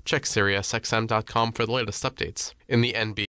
Check SiriusXM.com for the latest updates. In the NBA,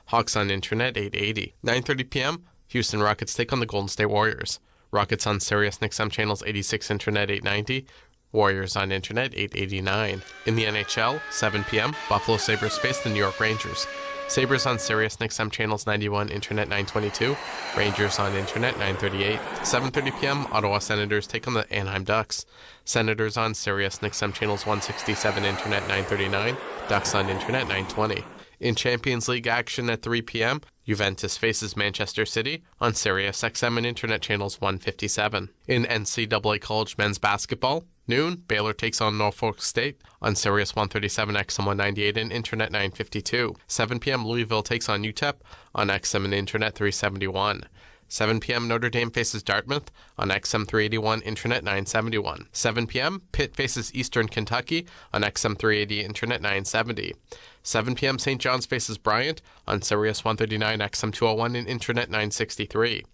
Hawks on Internet 880. 9:30 p.m. Houston Rockets take on the Golden State Warriors. Rockets on SiriusXM channels 86 Internet 890. Warriors on Internet 889. In the NHL, 7 p.m. Buffalo Sabres face the New York Rangers. Sabres on SiriusXM channels 91 Internet 922. Rangers on Internet 938. 7:30 p.m. Ottawa Senators take on the Anaheim Ducks. Senators on SiriusXM channels 167 Internet 939. Ducks on Internet 920. In Champions League action at 3 p.m., Juventus faces Manchester City on SiriusXM and Internet channels 157. In NCAA College Men's Basketball, noon, Baylor takes on Norfolk State on Sirius 137, XM 198, and Internet 952. 7 p.m., Louisville takes on UTEP on XM and Internet 371. 7 p.m., Notre Dame faces Dartmouth on XM 381, Internet 971. 7 p.m., Pitt faces Eastern Kentucky on XM 380, Internet 970. 7 p.m., St. John's faces Bryant on Sirius 139, XM 201, and Internet 963.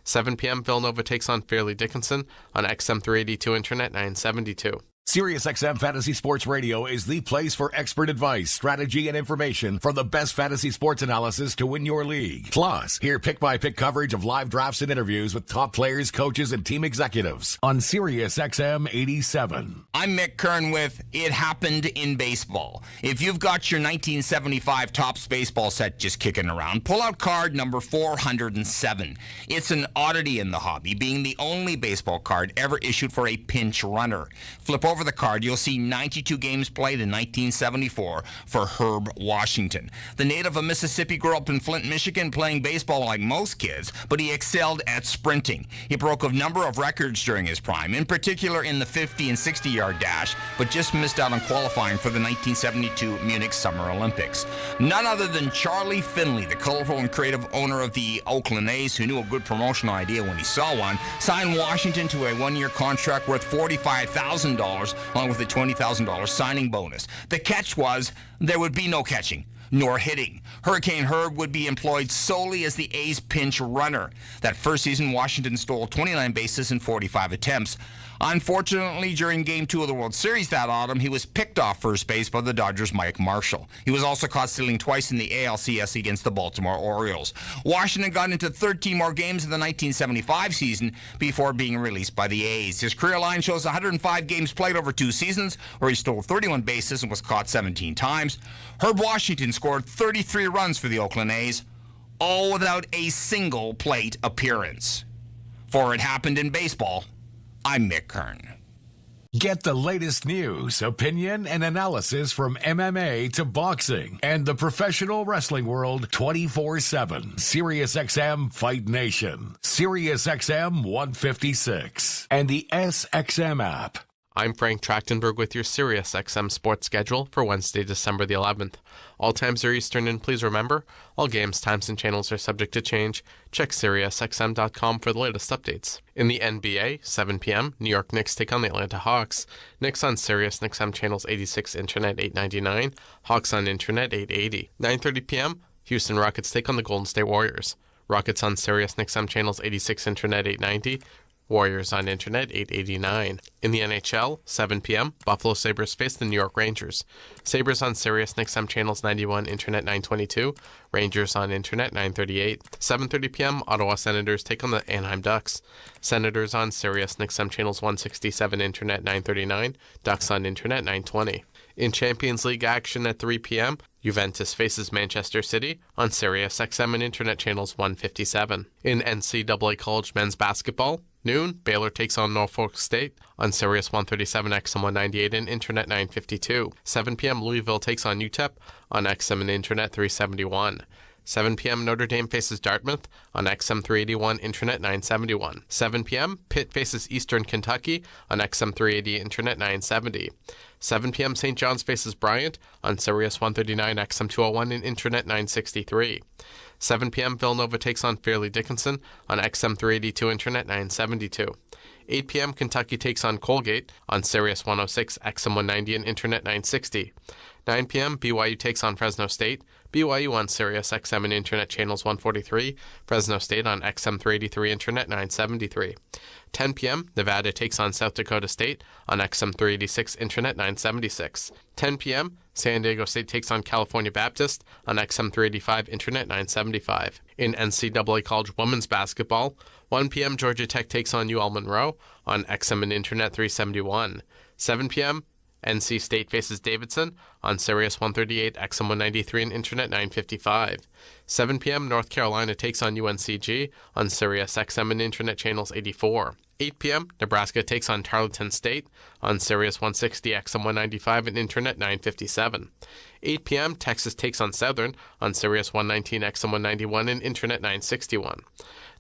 7 p.m., Villanova takes on Fairleigh Dickinson on XM 382, Internet 972. SiriusXM Fantasy Sports Radio is the place for expert advice, strategy, and information from the best fantasy sports analysis to win your league. Plus, hear pick-by-pick coverage of live drafts and interviews with top players, coaches, and team executives on SiriusXM 87. I'm Mick Kern with It Happened in Baseball. If you've got your 1975 Topps baseball set just kicking around, pull out card number 407. It's an oddity in the hobby, being the only baseball card ever issued for a pinch runner. Flip over the card, you'll see 92 games played in 1974 for Herb Washington. The native of Mississippi grew up in Flint, Michigan, playing baseball like most kids, but he excelled at sprinting. He broke a number of records during his prime, in particular in the 50 and 60-yard dash, but just missed out on qualifying for the 1972 Munich Summer Olympics. None other than Charlie Finley, the colorful and creative owner of the Oakland A's, who knew a good promotional idea when he saw one, signed Washington to a one-year contract worth $45,000, along with a $20,000 signing bonus. The catch was there would be no catching nor hitting. Hurricane Herb would be employed solely as the A's pinch runner. That first season, Washington stole 29 bases in 45 attempts. Unfortunately, during Game 2 of the World Series that autumn, he was picked off first base by the Dodgers' Mike Marshall. He was also caught stealing twice in the ALCS against the Baltimore Orioles. Washington got into 13 more games in the 1975 season before being released by the A's. His career line shows 105 games played over 2 seasons, where he stole 31 bases and was caught 17 times. Herb Washington scored 33 runs for the Oakland A's, all without a single plate appearance. For It Happened in Baseball, I'm Mick Kern. Get the latest news, opinion, and analysis from MMA to boxing and the professional wrestling world 24/7. SiriusXM Fight Nation, SiriusXM 156, and the SXM app. I'm Frank Trachtenberg with your SiriusXM sports schedule for Wednesday, December the 11th. All times are Eastern, and please remember, all games, times, and channels are subject to change. Check SiriusXM.com for the latest updates. In the NBA, 7 p.m., New York Knicks take on the Atlanta Hawks. Knicks on SiriusXM channels 86 Internet 899, Hawks on Internet 880. 9:30 p.m., Houston Rockets take on the Golden State Warriors. Rockets on SiriusXM channels 86 Internet 890, Warriors on Internet 889. In the NHL, 7 p.m., Buffalo Sabres face the New York Rangers. Sabres on SiriusXM channels 91 Internet 922, Rangers on Internet 938. 7:30 p.m., Ottawa Senators take on the Anaheim Ducks. Senators on SiriusXM channels 167 Internet 939, Ducks on Internet 920. In Champions League action at 3 p.m., Juventus faces Manchester City on SiriusXM and Internet channels 157. In NCAA College Men's Basketball, noon, Baylor takes on Norfolk State on Sirius 137, XM 198, and Internet 952. 7 p.m., Louisville takes on UTEP on XM and Internet 371. 7 p.m., Notre Dame faces Dartmouth on XM 381, Internet 971. 7 p.m., Pitt faces Eastern Kentucky on XM 380, Internet 970. 7 p.m., St. John's faces Bryant on Sirius 139, XM 201, and Internet 963. 7 p.m., Villanova takes on Fairleigh Dickinson on XM 382, Internet 972. 8 p.m., Kentucky takes on Colgate on Sirius 106, XM 190, and Internet 960. 9 p.m., BYU takes on Fresno State. BYU on Sirius XM and Internet channels 143, Fresno State on XM 383, Internet 973. 10 p.m., Nevada takes on South Dakota State on XM 386, Internet 976. 10 p.m., San Diego State takes on California Baptist on XM 385, Internet 975. In NCAA College Women's Basketball, 1 p.m., Georgia Tech takes on UL Monroe on XM and Internet 371. 7 p.m., NC State faces Davidson on Sirius 138, XM 193, and Internet 955. 7 p.m., North Carolina takes on UNCG on Sirius XM and Internet channels 84. 8 p.m., Nebraska takes on Tarleton State on Sirius 160, XM 195, and Internet 957. 8 p.m., Texas takes on Southern on Sirius 119, XM 191, and Internet 961.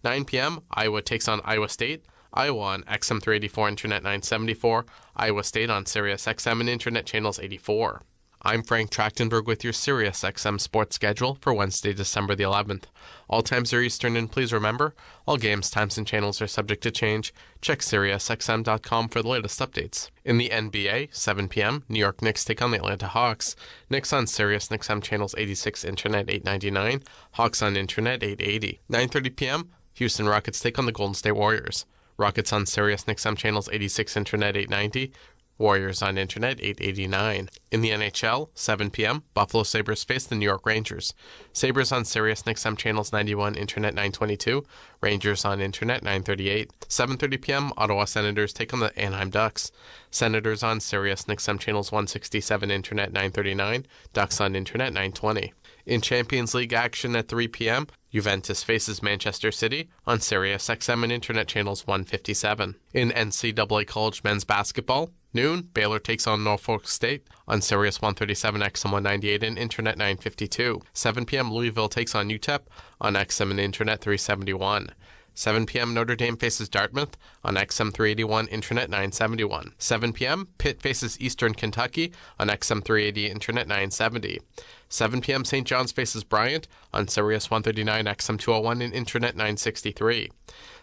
9 p.m., Iowa takes on Iowa State. Iowa on XM 384, Internet 974, Iowa State on Sirius XM and Internet channels 84. I'm Frank Trachtenberg with your Sirius XM sports schedule for Wednesday, December the 11th. All times are Eastern, and please remember, all games, times, and channels are subject to change. Check SiriusXM.com for the latest updates. In the NBA, 7 p.m., New York Knicks take on the Atlanta Hawks. Knicks on Sirius XM channels 86, Internet 899, Hawks on Internet 880. 9:30 p.m., Houston Rockets take on the Golden State Warriors. Rockets on Sirius XM channels 86, Internet 890, Warriors on Internet 889. In the NHL, 7 p.m., Buffalo Sabres face the New York Rangers. Sabres on Sirius XM channels 91, Internet 922, Rangers on Internet 938. 7:30 p.m., Ottawa Senators take on the Anaheim Ducks. Senators on Sirius XM channels 167, Internet 939, Ducks on Internet 920. In Champions League action at 3 p.m., Juventus faces Manchester City on Sirius XM and Internet channels 157. In NCAA College Men's Basketball, noon, Baylor takes on Norfolk State on Sirius 137, XM 198, and Internet 952. 7 p.m., Louisville takes on UTEP on XM and Internet 371. 7 p.m., Notre Dame faces Dartmouth on XM 381, Internet 971. 7 p.m., Pitt faces Eastern Kentucky on XM 380, Internet 970. 7 p.m., St. John's faces Bryant on Sirius 139, XM 201, and Internet 963.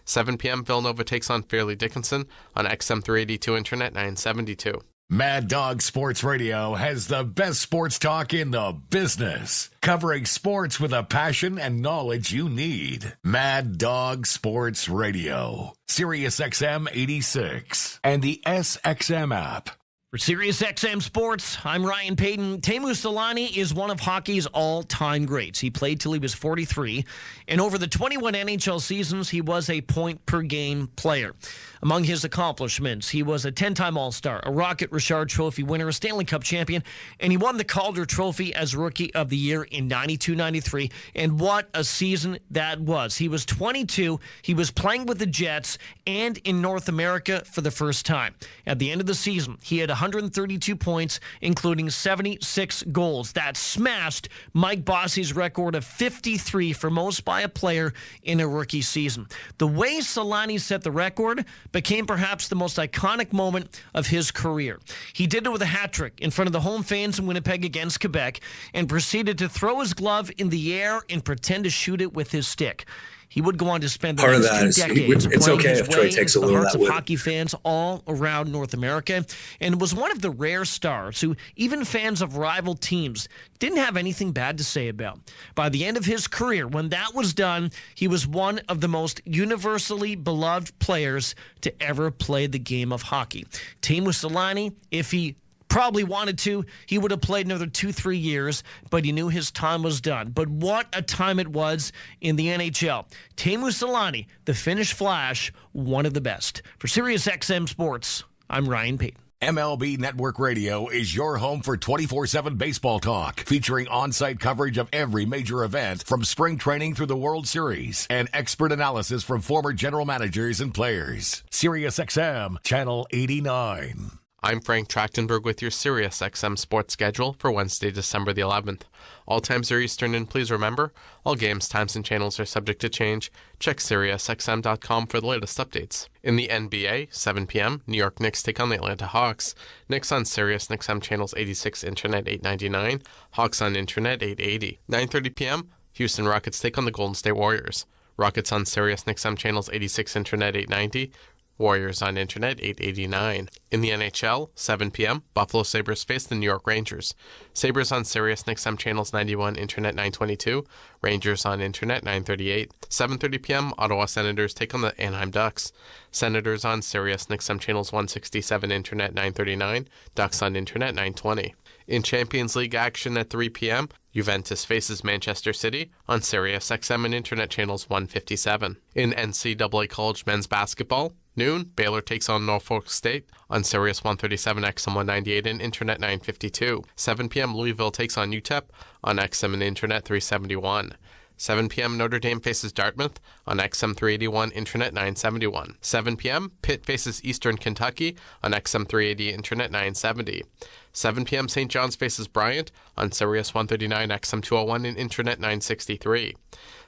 7 p.m., Villanova takes on Fairleigh Dickinson on XM 382, Internet 972. Mad Dog Sports Radio has the best sports talk in the business, covering sports with a passion and knowledge you need. Mad Dog Sports Radio, SiriusXM 86, and the SXM app. For SiriusXM Sports, I'm Ryan Payton. Teemu Selanne is one of hockey's all-time greats. He played till he was 43, and over the 21 NHL seasons, he was a point-per-game player. Among his accomplishments, he was a 10-time All-Star, a Rocket Richard Trophy winner, a Stanley Cup champion, and he won the Calder Trophy as Rookie of the Year in 92-93, and what a season that was. He was 22, he was playing with the Jets, and in North America for the first time. At the end of the season, he had 132 points, including 76 goals. That smashed Mike Bossy's record of 53 for most by a player in a rookie season. The way Selanne set the record became perhaps the most iconic moment of his career. He did it with a hat trick in front of the home fans in Winnipeg against Quebec and proceeded to throw his glove in the air and pretend to shoot it with his stick. He would go on to spend the next 2 decades it's playing okay his if Troy way takes a into the little hearts of of that hockey fans all around North America, and was one of the rare stars who even fans of rival teams didn't have anything bad to say about. By the end of his career, when that was done, he was one of the most universally beloved players to ever play the game of hockey. Teemu Selanne, if he probably wanted to, he would have played another 2-3 years, but he knew his time was done. But what a time it was in the NHL. Teemu Selanne, the Finnish Flash, one of the best. For SiriusXM Sports, I'm Ryan Payton. MLB Network Radio is your home for 24/7 baseball talk, featuring on-site coverage of every major event from spring training through the World Series and expert analysis from former general managers and players. SiriusXM Channel 89. I'm Frank Trachtenberg with your Sirius XM sports schedule for Wednesday, December the 11th. All times are Eastern, and please remember, all games, times, and channels are subject to change. Check SiriusXM.com for the latest updates. In the NBA, 7 p.m., New York Knicks take on the Atlanta Hawks. Knicks on Sirius XM channels 86, Internet 899, Hawks on Internet 880. 9:30 p.m., Houston Rockets take on the Golden State Warriors. Rockets on Sirius XM channels 86, Internet 890, Warriors on Internet 889. In the NHL, 7 p.m., Buffalo Sabres face the New York Rangers. Sabres on SiriusXM channels 91, Internet 922. Rangers on Internet 938. 7:30 p.m., Ottawa Senators take on the Anaheim Ducks. Senators on SiriusXM channels 167, Internet 939. Ducks on Internet 920. In Champions League action at 3 p.m., Juventus faces Manchester City on SiriusXM and Internet channels 157. In NCAA College Men's Basketball, noon, Baylor takes on Norfolk State on Sirius 137, XM 198, and Internet 952. 7 p.m., Louisville takes on UTEP on XM and Internet 371. 7 p.m., Notre Dame faces Dartmouth on XM 381, Internet 971. 7 p.m., Pitt faces Eastern Kentucky on XM 380, Internet 970. 7 p.m., St. John's faces Bryant on Sirius 139, XM 201, and Internet 963.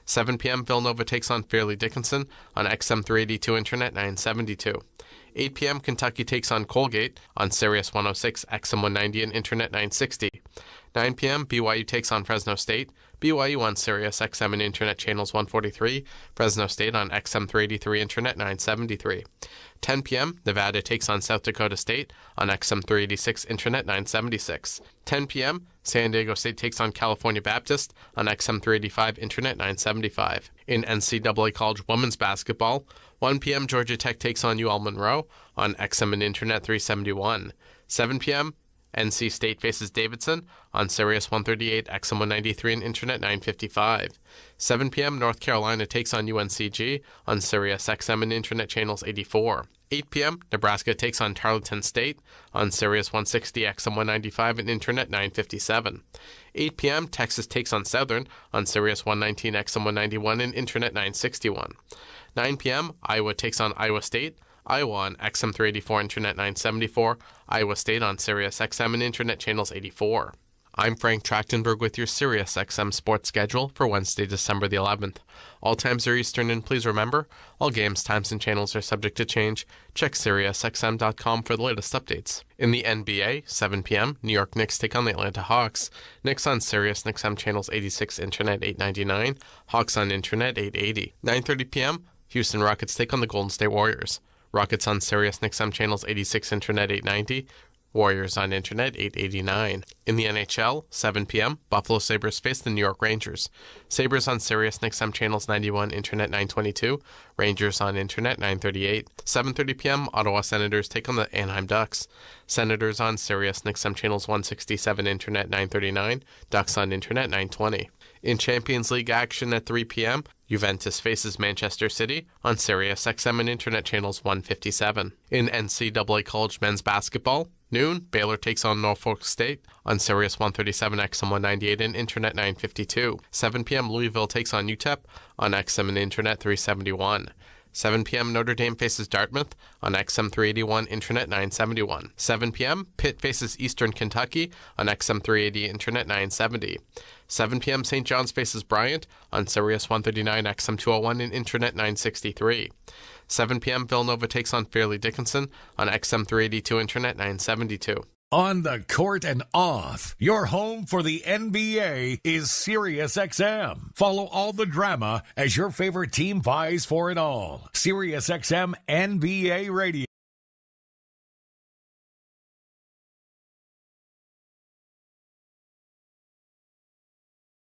7 p.m., Villanova takes on Fairleigh Dickinson on XM 382, Internet 972. 8 p.m., Kentucky takes on Colgate on Sirius 106, XM 190, and Internet 960. 9 p.m., BYU takes on Fresno State. BYU on Sirius XM and Internet channels 143. Fresno State on XM 383, Internet 973. 10 p.m., Nevada takes on South Dakota State on XM 386, Internet 976. 10 p.m., San Diego State takes on California Baptist on XM 385, Internet 975. In NCAA College Women's Basketball, 1 p.m., Georgia Tech takes on UL Monroe on XM and Internet 371. 7 p.m., NC State faces Davidson on Sirius 138, XM 193, and Internet 955. 7 p.m., North Carolina takes on UNCG on Sirius XM and Internet channels 84. 8 p.m., Nebraska takes on Tarleton State on Sirius 160, XM 195, and Internet 957. 8 p.m., Texas takes on Southern on Sirius 119, XM 191, and Internet 961. 9 p.m., Iowa takes on Iowa State. Iowa on XM 384, Internet 974, Iowa State on Sirius XM and Internet channels 84. I'm Frank Trachtenberg with your Sirius XM sports schedule for Wednesday, December the 11th. All times are Eastern, and please remember, all games, times, and channels are subject to change. Check SiriusXM.com for the latest updates. In the NBA, 7 p.m., New York Knicks take on the Atlanta Hawks. Knicks on SiriusXM channels 86, Internet 899, Hawks on Internet 880. 9:30 p.m., Houston Rockets take on the Golden State Warriors. Rockets on SiriusXM channels 86, Internet 890. Warriors on Internet 889. In the NHL, 7 p.m., Buffalo Sabres face the New York Rangers. Sabres on SiriusXM channels 91, Internet 922. Rangers on Internet 938. 7:30 p.m., Ottawa Senators take on the Anaheim Ducks. Senators on SiriusXM channels 167, Internet 939. Ducks on Internet 920. In Champions League action at 3 p.m., Juventus faces Manchester City on SiriusXM and Internet channels 157. In NCAA College Men's Basketball, noon, Baylor takes on Norfolk State on Sirius 137, XM 198, and Internet 952. 7 p.m., Louisville takes on UTEP on XM and Internet 371. 7 p.m., Notre Dame faces Dartmouth on XM 381, Internet 971. 7 p.m., Pitt faces Eastern Kentucky on XM 380, Internet 970. 7 p.m., St. John's faces Bryant on Sirius 139, XM 201, and Internet 963. 7 p.m., Villanova takes on Fairleigh Dickinson on XM 382, Internet 972. On the court and off, your home for the NBA is SiriusXM. Follow all the drama as your favorite team vies for it all. SiriusXM NBA Radio.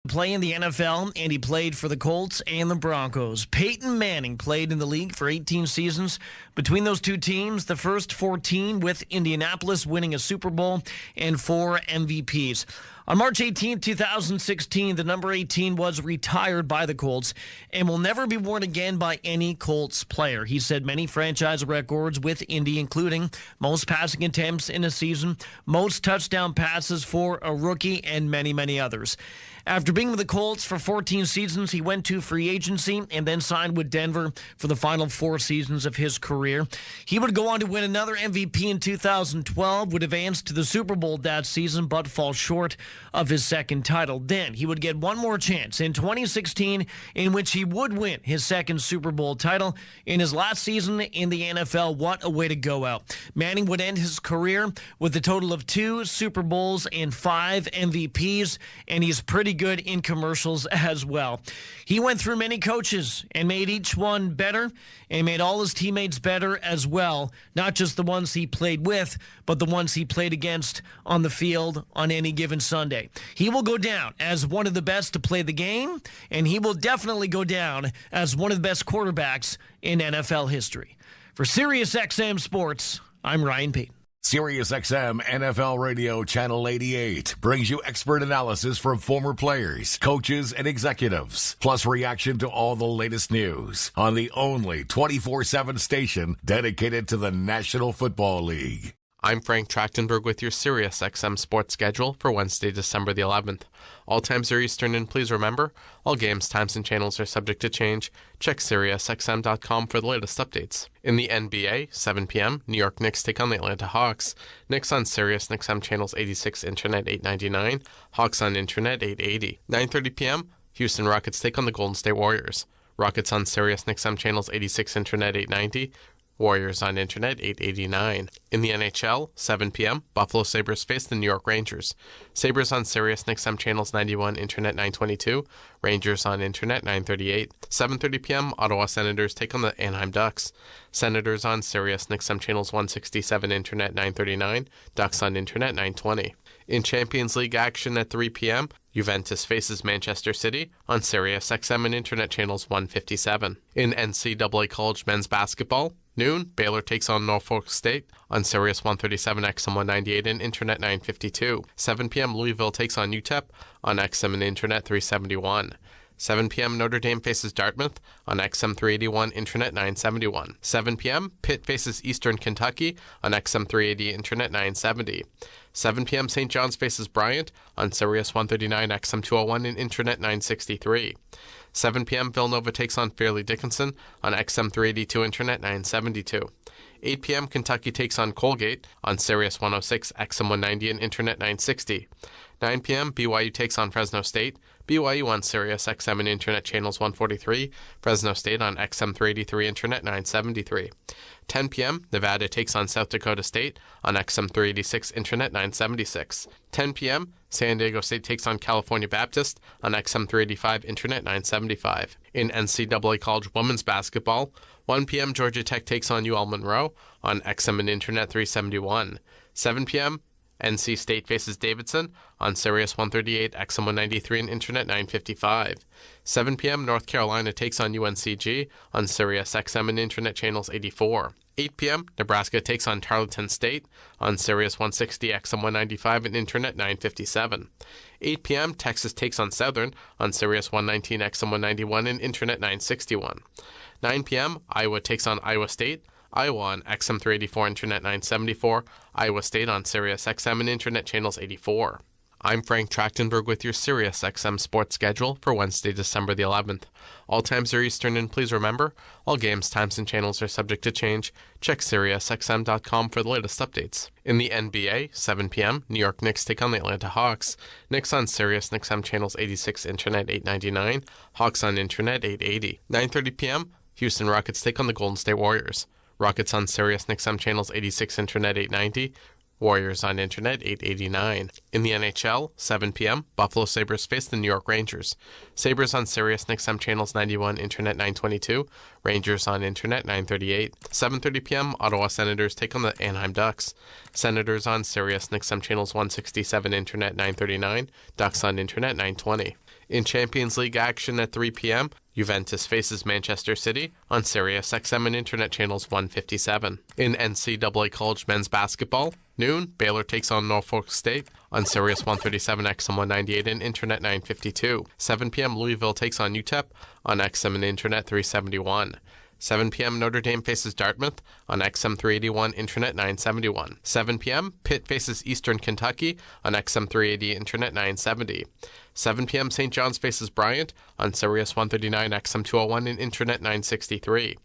Play in the NFL, and he played for the Colts and the Broncos. Peyton Manning played in the league for 18 seasons. Between those two teams, the first 14 with Indianapolis winning a Super Bowl and 4 MVPs. On March 18, 2016, the number 18 was retired by the Colts and will never be worn again by any Colts player. He set many franchise records with Indy, including most passing attempts in a season, most touchdown passes for a rookie, and many, many others. After being with the Colts for 14 seasons, he went to free agency and then signed with Denver for the final 4 seasons of his career. He would go on to win another MVP in 2012, would advance to the Super Bowl that season, but fall short of his second title. Then he would get one more chance in 2016, in which he would win his second Super Bowl title. In his last season in the NFL, what a way to go out. Manning would end his career with a total of 2 Super Bowls and 5 MVPs, and he's pretty pretty good in commercials as well. He went through many coaches and made each one better and made all his teammates better as well. Not just the ones he played with, but the ones he played against on the field on any given Sunday. He will go down as one of the best to play the game, and he will definitely go down as one of the best quarterbacks in NFL history. For SiriusXM Sports, I'm Ryan Payton. SiriusXM NFL Radio Channel 88 brings you expert analysis from former players, coaches, and executives, plus reaction to all the latest news on the only 24/7 station dedicated to the National Football League. I'm Frank Trachtenberg with your SiriusXM sports schedule for Wednesday, December the 11th. All times are Eastern, and please remember, all games, times, and channels are subject to change. Check SiriusXM.com for the latest updates. In the NBA, 7 p.m., New York Knicks take on the Atlanta Hawks. Knicks on SiriusXM channels 86, Internet 899, Hawks on Internet 880. 9:30 p.m., Houston Rockets take on the Golden State Warriors. Rockets on SiriusXM channels 86, Internet 890, Warriors on Internet 889. In the NHL, 7 p.m., Buffalo Sabres face the New York Rangers. Sabres on SiriusXM channels 91, Internet 922, Rangers on Internet 938. 7:30 p.m., Ottawa Senators take on the Anaheim Ducks. Senators on SiriusXM channels 167, Internet 939, Ducks on Internet 920. In Champions League action at 3 p.m., Juventus faces Manchester City on SiriusXM and Internet channels 157. In NCAA College Men's Basketball, noon, Baylor takes on Norfolk State on Sirius 137, XM 198, and Internet 952. 7 p.m., Louisville takes on UTEP on XM and Internet 371. 7 p.m., Notre Dame faces Dartmouth on XM 381, Internet 971. 7 p.m., Pitt faces Eastern Kentucky on XM 380, Internet 970. 7 p.m., St. John's faces Bryant on Sirius 139, XM 201, and Internet 963. 7 p.m., Villanova takes on Fairleigh Dickinson on XM 382, Internet 972. 8 p.m., Kentucky takes on Colgate on Sirius 106, XM 190, and Internet 960. 9 p.m., BYU takes on Fresno State. BYU on Sirius XM and Internet channels 143, Fresno State on XM 383, Internet 973. 10 p.m., Nevada takes on South Dakota State on XM 386, Internet 976. 10 p.m., San Diego State takes on California Baptist on XM 385, Internet 975. In NCAA College Women's Basketball, 1 p.m., Georgia Tech takes on UL Monroe on XM and Internet 371. 7 p.m., NC State faces Davidson on Sirius 138, XM 193, and Internet 955. 7 p.m., North Carolina takes on UNCG on Sirius XM and Internet channels 84. 8 p.m., Nebraska takes on Tarleton State on Sirius 160, XM 195, and Internet 957. 8 p.m., Texas takes on Southern on Sirius 119, XM 191, and Internet 961. 9 p.m., Iowa takes on Iowa State. Iowa on XM 384, Internet 974, Iowa State on Sirius XM and Internet channels 84. I'm Frank Trachtenberg with your SiriusXM sports schedule for Wednesday, December the 11th. All times are Eastern, and please remember, all games, times, and channels are subject to change. Check SiriusXM.com for the latest updates. In the NBA, 7 p.m., New York Knicks take on the Atlanta Hawks. Knicks on SiriusXM channels 86, Internet 899, Hawks on Internet 880. 9:30 p.m., Houston Rockets take on the Golden State Warriors. Rockets on SiriusXM channels 86, Internet 890, Warriors on Internet 889. In the NHL, 7 p.m., Buffalo Sabres face the New York Rangers. Sabres on SiriusXM channels 91, Internet 922, Rangers on Internet 938. 7:30 p.m., Ottawa Senators take on the Anaheim Ducks. Senators on SiriusXM channels 167, Internet 939, Ducks on Internet 920. In Champions League action at 3 p.m., Juventus faces Manchester City on SiriusXM and Internet channels 157. In NCAA College Men's Basketball, noon, Baylor takes on Norfolk State on Sirius 137, XM 198, and Internet 952. 7 p.m., Louisville takes on UTEP on XM and Internet 371. 7 p.m., Notre Dame faces Dartmouth on XM 381, Internet 971. 7 p.m., Pitt faces Eastern Kentucky on XM 380, Internet 970. 7 p.m., St. John's faces Bryant on Sirius 139, XM 201, and Internet 963.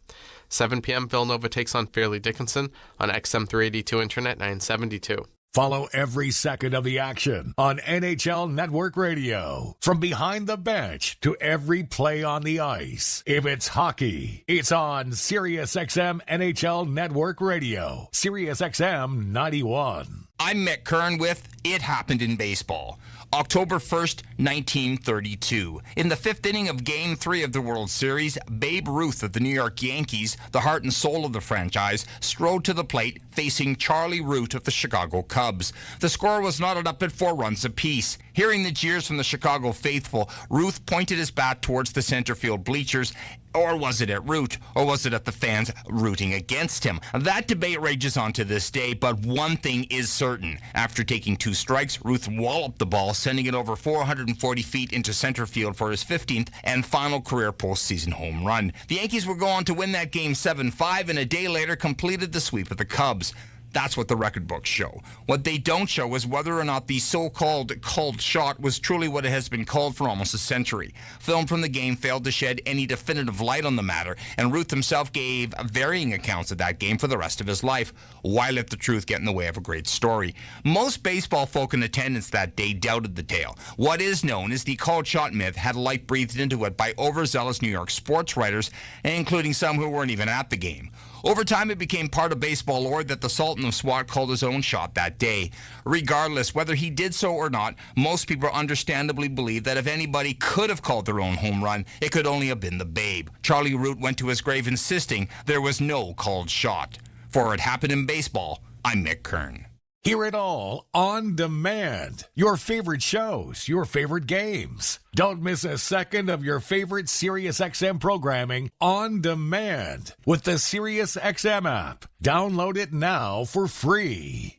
7 p.m., Villanova takes on Fairleigh Dickinson on XM 382, Internet 972. Follow every second of the action on NHL Network Radio. From behind the bench to every play on the ice. If it's hockey, it's on SiriusXM NHL Network Radio. SiriusXM 91. I'm Mick Kern with It Happened in Baseball. October 1st, 1932. In the fifth inning of Game 3 of the World Series, Babe Ruth of the New York Yankees, the heart and soul of the franchise, strode to the plate facing Charlie Root of the Chicago Cubs. The score was knotted up at 4 runs apiece. Hearing the jeers from the Chicago faithful, Ruth pointed his bat towards the center field bleachers. Or was it at Root? Or was it at the fans rooting against him? That debate rages on to this day, but one thing is certain. After taking 2 strikes, Ruth walloped the ball, sending it over 440 feet into center field for his 15th and final career postseason home run. The Yankees would go on to win that game 7-5 and a day later completed the sweep of the Cubs. That's what the record books show. What they don't show is whether or not the so-called called shot was truly what it has been called for almost a century. Film from the game failed to shed any definitive light on the matter, and Ruth himself gave varying accounts of that game for the rest of his life. Why let the truth get in the way of a great story? Most baseball folk in attendance that day doubted the tale. What is known is the called shot myth had life breathed into it by overzealous New York sports writers, including some who weren't even at the game. Over time, it became part of baseball lore that the Sultan of SWAT called his own shot that day. Regardless, whether he did so or not, most people understandably believe that if anybody could have called their own home run, it could only have been the Babe. Charlie Root went to his grave insisting there was no called shot. For It Happened in Baseball, I'm Mick Kern. Hear it all on demand. Your favorite shows, your favorite games. Don't miss a second of your favorite SiriusXM programming on demand with the SiriusXM app. Download it now for free.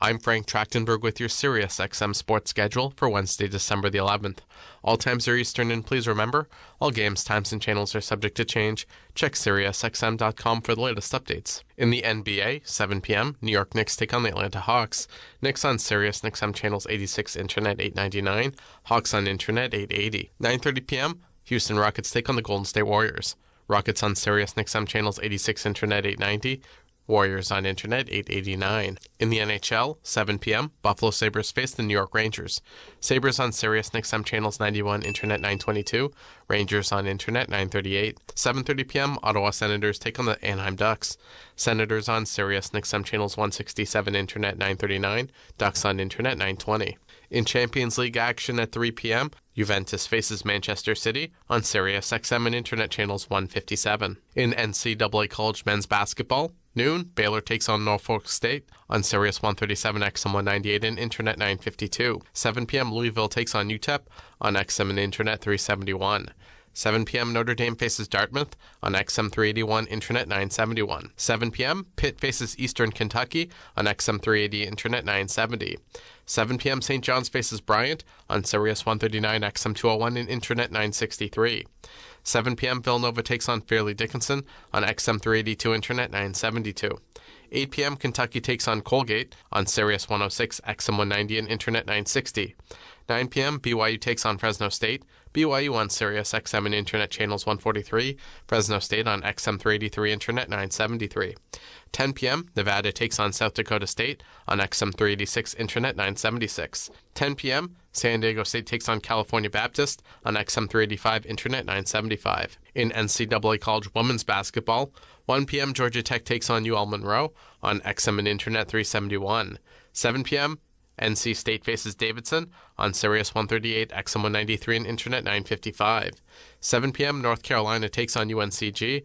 I'm Frank Trachtenberg with your SiriusXM sports schedule for Wednesday, December the 11th. All times are Eastern, and please remember, all games, times, and channels are subject to change. Check SiriusXM.com for the latest updates. In the NBA, 7 p.m., New York Knicks take on the Atlanta Hawks. Knicks on SiriusXM channels 86, Internet 899, Hawks on Internet 880. 9:30 p.m., Houston Rockets take on the Golden State Warriors. Rockets on SiriusXM channels 86, Internet 890, Warriors on Internet 889. In the NHL, 7 p.m., Buffalo Sabres face the New York Rangers. Sabres on SiriusXM channels 91, Internet 922, Rangers on Internet 938. 7:30 p.m., Ottawa Senators take on the Anaheim Ducks. Senators on SiriusXM channels 167, Internet 939, Ducks on Internet 920. In Champions League action at 3 p.m., Juventus faces Manchester City on SiriusXM and Internet channels 157. In NCAA College Men's Basketball, noon, Baylor takes on Norfolk State on Sirius 137, XM 198, and Internet 952. 7 p.m., Louisville takes on UTEP on XM and Internet 371. 7 p.m., Notre Dame faces Dartmouth on XM 381, Internet 971. 7 p.m., Pitt faces Eastern Kentucky on XM 380, Internet 970. 7 p.m., St. John's faces Bryant on Sirius 139, XM 201, and Internet 963. 7 p.m., Villanova takes on Fairleigh Dickinson on XM 382, Internet 972. 8 p.m., Kentucky takes on Colgate on Sirius 106, XM 190, and Internet 960. 9 p.m., BYU takes on Fresno State, BYU on Sirius XM and Internet channels 143, Fresno State on XM 383, Internet 973. 10 p.m., Nevada takes on South Dakota State on XM 386, Internet 976. 10 p.m., San Diego State takes on California Baptist on XM 385, Internet 975. In NCAA College Women's Basketball, 1 p.m., Georgia Tech takes on UL Monroe on XM and Internet 371. 7 p.m., NC State faces Davidson on Sirius 138, XM 193, and Internet 955. 7 p.m., North Carolina takes on UNCG.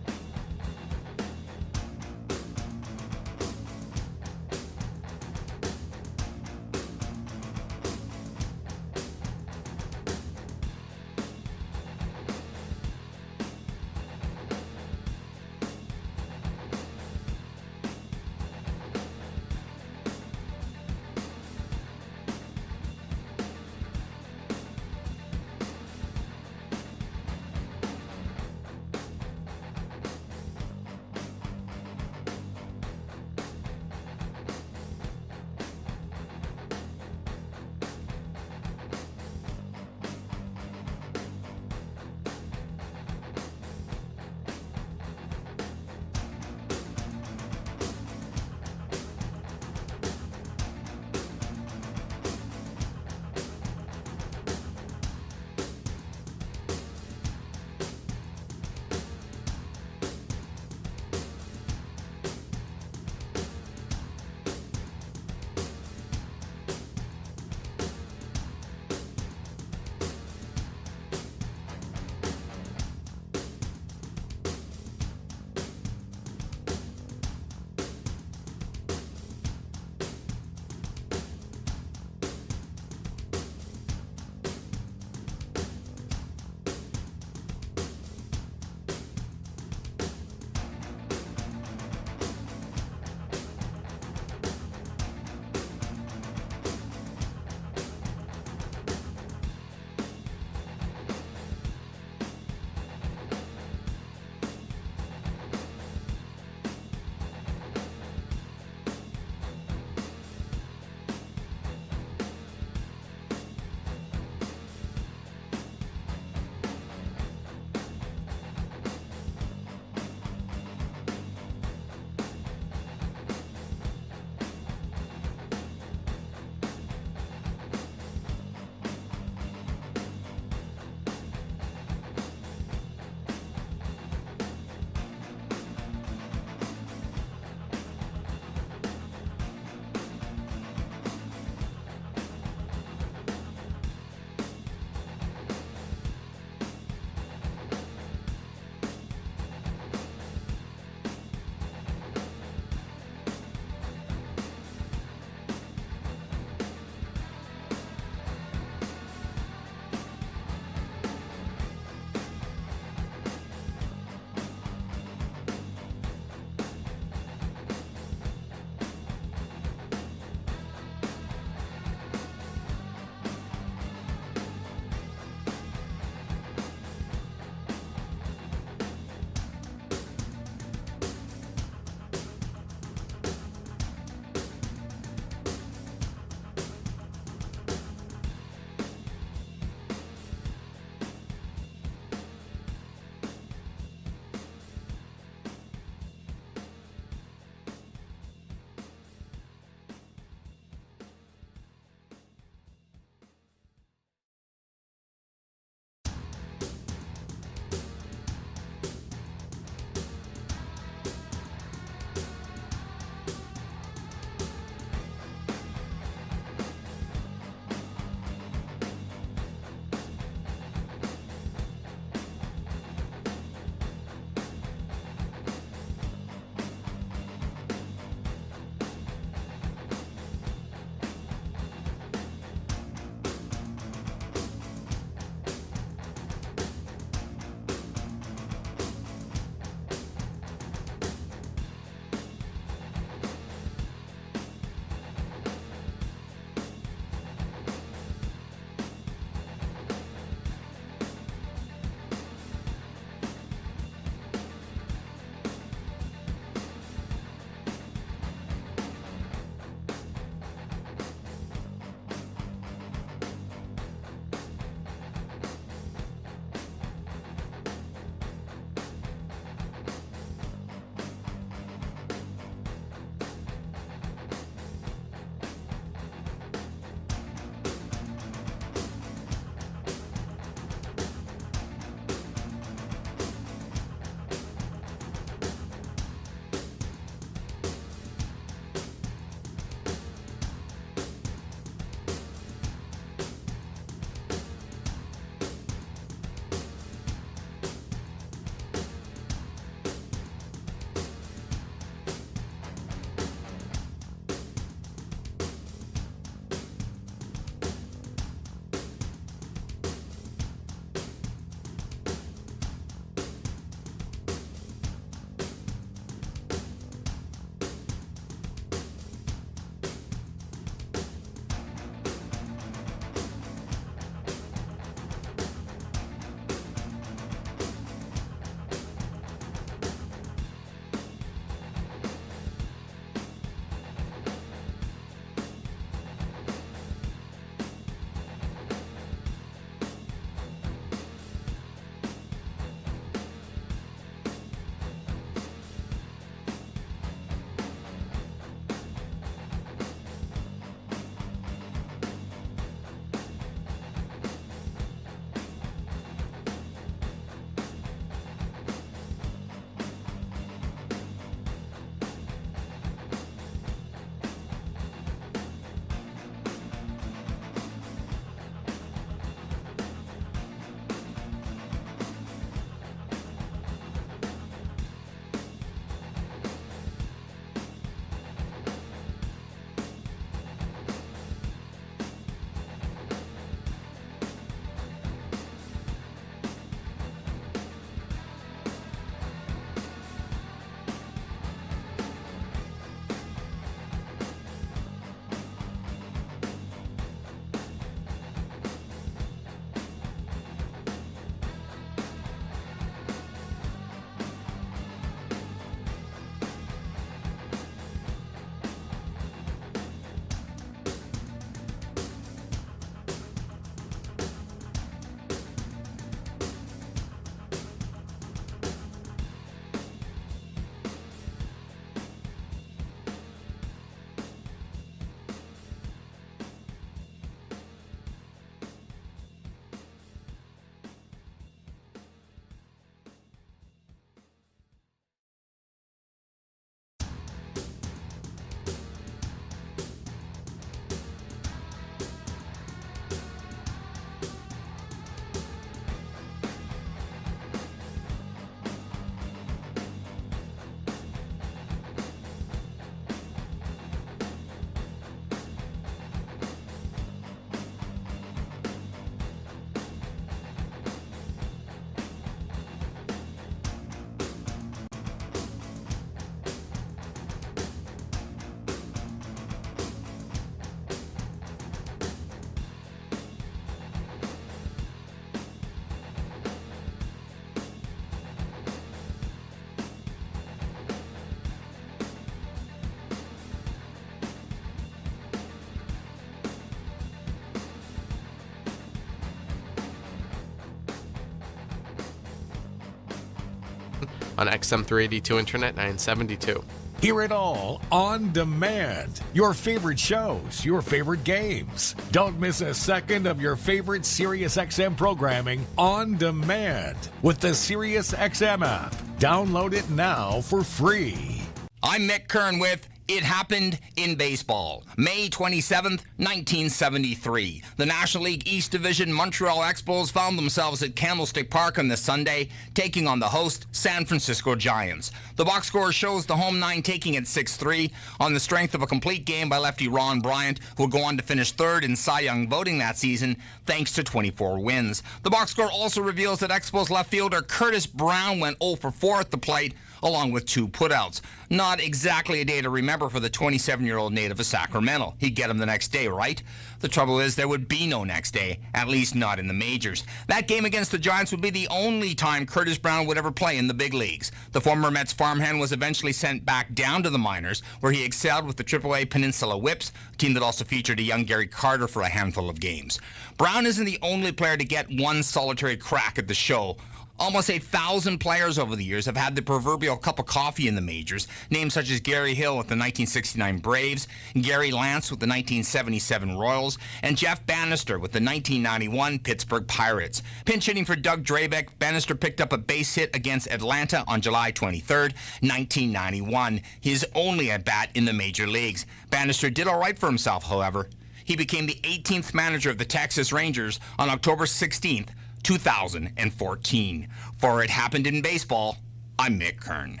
on XM 382 Internet 972. Hear it all on demand. Your favorite shows, your favorite games. Don't miss a second of your favorite SiriusXM programming on demand with the SiriusXM app. Download it now for free. I'm Mick Kern with It Happened in Baseball. May 27th, 1973. The National League East Division Montreal Expos found themselves at Candlestick Park on this Sunday, taking on the host San Francisco Giants. The box score shows the home nine taking it 6-3 on the strength of a complete game by lefty Ron Bryant, who will go on to finish third in Cy Young voting that season thanks to 24 wins. The box score also reveals that Expos left fielder Curtis Brown went 0 for 4 at the plate, along with 2 putouts. Not exactly a day to remember for the 27-year-old native of Sacramento. He'd get him the next day, right? The trouble is there would be no next day, at least not in the majors. That game against the Giants would be the only time Curtis Brown would ever play in the big leagues. The former Mets farmhand was eventually sent back down to the minors, where he excelled with the AAA Peninsula Whips, a team that also featured a young Gary Carter for a handful of games. Brown isn't the only player to get one solitary crack at the show. Almost 8,000 players over the years have had the proverbial cup of coffee in the majors. Names such as Gary Hill with the 1969 Braves, Gary Lance with the 1977 Royals, and Jeff Bannister with the 1991 Pittsburgh Pirates. Pinch hitting for Doug Drabeck, Bannister picked up a base hit against Atlanta on July 23rd, 1991, his only at-bat in the major leagues. Bannister did all right for himself, however. He became the 18th manager of the Texas Rangers on October 16th, 2014. For It Happened in Baseball, I'm Mick Kern.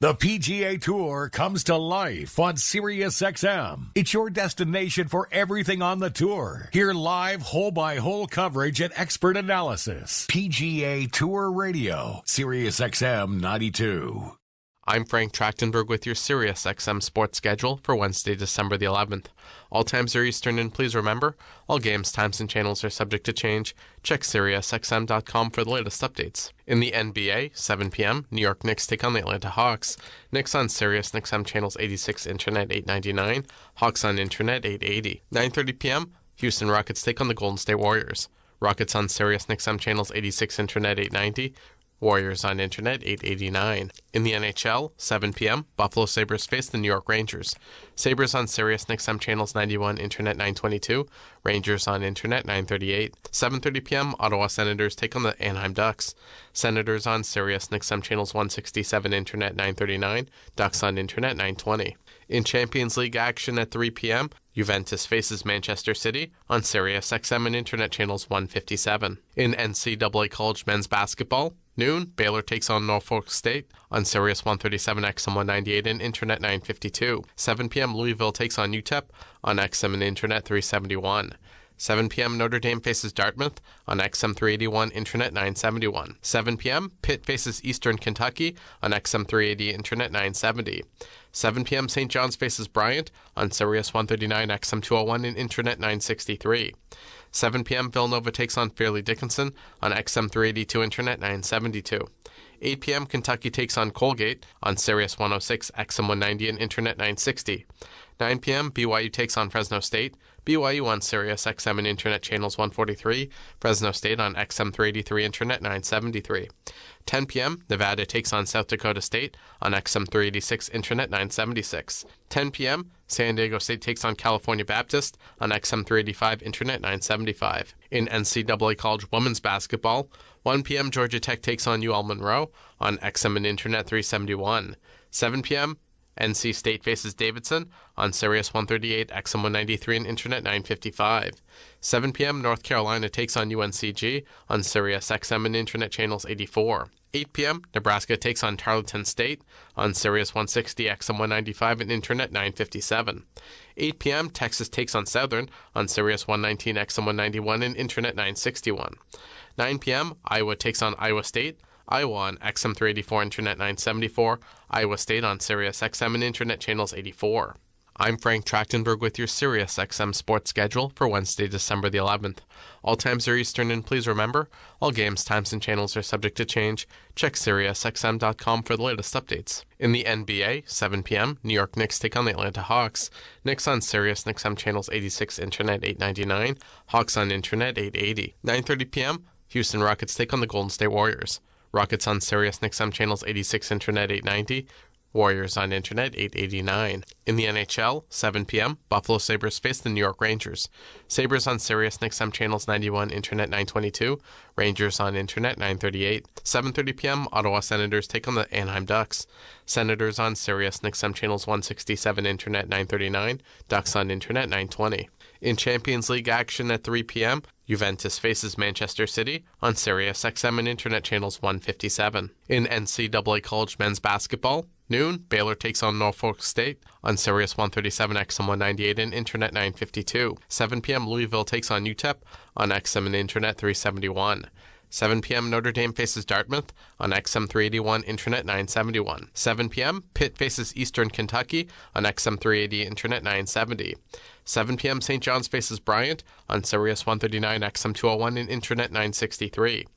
The PGA Tour comes to life on SiriusXM. It's your destination for everything on the tour. Hear live hole-by-hole coverage and expert analysis. PGA Tour Radio, SiriusXM 92. I'm Frank Trachtenberg with your SiriusXM sports schedule for Wednesday, December the 11th. All times are Eastern, and please remember, all games, times, and channels are subject to change. Check SiriusXM.com for the latest updates. In the NBA, 7 p.m., New York Knicks take on the Atlanta Hawks. Knicks on SiriusXM channels 86, Internet 899, Hawks on Internet 880. 9:30 p.m., Houston Rockets take on the Golden State Warriors. Rockets on SiriusXM channels 86, Internet 890, Warriors on Internet 889. In the NHL, 7 p.m., Buffalo Sabres face the New York Rangers. Sabres on SiriusXM channels 91, Internet 922, Rangers on Internet 938. 7:30 p.m., Ottawa Senators take on the Anaheim Ducks. Senators on SiriusXM channels 167, Internet 939, Ducks on Internet 920. In Champions League action at 3 p.m., Juventus faces Manchester City on SiriusXM and Internet channels 157. In NCAA College Men's Basketball, noon, Baylor takes on Norfolk State on Sirius 137, XM 198, and Internet 952. 7 p.m., Louisville takes on UTEP on XM and Internet 371. 7 p.m., Notre Dame faces Dartmouth on XM 381, Internet 971. 7 p.m., Pitt faces Eastern Kentucky on XM 380, Internet 970. 7 p.m., St. John's faces Bryant on Sirius 139, XM 201, and Internet 963. 7 p.m., Villanova takes on Fairleigh Dickinson on XM 382, Internet 972. 8 p.m., Kentucky takes on Colgate on Sirius 106, XM 190, and Internet 960. 9 p.m., BYU takes on Fresno State, BYU on Sirius XM and Internet channels 143, Fresno State on XM 383, Internet 973. 10 p.m., Nevada takes on South Dakota State on XM 386, Internet 976. 10 p.m., San Diego State takes on California Baptist on XM 385, Internet 975. In NCAA College Women's Basketball, 1 p.m., Georgia Tech takes on UL Monroe on XM and Internet 371. 7 p.m., NC State faces Davidson on Sirius 138, XM 193, and Internet 955. 7 p.m., North Carolina takes on UNCG on Sirius XM and Internet channels 84. 8 p.m., Nebraska takes on Tarleton State on Sirius 160, XM 195, and Internet 957. 8 p.m., Texas takes on Southern on Sirius 119, XM 191, and Internet 961. 9 p.m., Iowa takes on Iowa State, Iowa on XM 384, Internet 974, Iowa State on Sirius XM and Internet channels 84. I'm Frank Trachtenberg with your SiriusXM sports schedule for Wednesday, December the 11th. All times are Eastern, and please remember, all games, times, and channels are subject to change. Check SiriusXM.com for the latest updates. In the NBA, 7 p.m., New York Knicks take on the Atlanta Hawks. Knicks on SiriusXM channels 86, Internet 899, Hawks on Internet 880. 9:30 p.m., Houston Rockets take on the Golden State Warriors. Rockets on SiriusXM channels 86 Internet 890. Warriors on Internet 889. In the NHL, 7 p.m., Buffalo Sabres face the New York Rangers. Sabres on SiriusXM channels 91 Internet 922. Rangers on Internet 938. 7:30 p.m., Ottawa Senators take on the Anaheim Ducks. Senators on SiriusXM channels 167 Internet 939. Ducks on Internet 920. In Champions League action at 3 p.m., Juventus faces Manchester City on SiriusXM and Internet channels 157. In NCAA College Men's Basketball, noon, Baylor takes on Norfolk State on Sirius 137, XM 198, and Internet 952. 7 p.m., Louisville takes on UTEP on XM and Internet 371. 7 p.m., Notre Dame faces Dartmouth on XM 381, Internet 971. 7 p.m., Pitt faces Eastern Kentucky on XM 380, Internet 970. 7 p.m., St. John's faces Bryant on Sirius 139, XM 201, and Internet 963.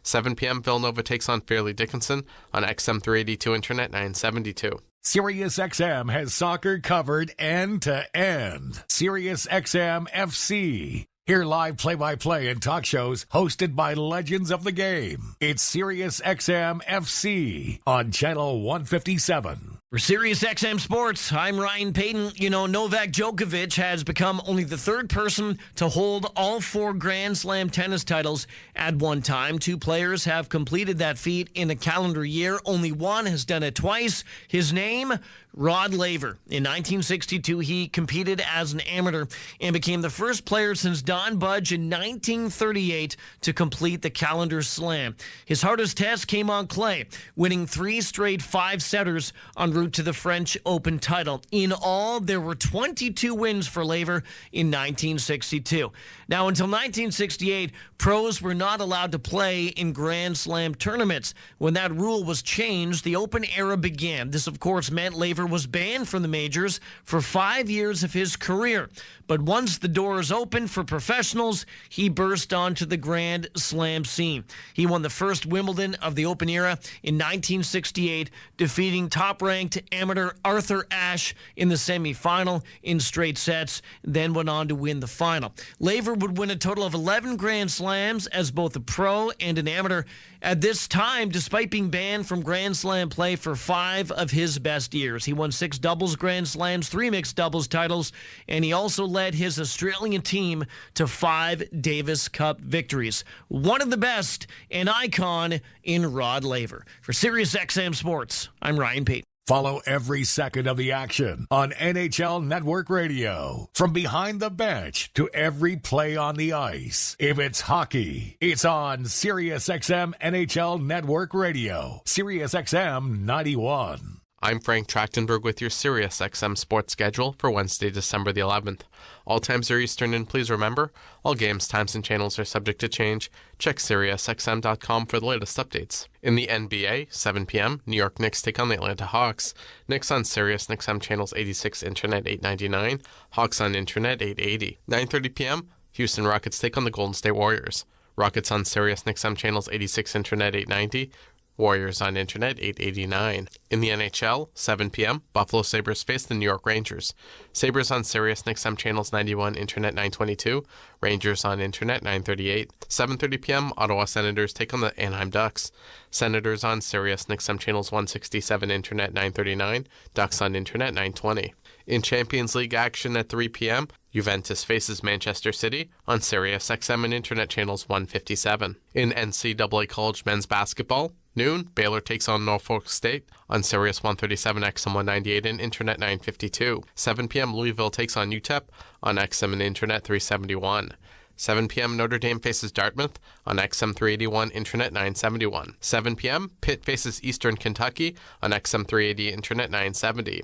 7 p.m., Villanova takes on Fairleigh Dickinson on XM 382, Internet 972. SiriusXM has soccer covered end to end. SiriusXM FC. Hear live play-by-play and talk shows hosted by legends of the game. It's SiriusXM FC on Channel 157. For SiriusXM Sports, I'm Ryan Payton. You know, Novak Djokovic has become only the third person to hold all 4 Grand Slam tennis titles at one time. 2 players have completed that feat in a calendar year. Only one has done it twice. His name, Rod Laver. In 1962, he competed as an amateur and became the first player since Don Budge in 1938 to complete the calendar slam. His hardest test came on clay, winning 3 straight 5-setters en route to the French Open title. In all, there were 22 wins for Laver in 1962. Now, until 1968, pros were not allowed to play in Grand Slam tournaments. When that rule was changed, the Open era began. This, of course, meant Laver was banned from the majors for 5 years of his career. But once the doors opened for professionals, he burst onto the Grand Slam scene. He won the first Wimbledon of the Open era in 1968, defeating top-ranked amateur Arthur Ashe in the semifinal in straight sets, then went on to win the final. Laver would win a total of 11 Grand Slams as both a pro and an amateur at this time, despite being banned from Grand Slam play for 5 of his best years. He won 6 doubles Grand Slams, 3 mixed doubles titles, and he also led his Australian team to 5 Davis Cup victories. One of the best, an icon in Rod Laver. For SiriusXM Sports, I'm Ryan Payton. Follow every second of the action on NHL Network Radio. From behind the bench to every play on the ice. If it's hockey, it's on SiriusXM NHL Network Radio. SiriusXM 91. I'm Frank Trachtenberg with your SiriusXM sports schedule for Wednesday, December the 11th. All times are Eastern, and please remember, all games, times, and channels are subject to change. Check SiriusXM.com for the latest updates. In the NBA, 7 p.m., New York Knicks take on the Atlanta Hawks. Knicks on SiriusXM channels 86, Internet 899. Hawks on Internet 880. 9:30 p.m., Houston Rockets take on the Golden State Warriors. Rockets on SiriusXM channels 86, Internet 890. Warriors on Internet 889. In the NHL, 7 p.m., Buffalo Sabres face the New York Rangers. Sabres on SiriusXM channels 91, Internet 922. Rangers on Internet 938. 7:30 p.m., Ottawa Senators take on the Anaheim Ducks. Senators on SiriusXM channels 167, Internet 939. Ducks on Internet 920. In Champions League action at 3 p.m., Juventus faces Manchester City on SiriusXM and Internet channels 157. In NCAA College Men's Basketball, noon, Baylor takes on Norfolk State on Sirius 137, XM 198, and Internet 952. 7 p.m., Louisville takes on UTEP on XM and Internet 371. 7 p.m., Notre Dame faces Dartmouth on XM 381, Internet 971. 7 p.m., Pitt faces Eastern Kentucky on XM 380, Internet 970.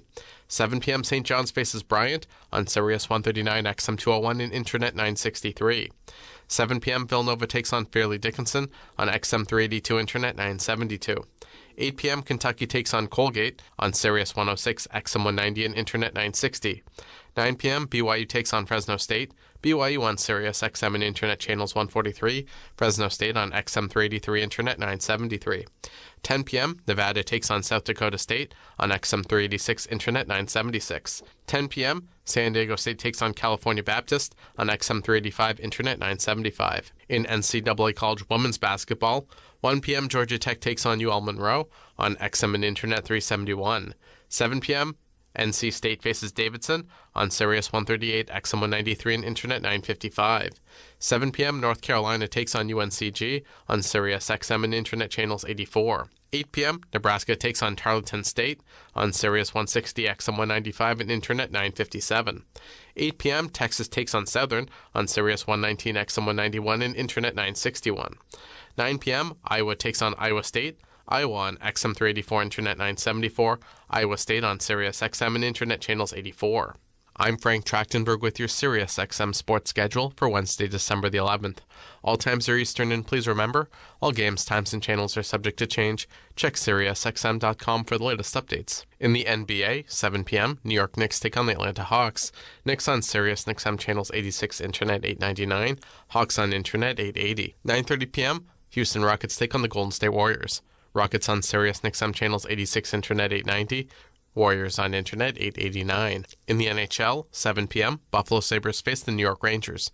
7 p.m., St. John's faces Bryant on Sirius 139, XM 201, and Internet 963. 7 p.m., Villanova takes on Fairleigh Dickinson on XM 382, Internet 972. 8 p.m., Kentucky takes on Colgate on Sirius 106, XM 190, and Internet 960. 9 p.m., BYU takes on Fresno State. BYU on SiriusXM and Internet channels 143, Fresno State on XM 383 Internet 973. 10 p.m., Nevada takes on South Dakota State on XM 386 Internet 976. 10 p.m., San Diego State takes on California Baptist on XM 385 Internet 975. In NCAA College Women's Basketball, 1 p.m., Georgia Tech takes on UL Monroe on XM and Internet 371. 7 p.m., NC State faces Davidson on Sirius 138, XM 193, and Internet 955. 7 p.m., North Carolina takes on UNCG on Sirius XM and Internet channels 84. 8 p.m., Nebraska takes on Tarleton State on Sirius 160, XM 195, and Internet 957. 8 p.m., Texas takes on Southern on Sirius 119, XM 191, and Internet 961. 9 p.m., Iowa takes on Iowa State, Iowa on XM 384, Internet 974, Iowa State on Sirius XM and Internet channels 84. I'm Frank Trachtenberg with your SiriusXM sports schedule for Wednesday, December the 11th. All times are Eastern, and please remember, all games, times, and channels are subject to change. Check SiriusXM.com for the latest updates. In the NBA, 7 p.m., New York Knicks take on the Atlanta Hawks. Knicks on SiriusXM channels 86, Internet 899, Hawks on Internet 880. 9:30 p.m., Houston Rockets take on the Golden State Warriors. Rockets on SiriusXM channels 86, Internet 890, Warriors on Internet 889. In the NHL, 7 p.m., Buffalo Sabres face the New York Rangers.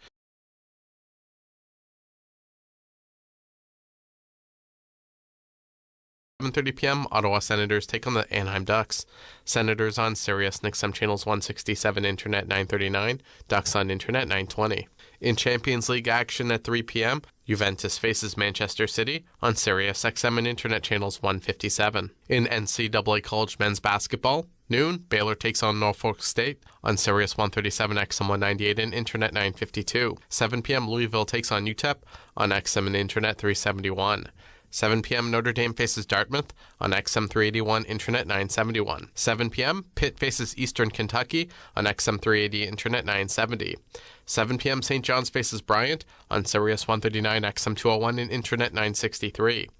7:30 p.m., Ottawa Senators take on the Anaheim Ducks. Senators on SiriusXM channels 167, Internet 939, Ducks on Internet 920. In Champions League action at 3 p.m., Juventus faces Manchester City on SiriusXM and Internet channels 157. In NCAA College Men's Basketball, noon, Baylor takes on Norfolk State on Sirius 137, XM 198, and Internet 952. 7 p.m., Louisville takes on UTEP on XM and Internet 371. 7 p.m., Notre Dame faces Dartmouth on XM 381, Internet 971. 7 p.m., Pitt faces Eastern Kentucky on XM 380, Internet 970. 7 p.m., St. John's faces Bryant on Sirius 139, XM 201, and Internet 963.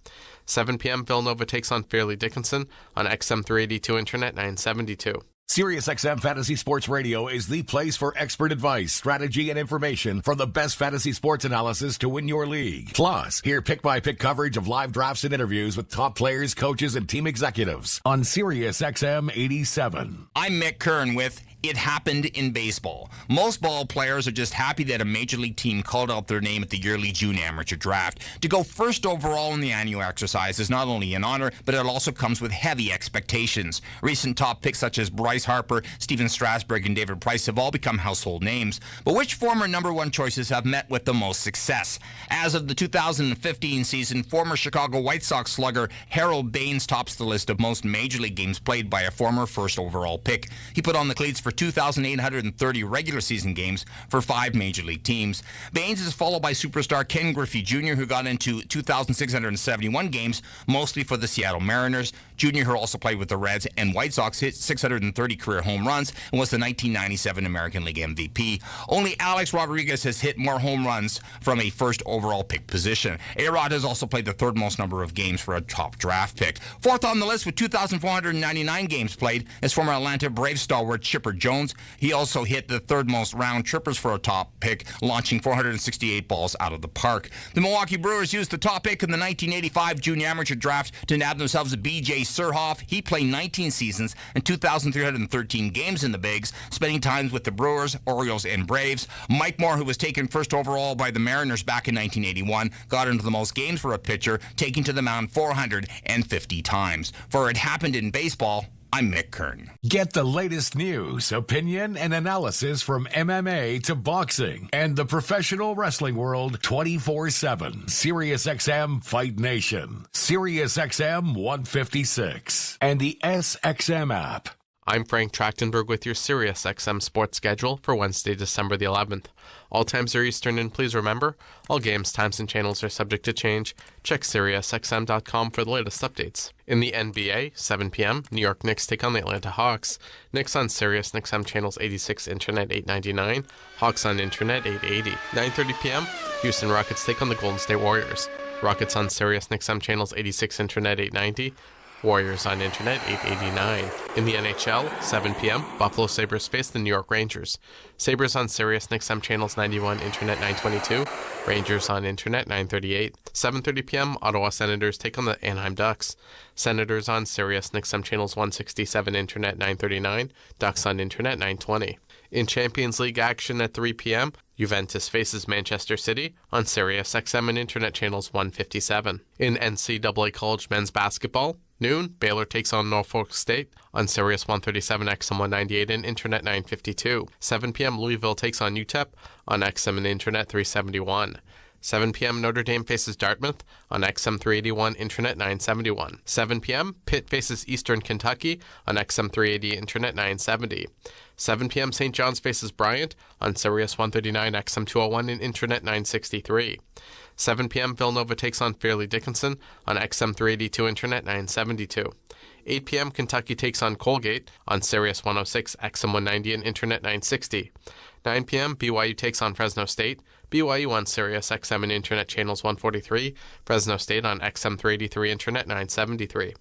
7 p.m., Villanova takes on Fairleigh Dickinson on XM 382, Internet 972. SiriusXM Fantasy Sports Radio is the place for expert advice, strategy, and information from the best fantasy sports analysis to win your league. Plus, hear pick-by-pick coverage of live drafts and interviews with top players, coaches, and team executives on SiriusXM 87. I'm Mick Kern with It Happened in Baseball. Most ball players are just happy that a major league team called out their name at the yearly June amateur draft. To go first overall in the annual exercise is not only an honor, but it also comes with heavy expectations. Recent top picks such as Bryce Harper, Steven Strasburg, and David Price have all become household names. But which former number one choices have met with the most success? As of the 2015 season, former Chicago White Sox slugger Harold Baines tops the list of most major league games played by a former first overall pick. He put on the cleats for 2,830 regular season games for 5 major league teams. Baines is followed by superstar Ken Griffey Jr., who got into 2,671 games, mostly for the Seattle Mariners. Jr., who also played with the Reds and White Sox, hit 630 career home runs and was the 1997 American League MVP. Only Alex Rodriguez has hit more home runs from a first overall pick position. A-Rod has also played the third most number of games for a top draft pick. Fourth on the list with 2,499 games played is former Atlanta Braves stalwart Chipper Jones. He also hit the third most round trippers for a top pick, launching 468 balls out of the park. The Milwaukee Brewers used the top pick in the 1985 junior amateur draft to nab themselves a B.J. Surhoff. He played 19 seasons and 2,313 games in the Bigs, spending time with the Brewers, Orioles, and Braves. Mike Moore, who was taken first overall by the Mariners back in 1981, got into the most games for a pitcher, taking to the mound 450 times. For It Happened in Baseball, I'm Mick Kern. Get the latest news, opinion, and analysis from MMA to boxing and the professional wrestling world 24/7. SiriusXM Fight Nation, SiriusXM 156, and the SXM app. I'm Frank Trachtenberg with your SiriusXM sports schedule for Wednesday, December the 11th. All times are Eastern, and please remember, all games, times, and channels are subject to change. Check SiriusXM.com for the latest updates. In the NBA, 7 p.m., New York Knicks take on the Atlanta Hawks. Knicks on SiriusXM channels 86, Internet 899, Hawks on Internet 880. 9:30 p.m., Houston Rockets take on the Golden State Warriors. Rockets on SiriusXM channels 86, Internet 890, Warriors on Internet 889. In the NHL, 7 p.m., Buffalo Sabres face the New York Rangers. Sabres on SiriusXM channels 91, Internet 922. Rangers on Internet 938. 7:30 p.m., Ottawa Senators take on the Anaheim Ducks. Senators on SiriusXM channels 167, Internet 939. Ducks on Internet 920. In Champions League action at 3 p.m., Juventus faces Manchester City on SiriusXM and Internet channels 157. In NCAA College Men's Basketball, noon, Baylor takes on Norfolk State on Sirius 137, XM 198, and Internet 952. 7 p.m., Louisville takes on UTEP on XM and Internet 371. 7 p.m., Notre Dame faces Dartmouth on XM 381, Internet 971. 7 p.m., Pitt faces Eastern Kentucky on XM 380, Internet 970. 7 p.m., St. John's faces Bryant on Sirius 139, XM 201, and Internet 963. 7 p.m., Villanova takes on Fairleigh Dickinson on XM 382, Internet 972. 8 p.m., Kentucky takes on Colgate on Sirius 106, XM 190, and Internet 960. 9 p.m., BYU takes on Fresno State. BYU on Sirius XM and Internet channels 143. Fresno State on XM 383, Internet 973.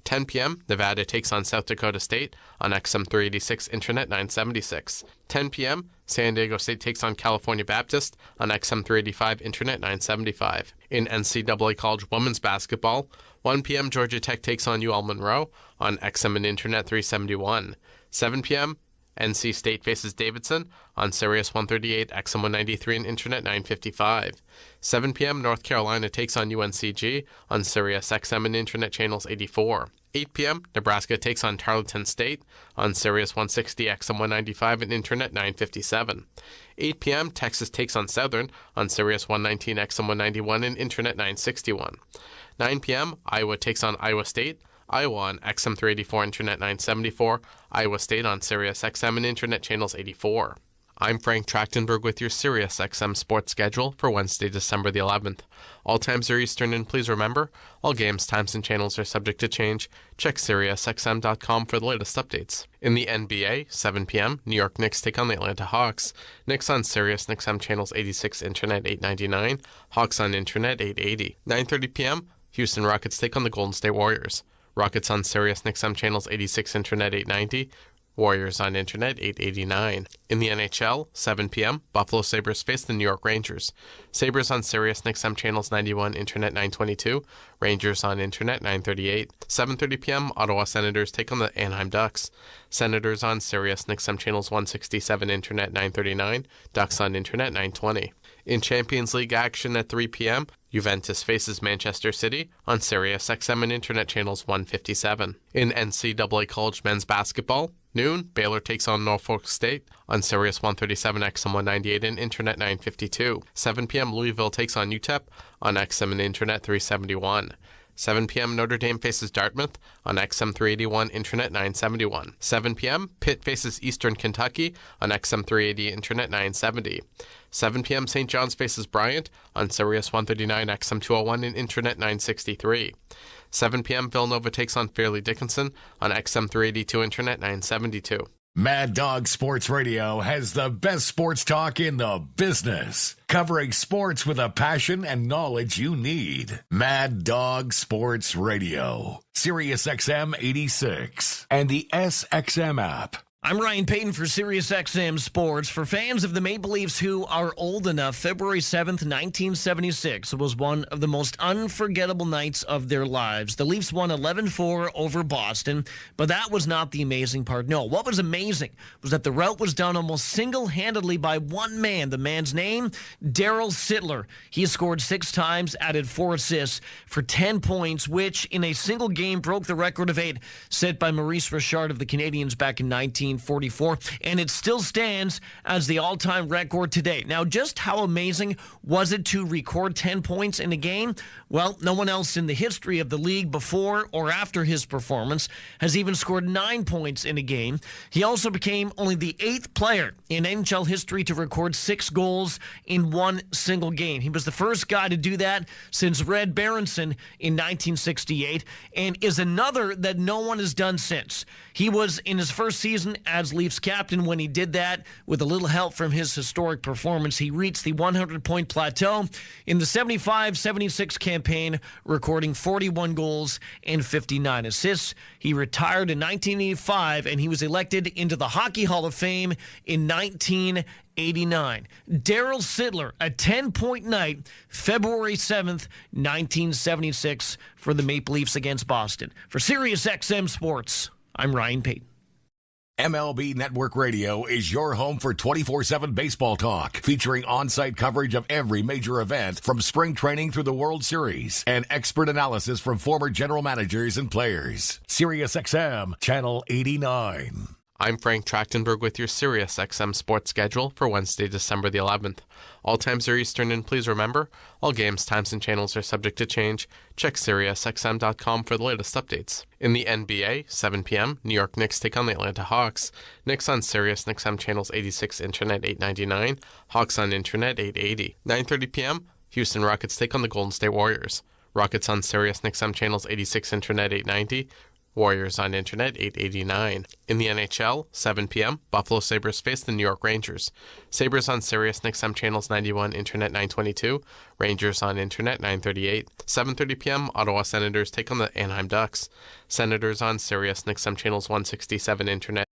10 p.m., Nevada takes on South Dakota State on XM 386, Internet 976. 10 p.m., San Diego State takes on California Baptist on XM 385, Internet 975. In NCAA College Women's Basketball, 1 p.m., Georgia Tech takes on UL Monroe on XM and Internet 371. 7 p.m., NC State faces Davidson on Sirius 138, XM 193, and Internet 955. 7 p.m., North Carolina takes on UNCG on Sirius XM and Internet channels 84. 8 p.m., Nebraska takes on Tarleton State on Sirius 160, XM 195, and Internet 957. 8 p.m., Texas takes on Southern on Sirius 119, XM 191, and Internet 961. 9 p.m., Iowa takes on Iowa State. Iowa on XM 384, Internet 974, Iowa State on Sirius XM and Internet channels 84. I'm Frank Trachtenberg with your Sirius XM sports schedule for Wednesday, December the 11th. All times are Eastern, and please remember, all games, times, and channels are subject to change. Check SiriusXM.com for the latest updates. In the NBA, 7 p.m., New York Knicks take on the Atlanta Hawks. Knicks on SiriusXM channels 86, Internet 899, Hawks on Internet 880. 9:30 p.m., Houston Rockets take on the Golden State Warriors. Rockets on SiriusXM channels 86, Internet 890, Warriors on Internet 889. In the NHL, 7 p.m., Buffalo Sabres face the New York Rangers. Sabres on SiriusXM channels 91, Internet 922, Rangers on Internet 938. 7:30 p.m., Ottawa Senators take on the Anaheim Ducks. Senators on SiriusXM channels 167, Internet 939, Ducks on Internet 920. In Champions League action at 3 p.m., Juventus faces Manchester City on SiriusXM and Internet channels 157. In NCAA College Men's Basketball, noon, Baylor takes on Norfolk State on Sirius 137, XM 198, and Internet 952. 7 p.m., Louisville takes on UTEP on XM and Internet 371. 7 p.m., Notre Dame faces Dartmouth on XM 381, Internet 971. 7 p.m., Pitt faces Eastern Kentucky on XM 380, Internet 970. 7 p.m., St. John's faces Bryant on Sirius 139, XM 201, and Internet 963. 7 p.m., Villanova takes on Fairleigh Dickinson on XM 382, Internet 972. Mad Dog Sports Radio has the best sports talk in the business, covering sports with a passion and knowledge you need. Mad Dog Sports Radio, SiriusXM 86, and the SXM app. I'm Ryan Payton for SiriusXM Sports. For fans of the Maple Leafs who are old enough, February 7th, 1976 was one of the most unforgettable nights of their lives. The Leafs won 11-4 over Boston, but that was not the amazing part. No, what was amazing was that the rout was done almost single-handedly by one man. The man's name, Darryl Sittler. He scored 6 times, added 4 assists for 10 points, which in a single game broke the record of 8 set by Maurice Richard of the Canadiens back in 1944, and it still stands as the all-time record today. Now, just how amazing was it to record 10 points in a game? Well, no one else in the history of the league before or after his performance has even scored 9 points in a game. He also became only the 8th player in NHL history to record 6 goals in one single game. He was the first guy to do that since Red Berenson in 1968, and is another that no one has done since. He was, in his first season again as Leafs captain. When he did that, with a little help from his historic performance, he reached the 100-point plateau in the 75-76 campaign, recording 41 goals and 59 assists. He retired in 1985, and he was elected into the Hockey Hall of Fame in 1989. Darryl Sittler, a 10-point night, February 7th, 1976, for the Maple Leafs against Boston. For SiriusXM Sports, I'm Ryan Payton. MLB Network Radio is your home for 24/7 baseball talk, featuring on-site coverage of every major event from spring training through the World Series and expert analysis from former general managers and players. SiriusXM Channel 89. I'm Frank Trachtenberg with your SiriusXM sports schedule for Wednesday, December the 11th. All times are Eastern, and please remember, all games, times, and channels are subject to change. Check SiriusXM.com for the latest updates. In the NBA, 7 p.m., New York Knicks take on the Atlanta Hawks. Knicks on SiriusXM channels 86, Internet 899, Hawks on Internet 880. 9:30 p.m., Houston Rockets take on the Golden State Warriors. Rockets on SiriusXM channels 86, Internet 890, Warriors on Internet 889. In the NHL, 7 p.m., Buffalo Sabres face the New York Rangers. Sabres on SiriusXM channels 91, Internet 922, Rangers on Internet 938. 7:30 p.m., Ottawa Senators take on the Anaheim Ducks. Senators on SiriusXM channels 167, Internet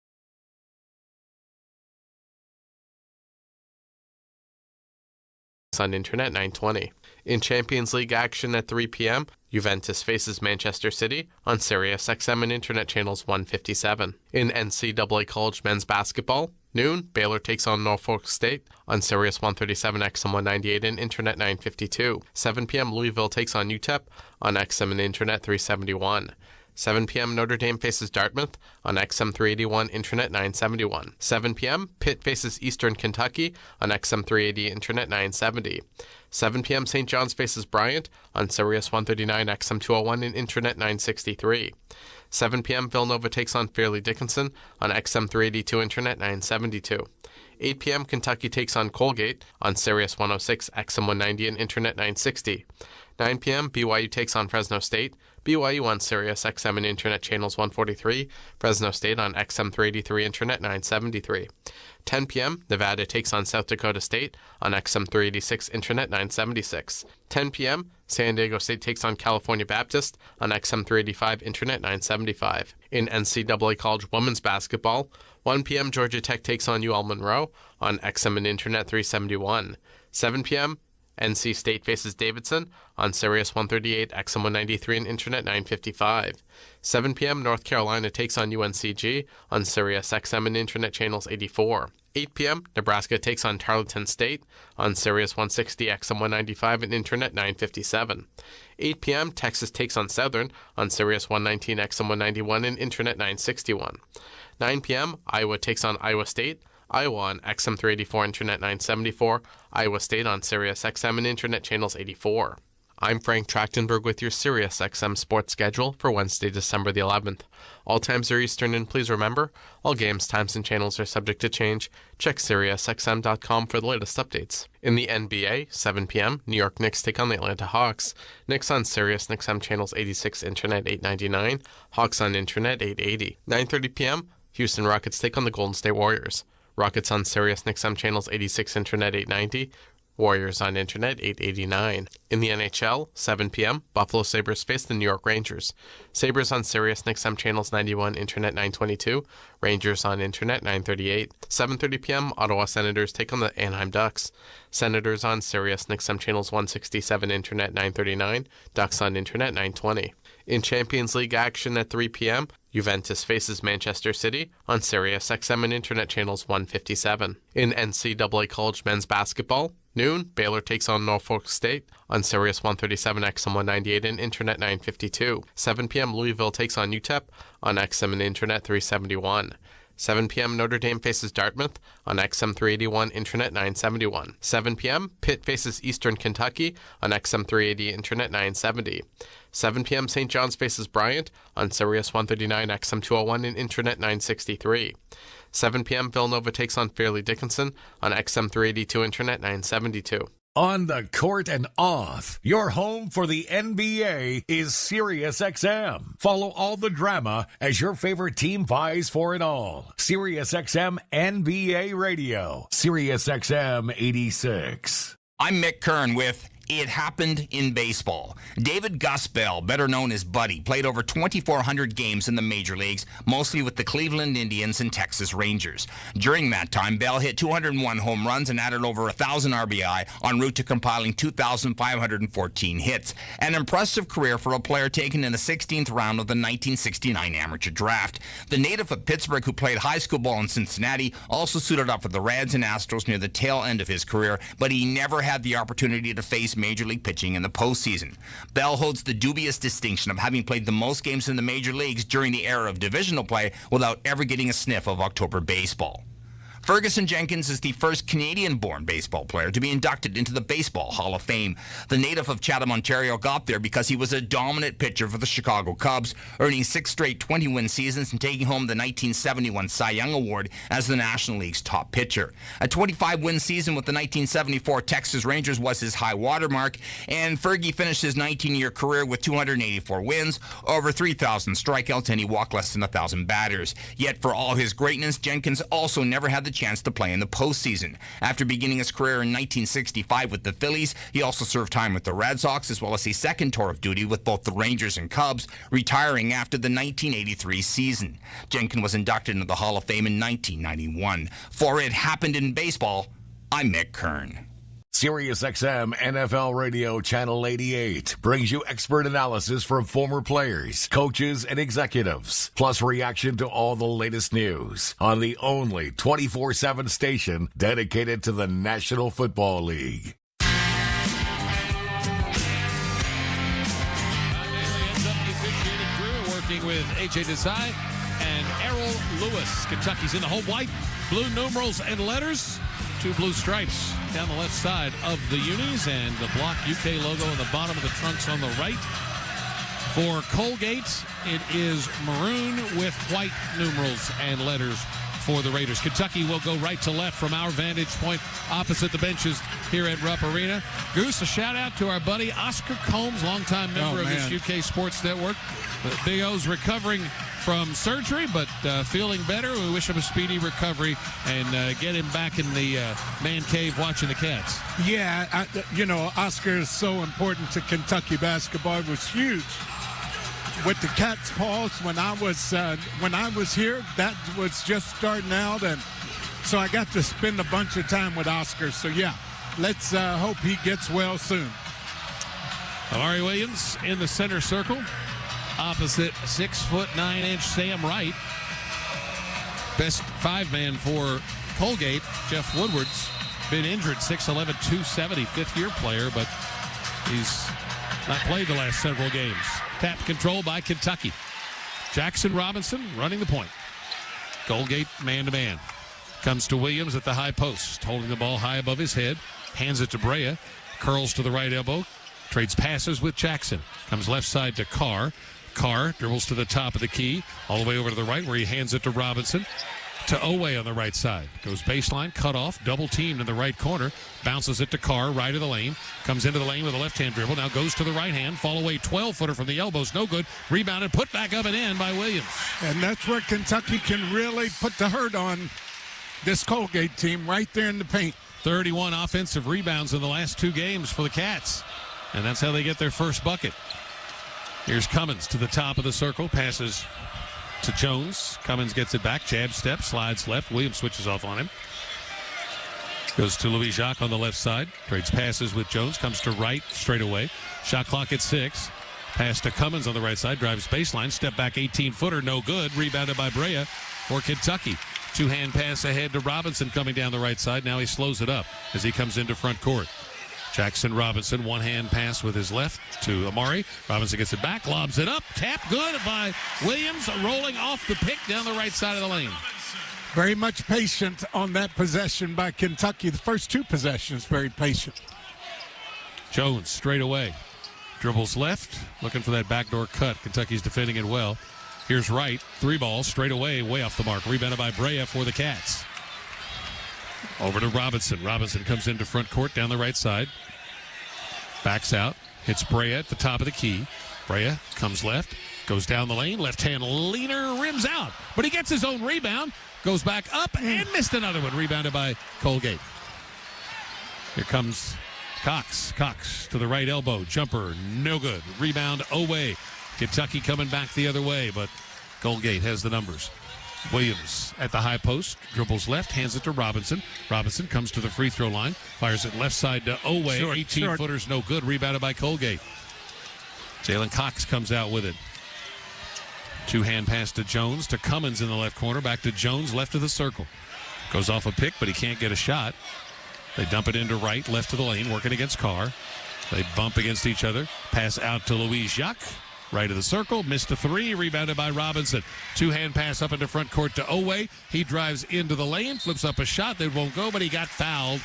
on Internet 920. In Champions League action at 3 p.m., Juventus faces Manchester City on SiriusXM and Internet channels 157. In NCAA College Men's Basketball, noon, Baylor takes on Norfolk State on Sirius 137, XM 198, and Internet 952. 7 p.m., Louisville takes on UTEP on XM and Internet 371. 7 p.m., Notre Dame faces Dartmouth on XM 381, Internet 971. 7 p.m., Pitt faces Eastern Kentucky on XM 380, Internet 970. 7 p.m., St. John's faces Bryant on Sirius 139, XM 201, and Internet 963. 7 p.m., Villanova takes on Fairleigh Dickinson on XM 382, Internet 972. 8 p.m., Kentucky takes on Colgate on Sirius 106, XM 190, and Internet 960. 9 p.m., BYU takes on Fresno State. BYU on Sirius XM and Internet channels 143, Fresno State on XM 383, Internet 973. 10 p.m., Nevada takes on South Dakota State on XM 386, Internet 976. 10 p.m., San Diego State takes on California Baptist on XM 385, Internet 975. In NCAA College Women's Basketball, 1 p.m., Georgia Tech takes on UL Monroe on XM and Internet 371. 7 p.m., NC State faces Davidson on Sirius 138, XM 193, and Internet 955. 7 p.m., North Carolina takes on UNCG on Sirius XM and Internet channels 84. 8 p.m., Nebraska takes on Tarleton State on Sirius 160, XM 195, and Internet 957. 8 p.m., Texas takes on Southern on Sirius 119, XM 191, and Internet 961. 9 p.m., Iowa takes on Iowa State. Iowa on XM 384, Internet 974, Iowa State on Sirius XM and Internet channels 84. I'm Frank Trachtenberg with your SiriusXM sports schedule for Wednesday, December the 11th. All times are Eastern, and please remember, all games, times, and channels are subject to change. Check SiriusXM.com for the latest updates. In the NBA, 7 p.m., New York Knicks take on the Atlanta Hawks. Knicks on SiriusXM channels 86, Internet 899, Hawks on Internet 880. 9:30 p.m., Houston Rockets take on the Golden State Warriors. Rockets on SiriusXM channels 86, Internet 890, Warriors on Internet 889. In the NHL, 7 p.m., Buffalo Sabres face the New York Rangers. Sabres on SiriusXM channels 91, Internet 922, Rangers on Internet 938. 7:30 p.m., Ottawa Senators take on the Anaheim Ducks. Senators on SiriusXM channels 167, Internet 939, Ducks on Internet 920. In Champions League action at 3 p.m., Juventus faces Manchester City on SiriusXM and Internet channels 157. In NCAA College Men's Basketball, noon, Baylor takes on Norfolk State on Sirius 137, XM 198, and Internet 952. 7 p.m., Louisville takes on UTEP on XM and Internet 371. 7 p.m., Notre Dame faces Dartmouth on XM 381, Internet 971. 7 p.m., Pitt faces Eastern Kentucky on XM 380, Internet 970. 7 p.m., St. John's faces Bryant on Sirius 139, XM 201, and Internet 963. 7 p.m., Villanova takes on Fairleigh Dickinson on XM 382, Internet 972. On the court and off, your home for the NBA is SiriusXM. Follow all the drama as your favorite team vies for it all. SiriusXM NBA Radio, SiriusXM 86. I'm Mick Kern with It Happened in Baseball. David Gus Bell, better known as Buddy, played over 2,400 games in the major leagues, mostly with the Cleveland Indians and Texas Rangers. During that time, Bell hit 201 home runs and added over 1,000 RBI, en route to compiling 2,514 hits. An impressive career for a player taken in the 16th round of the 1969 amateur draft. The native of Pittsburgh, who played high school ball in Cincinnati, also suited up for the Reds and Astros near the tail end of his career, but he never had the opportunity to face Major League pitching in the postseason. Bell holds the dubious distinction of having played the most games in the major leagues during the era of divisional play without ever getting a sniff of October baseball. Ferguson Jenkins is the first Canadian-born baseball player to be inducted into the Baseball Hall of Fame. The native of Chatham, Ontario, got there because he was a dominant pitcher for the Chicago Cubs, earning 6 straight 20-win seasons and taking home the 1971 Cy Young Award as the National League's top pitcher. A 25-win season with the 1974 Texas Rangers was his high watermark, and Fergie finished his 19-year career with 284 wins, over 3,000 strikeouts, and he walked less than 1,000 batters. Yet for all his greatness, Jenkins also never had the chance to play in the postseason. After beginning his career in 1965 with the Phillies, he also served time with the Red Sox, as well as a second tour of duty with both the Rangers and Cubs, retiring after the 1983 season. Jenkins was inducted into the Hall of Fame in 1991. For It Happened in Baseball, I'm Mick Kern. SiriusXM NFL Radio Channel 88 brings you expert analysis from former players, coaches, and executives, plus reaction to all the latest news on the only 24/7 station dedicated to the National Football League. Working with A.J. Desai and Errol Lewis. Kentucky's in the home white, blue numerals and letters. 2 blue stripes down the left side of the unis, and the block UK logo on the bottom of the trunks on the right. For Colgate, it is maroon with white numerals and letters for the Raiders. Kentucky will go right to left from our vantage point opposite the benches here at Rupp Arena. Goose, a shout out to our buddy Oscar Combs, longtime member of this UK Sports Network. Big O's recovering from surgery, but feeling better. We wish him a speedy recovery and get him back in the man cave watching the Cats. Yeah, Oscar is so important to Kentucky basketball. It was huge with the Cats' pause when I was here. That was just starting out, and so I got to spend a bunch of time with Oscar. So yeah, let's hope he gets well soon. Amari Williams in the center circle, opposite 6'9" Sam Wright. Best 5-man for Colgate. Jeff Woodward's been injured, 6'11", 270, fifth-year player, but he's not played the last several games. Tap control by Kentucky. Jackson Robinson running the point. Colgate man-to-man. Comes to Williams at the high post, holding the ball high above his head. Hands it to Brea. Curls to the right elbow. Trades passes with Jackson. Comes left side to Carr. Carr dribbles to the top of the key, all the way over to the right, where he hands it to Robinson. To Owe on the right side. Goes baseline, cut off, double teamed in the right corner. Bounces it to Carr, right of the lane. Comes into the lane with a left-hand dribble. Now goes to the right hand. Fall away 12-footer from the elbows. No good. Rebounded, put back up and in by Williams. And that's where Kentucky can really put the hurt on this Colgate team right there in the paint. 31 offensive rebounds in the last 2 games for the Cats. And that's how they get their first bucket. Here's Cummins to the top of the circle. Passes to Jones. Cummins gets it back. Jab step. Slides left. Williams switches off on him. Goes to Louis Jacques on the left side. Trades passes with Jones. Comes to right straight away. Shot clock at 6. Pass to Cummins on the right side. Drives baseline. Step back 18-footer. No good. Rebounded by Brea for Kentucky. 2-hand pass ahead to Robinson coming down the right side. Now he slows it up as he comes into front court. Jackson Robinson, 1-hand pass with his left to Amari. Robinson gets it back, lobs it up. Tap good by Williams, rolling off the pick down the right side of the lane. Very much patient on that possession by Kentucky. The first 2 possessions, very patient. Jones straight away. Dribbles left, looking for that backdoor cut. Kentucky's defending it well. Here's Wright, 3 balls straight away, way off the mark. Rebounded by Brea for the Cats. Over to Robinson. Robinson comes into front court down the right side. Backs out. Hits Brea at the top of the key. Brea comes left. Goes down the lane. Left-hand leaner. Rims out. But he gets his own rebound. Goes back up and missed another one. Rebounded by Colgate. Here comes Cox. Cox to the right elbow. Jumper. No good. Rebound away. Kentucky coming back the other way. But Colgate has the numbers. Williams at the high post, dribbles left, hands it to Robinson. Robinson comes to the free throw line, fires it left side to Owe. 18-footers, no good, rebounded by Colgate. Jalen Cox comes out with it. Two-hand pass to Jones, to Cummins in the left corner, back to Jones, left of the circle. Goes off a pick, but he can't get a shot. They dump it into right, left of the lane, working against Carr. They bump against each other. Pass out to Louis Jacques. Right of the circle, missed a three, rebounded by Robinson. Two-hand pass up into front court to Owe. He drives into the lane, flips up a shot that won't go, but he got fouled.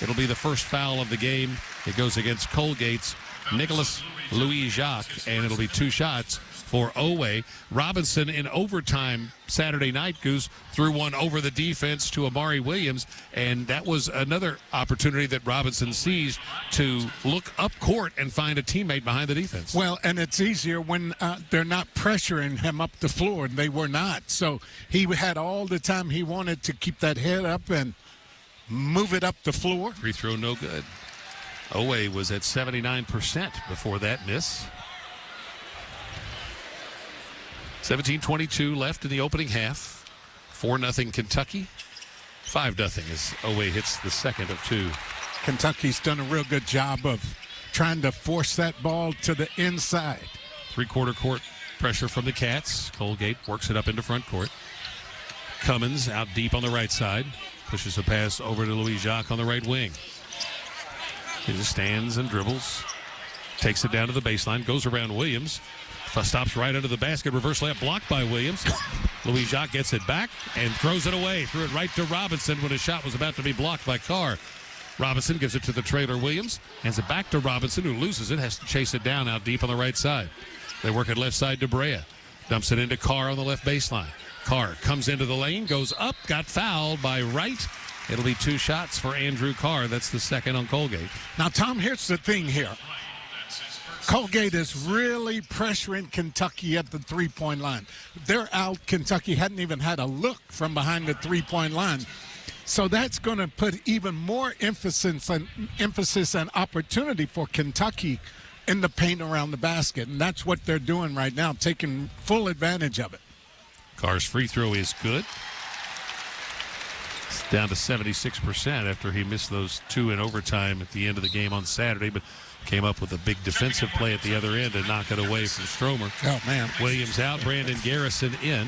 It'll be the first foul of the game. It goes against Colgate's Nicholas Louis Jacques, and it'll be two shots for Owe. Robinson in overtime Saturday night, Goose, threw one over the defense to Amari Williams, and that was another opportunity that Robinson seized to look up court and find a teammate behind the defense. Well, and it's easier when they're not pressuring him up the floor, and they were not. So he had all the time he wanted to keep that head up and move it up the floor. Free throw no good. Owe was at 79% before that miss. 17:22 left in the opening half. 4-0 Kentucky. 5-0 as Owe hits the second of two. Kentucky's done a real good job of trying to force that ball to the inside. Three-quarter court pressure from the Cats. Colgate works it up into front court. Cummins out deep on the right side. Pushes a pass over to Louis Jacques on the right wing. He just stands and dribbles. Takes it down to the baseline. Goes around Williams. Stops right under the basket. Reverse layup blocked by Williams. Louis Jacques gets it back and throws it away. Threw it right to Robinson when his shot was about to be blocked by Carr. Robinson gives it to the trailer Williams. Hands it back to Robinson, who loses it. Has to chase it down out deep on the right side. They work it left side to Brea. Dumps it into Carr on the left baseline. Carr comes into the lane. Goes up. Got fouled by Wright. It'll be two shots for Andrew Carr. That's the second on Colgate. Now, Tom, here's the thing here. Colgate is really pressuring Kentucky at the three-point line. They're out. Kentucky hadn't even had a look from behind the three-point line. So that's going to put even more emphasis and opportunity for Kentucky in the paint around the basket. And that's what they're doing right now, taking full advantage of it. Carr's free throw is good. It's down to 76% after he missed those two in overtime at the end of the game on Saturday, but came up with a big defensive play at the other end and knock it away from Stromer. Oh, man. Williams out, Brandon Garrison in.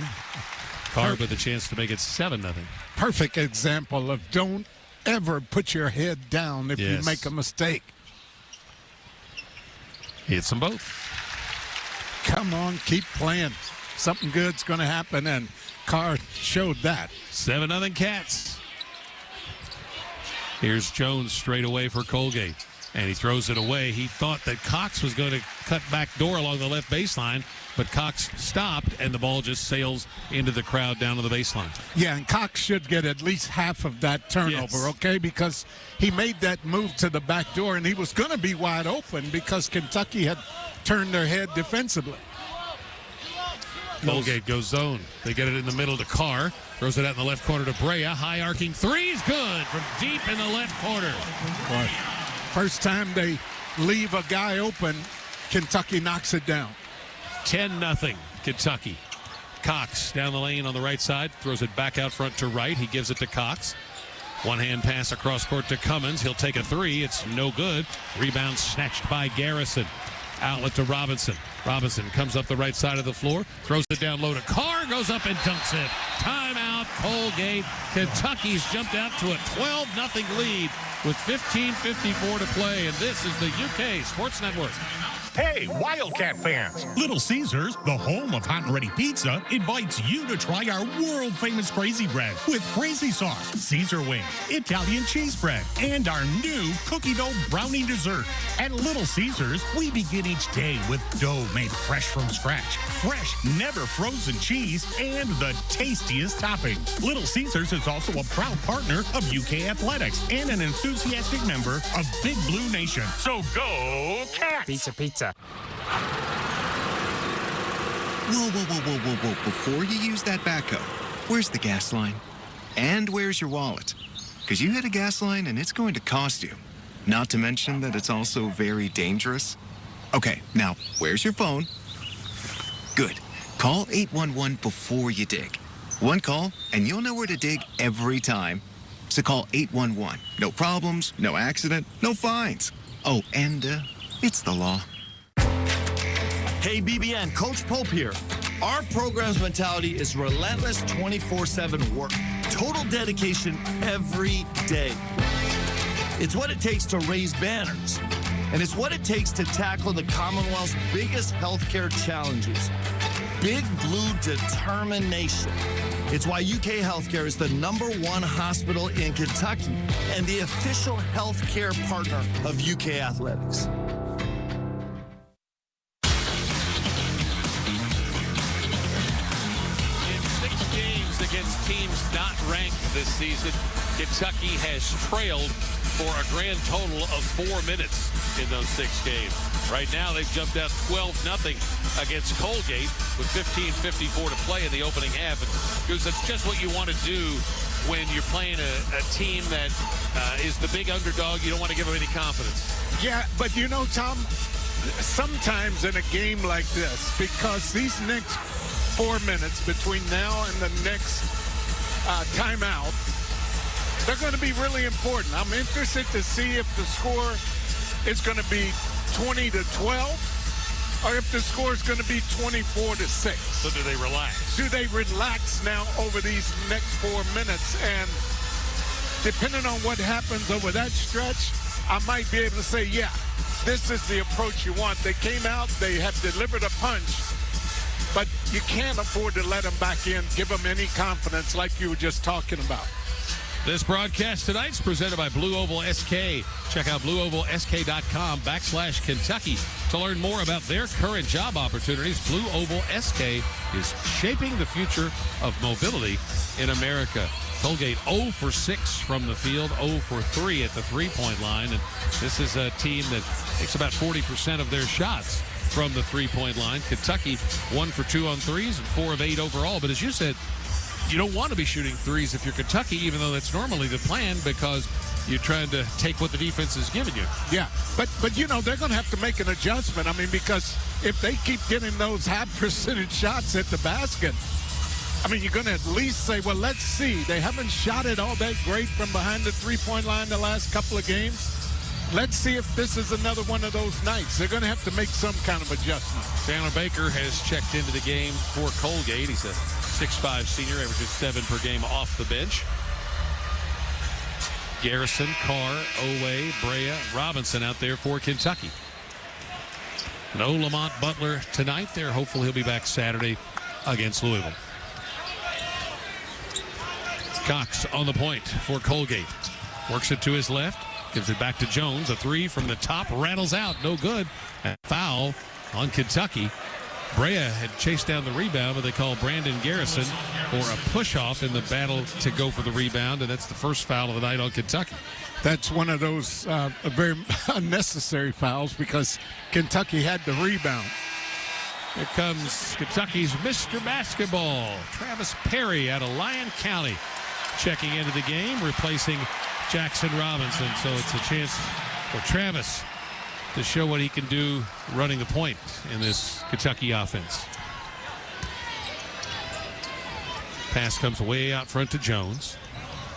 Carr with a chance to make it 7-0. Perfect example of don't ever put your head down if you make a mistake. Hits them both. Come on, keep playing. Something good's going to happen, and Carr showed that. 7-0 Cats. Here's Jones straight away for Colgate. And he throws it away. He thought that Cox was going to cut back door along the left baseline, but Cox stopped, and the ball just sails into the crowd down to the baseline. Yeah, and Cox should get at least half of that turnover, okay? Because he made that move to the back door, and he was going to be wide open because Kentucky had turned their head defensively. Colgate goes zone. They get it in the middle to Carr. Throws it out in the left corner to Brea. High arcing three's good from deep in the left corner. Boy. First time they leave a guy open, Kentucky knocks it down. 10-0 Kentucky. Cox down the lane on the right side. Throws it back out front to right. He gives it to Cox. One-hand pass across court to Cummins. He'll take a three. It's no good. Rebound snatched by Garrison. Outlet to Robinson. Robinson comes up the right side of the floor. Throws it down low to Carr. Goes up and dunks it. Timeout Colgate. Kentucky's jumped out to a 12-0 lead with 15:54 to play. And this is the UK Sports Network. Hey, Wildcat fans! Little Caesars, the home of hot and ready pizza, invites you to try our world-famous Crazy Bread with crazy sauce, Caesar wings, Italian cheese bread, and our new cookie dough brownie dessert. At Little Caesars, we begin each day with dough made fresh from scratch, fresh, never frozen cheese, and the tastiest toppings. Little Caesars is also a proud partner of UK Athletics and an enthusiastic member of Big Blue Nation. So go, Cats! Pizza. Whoa. Before you use that backhoe, where's the gas line? And where's your wallet? Because you hit a gas line and it's going to cost you. Not to mention that it's also very dangerous. Okay, now, where's your phone? Good. Call 811 before you dig. One call, and you'll know where to dig every time. So call 811. No problems, no accident, no fines. Oh, and it's the law. Hey, BBN, Coach Pope here. Our program's mentality is relentless 24/7 work. Total dedication every day. It's what it takes to raise banners. And it's what it takes to tackle the Commonwealth's biggest healthcare challenges. Big Blue determination. It's why UK Healthcare is the #1 hospital in Kentucky and the official healthcare partner of UK Athletics. Against teams not ranked this season, Kentucky has trailed for a grand total of 4 minutes in those 6 games. Right now, they've jumped out 12-0 against Colgate with 15:54 to play in the opening half. And Goose, that's just what you want to do when you're playing a team that is the big underdog. You don't want to give them any confidence. Yeah, but you know, Tom, sometimes in a game like this, because these next 4 minutes between now and the next timeout, they're going to be really important. I'm interested to see if the score is going to be 20-12 or if the score is going to be 24-6. So do they relax? Do they relax now over these next 4 minutes? And depending on what happens over that stretch, I might be able to say, yeah, this is the approach you want. They came out, they have delivered a punch, but you can't afford to let them back in, give them any confidence like you were just talking about. This broadcast tonight is presented by Blue Oval SK. Check out blueovalsk.com/Kentucky to learn more about their current job opportunities. Blue Oval SK is shaping the future of mobility in America. Colgate 0 for 6 from the field, 0 for 3 at the three-point line. And this is a team that takes about 40% of their shots from the three-point line. Kentucky 1 for 2 on threes and 4 of 8 overall. But as you said, you don't want to be shooting threes if you're Kentucky, even though that's normally the plan, because you're trying to take what the defense is giving you. Yeah, but you know, they're going to have to make an adjustment. I mean, because if they keep getting those high percentage shots at the basket, I mean, you're going to at least say, well, let's see. They haven't shot it all that great from behind the three-point line the last couple of games. Let's see if this is another one of those nights. They're going to have to make some kind of adjustment. Chandler Baker has checked into the game for Colgate. He's a 6'5 senior, averages 7 per game off the bench. Garrison, Carr, Owe, Brea, Robinson out there for Kentucky. No Lamont Butler tonight. They're hopeful he'll be back Saturday against Louisville. Cox on the point for Colgate. Works it to his left. Gives it back to Jones. A three from the top. Rattles out. No good. A foul on Kentucky. Brea had chased down the rebound, but they call Brandon Garrison for a push-off in the battle to go for the rebound, and that's the first foul of the night on Kentucky. That's one of those very unnecessary fouls because Kentucky had the rebound. Here comes Kentucky's Mr. Basketball, Travis Perry out of Lyon County, checking into the game, replacing Jackson Robinson. So it's a chance for Travis to show what he can do running the point in this Kentucky offense. Pass comes way out front to Jones.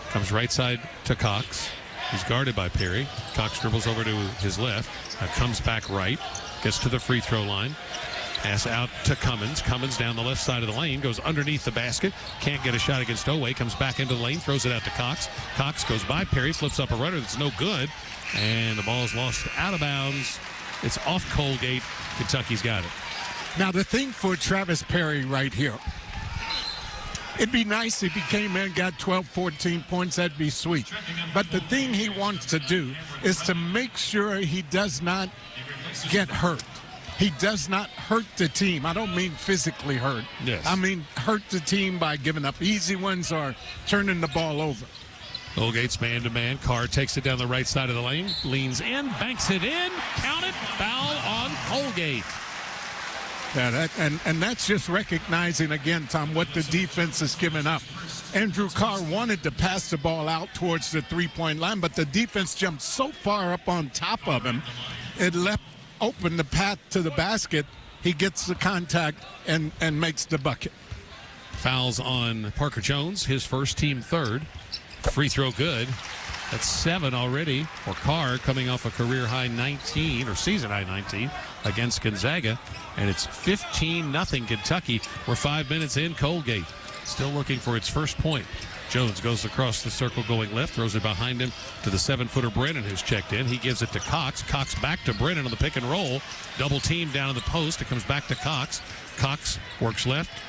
Comes right side to Cox. He's guarded by Perry. Cox dribbles over to his left. Comes back right. Gets to the free throw line. Pass out to Cummins. Cummins down the left side of the lane. Goes underneath the basket. Can't get a shot against Owe. Comes back into the lane. Throws it out to Cox. Cox goes by Perry. Flips up a runner that's no good. And the ball is lost out of bounds It's off Colgate. Kentucky's got it. Now, the thing for Travis Perry right here, it'd be nice if he came in and got 12, 14 points. That'd be sweet. But the thing he wants to do is to make sure he does not get hurt. He does not hurt the team. I don't mean physically hurt. Yes. I mean hurt the team by giving up easy ones or turning the ball over. Colgate's man-to-man. Carr takes it down the right side of the lane, leans in, banks it in, count it, foul on Colgate. Yeah, and that's just recognizing, again, Tom, what the defense is giving up. Andrew Carr wanted to pass the ball out towards the three-point line, but the defense jumped so far up on top of him, it left open the path to the basket. He gets the contact and makes the bucket. Fouls on Parker Jones, his first, team third. Free throw good. That's 7 already for Carr, coming off a career-high 19, or season-high 19, against Gonzaga. And it's 15-0 Kentucky. We're 5 minutes in. Colgate still looking for its first point. Jones goes across the circle going left, throws it behind him to the 7-footer Brennan, who's checked in. He gives it to Cox. Cox back to Brennan on the pick and roll. Double team down in the post. It comes back to Cox. Cox works left.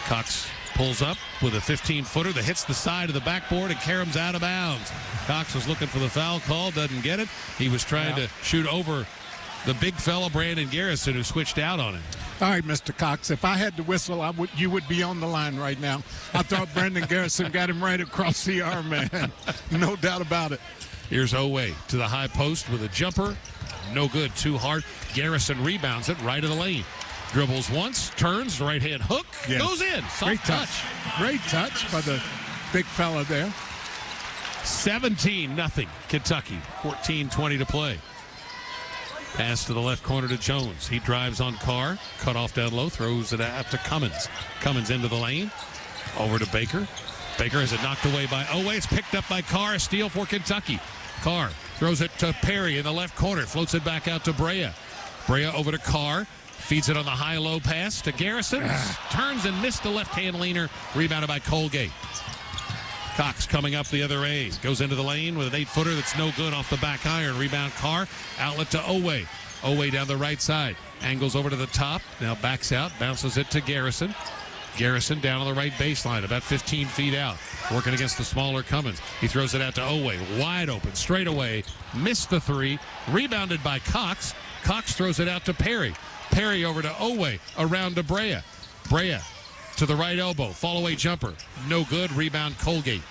Cox pulls up with a 15-footer that hits the side of the backboard and caroms out of bounds. Cox was looking for the foul call, doesn't get it. He was trying to shoot over the big fella, Brandon Garrison, who switched out on him. All right, Mr. Cox, if I had to whistle, you would be on the line right now. I thought Brandon Garrison got him right across the arm, man. No doubt about it. Here's Oweh to the high post with a jumper. No good, too hard. Garrison rebounds it right of the lane. Dribbles once, turns, right-hand hook, goes in. Soft Great touch. Great touch by the big fella there. 17-0 Kentucky. 14:20 to play. Pass to the left corner to Jones. He drives on Carr. Cut off down low. Throws it out to Cummins. Cummins into the lane. Over to Baker. Baker has it knocked away by Oweh. It's picked up by Carr. A steal for Kentucky. Carr throws it to Perry in the left corner. Floats it back out to Brea. Brea over to Carr. Feeds it on the high-low pass to Garrison. Turns and missed the left-hand leaner. Rebounded by Colgate. Cox coming up the other way. Goes into the lane with an 8-footer that's no good off the back iron. Rebound Carr. Outlet to Oweh. Oweh down the right side. Angles over to the top. Now backs out. Bounces it to Garrison. Garrison down on the right baseline, about 15 feet out. Working against the smaller Cummins. He throws it out to Oweh. Wide open. Straight away. Missed the three. Rebounded by Cox. Cox throws it out to Perry. Perry over to Oweh, around to Brea. Brea to the right elbow, fall-away jumper. No good, rebound Colgate.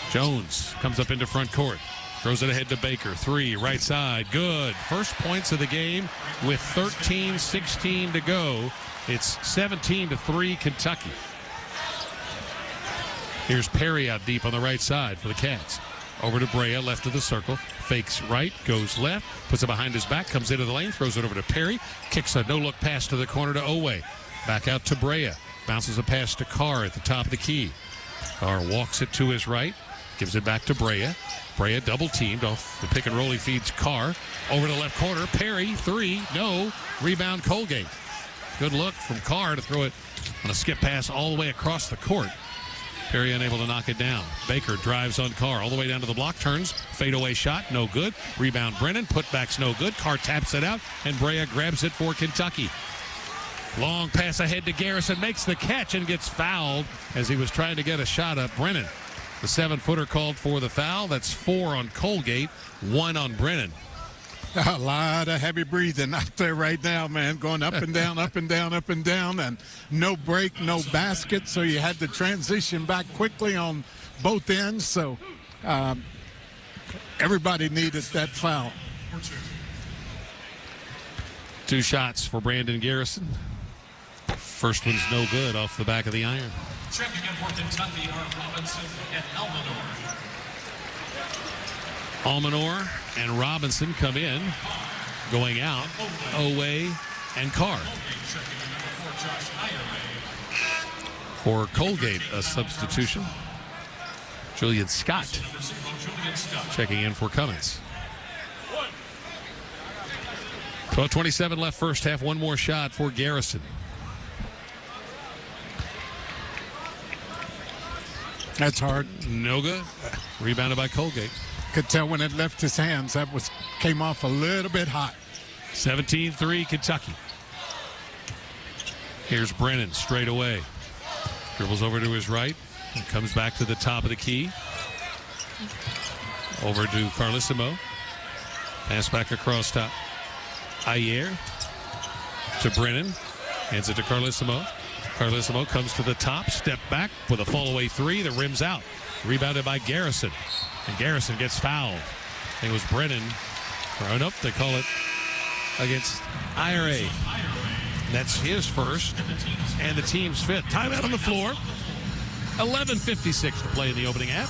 Jones comes up into front court. Throws it ahead to Baker. 3, right side, good. First points of the game with 13-16 to go. It's 17-3 Kentucky. Here's Perry out deep on the right side for the Cats. Over to Brea, left of the circle. Fakes right, goes left, puts it behind his back, comes into the lane, throws it over to Perry, kicks a no-look pass to the corner to Oweh. Back out to Brea. Bounces a pass to Carr at the top of the key. Carr walks it to his right, gives it back to Brea. Brea double-teamed off the pick and roll. He feeds Carr. Over to the left corner. Perry, 3, no. Rebound Colgate. Good look from Carr to throw it on a skip pass all the way across the court. Perry unable to knock it down. Baker drives on Carr all the way down to the block, turns, fadeaway shot, no good. Rebound Brennan, putback's no good. Carr taps it out, and Brea grabs it for Kentucky. Long pass ahead to Garrison, makes the catch and gets fouled as he was trying to get a shot up. Brennan, the 7-footer called for the foul. That's 4 on Colgate, 1 on Brennan. A lot of heavy breathing out there right now, man. Going up and down, up and down, up and down, and no break, no basket. So you had to transition back quickly on both ends. So everybody needed that foul. 2 shots for Brandon Garrison. First one's no good off the back of the iron. Checking in for Kentucky are Robinson and Almanor. Almanor and Robinson come in. Going out, Oweh and Carr. For Colgate, a substitution. Julian Scott checking in for Cummins. 12:27 left first half. One more shot for Garrison. That's hard. No good. Rebounded by Colgate. Could tell when it left his hands that came off a little bit hot. 17-3 Kentucky. Here's Brennan straight away. Dribbles over to his right and comes back to the top of the key. Over to Carlissimo. Pass back across to Ayer. To Brennan. Hands it to Carlissimo. Carlissimo comes to the top. Step back with a fall-away three. The rim's out. Rebounded by Garrison. And Garrison gets fouled. I think it was Brennan. Thrown up. They call it against IRA. That's his first and the team's fifth. Timeout on the floor. 11:56 to play in the opening half.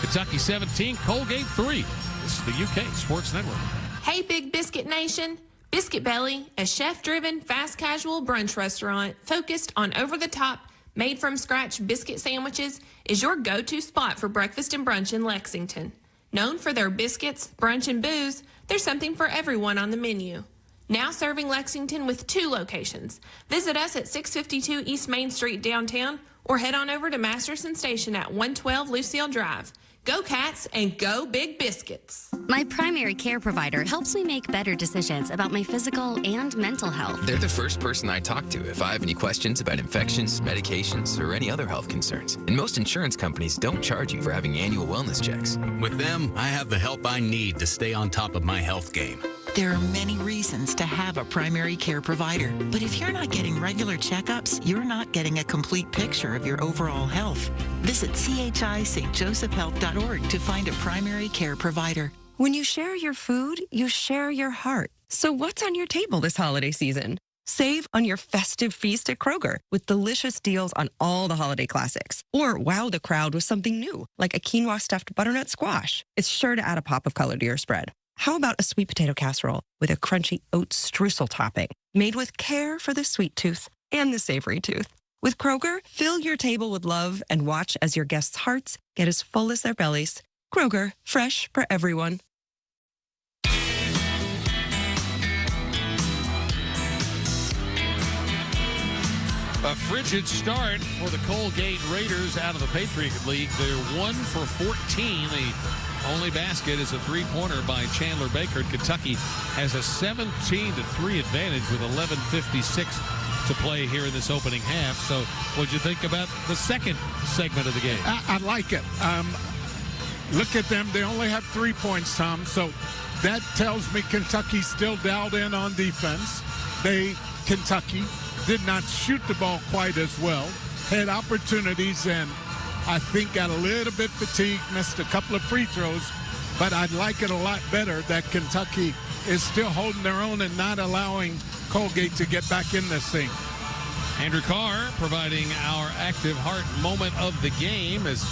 Kentucky 17, Colgate 3. This is the UK Sports Network. Hey, Big Biscuit Nation. Biscuit Belly, a chef-driven, fast-casual brunch restaurant focused on over-the-top, made-from-scratch biscuit sandwiches, is your go-to spot for breakfast and brunch in Lexington. Known for their biscuits, brunch, and booze, there's something for everyone on the menu. Now serving Lexington with 2 locations. Visit us at 652 East Main Street downtown or head on over to Masterson Station at 112 Lucille Drive. Go Cats and go Big Biscuits. My primary care provider helps me make better decisions about my physical and mental health. They're the first person I talk to if I have any questions about infections, medications, or any other health concerns. And most insurance companies don't charge you for having annual wellness checks. With them, I have the help I need to stay on top of my health game. There are many reasons to have a primary care provider, but if you're not getting regular checkups, you're not getting a complete picture of your overall health. Visit chistjosephhealth.org to find a primary care provider. When you share your food, you share your heart. So what's on your table this holiday season? Save on your festive feast at Kroger with delicious deals on all the holiday classics. Or wow the crowd with something new, like a quinoa stuffed butternut squash. It's sure to add a pop of color to your spread. How about a sweet potato casserole with a crunchy oat streusel topping, made with care for the sweet tooth and the savory tooth? With Kroger, fill your table with love and watch as your guests' hearts get as full as their bellies. Kroger, fresh for everyone. A frigid start for the Colgate Raiders out of the Patriot League. They're 1 for 14. The only basket is a three-pointer by Chandler Baker. Kentucky has a 17-3 advantage with 11:56 to play here in this opening half. So what'd you think about the second segment of the game? I like it. Look at them. They only have 3 points, Tom. So that tells me Kentucky's still dialed in on defense. Kentucky did not shoot the ball quite as well. Had opportunities and I think got a little bit fatigued, missed a couple of free throws, but I'd like it a lot better that Kentucky is still holding their own and not allowing Colgate to get back in this thing. Andrew Carr providing our active heart moment of the game as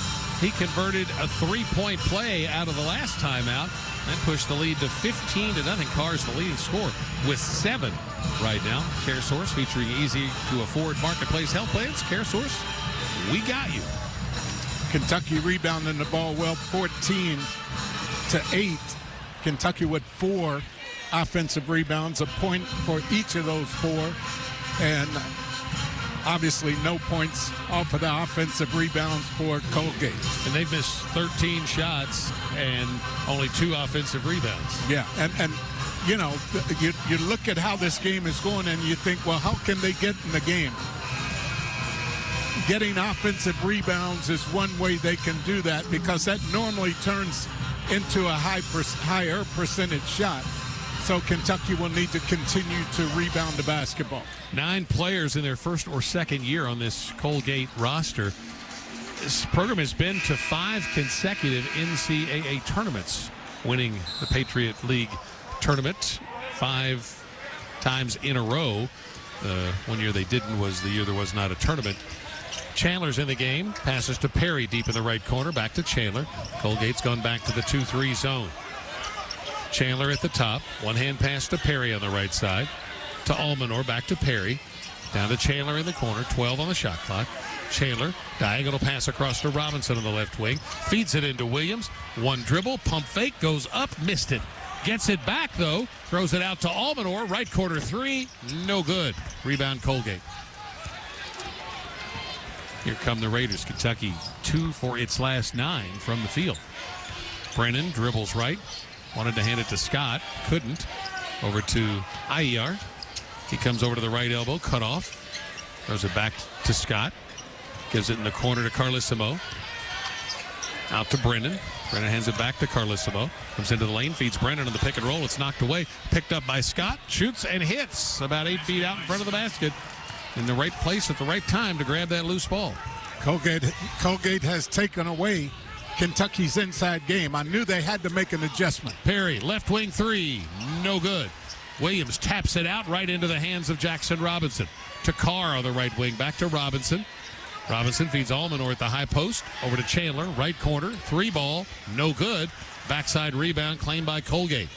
he converted a three-point play out of the last timeout and pushed the lead to 15-0. Carr's the leading scorer with 7 right now. CareSource featuring easy-to-afford marketplace health plans. CareSource, we got you. Kentucky rebounding the ball well, 14-8. Kentucky with 4 offensive rebounds, a point for each of those 4. And obviously no points off of the offensive rebounds for Colgate. And they've missed 13 shots and only 2 offensive rebounds. Yeah, and you know, you look at how this game is going and you think, well, how can they get in the game? Getting offensive rebounds is one way they can do that because that normally turns into a higher percentage shot. So Kentucky will need to continue to rebound the basketball. 9 players in their first or second year on this Colgate roster. This program has been to 5 consecutive NCAA tournaments, winning the Patriot League tournament 5 times in a row. One year they didn't was the year there was not a tournament. Chandler's in the game. Passes to Perry deep in the right corner. Back to Chandler. Colgate's gone back to the 2-3 zone. Chandler at the top. One-hand pass to Perry on the right side. To Almanor. Back to Perry. Down to Chandler in the corner. 12 on the shot clock. Chandler. Diagonal pass across to Robinson on the left wing. Feeds it into Williams. One dribble. Pump fake. Goes up. Missed it. Gets it back, though. Throws it out to Almanor. Right corner 3. No good. Rebound Colgate. Here come the Raiders. Kentucky 2 for its last 9 from the field. Brennan dribbles right. Wanted to hand it to Scott. Couldn't. Over to Iyer. He comes over to the right elbow. Cut off. Throws it back to Scott. Gives it in the corner to Carlissimo. Out to Brennan. Brennan hands it back to Carlissimo. Comes into the lane. Feeds Brennan on the pick and roll. It's knocked away. Picked up by Scott. Shoots and hits about 8 feet out in front of the basket. In the right place at the right time to grab that loose ball. Colgate has taken away Kentucky's inside game. I knew they had to make an adjustment. Perry, left wing three. No good. Williams taps it out right into the hands of Jackson Robinson. To Carr on the right wing. Back to Robinson. Robinson feeds Almanor at the high post. Over to Chandler. Right corner. 3 ball. No good. Backside rebound claimed by Colgate.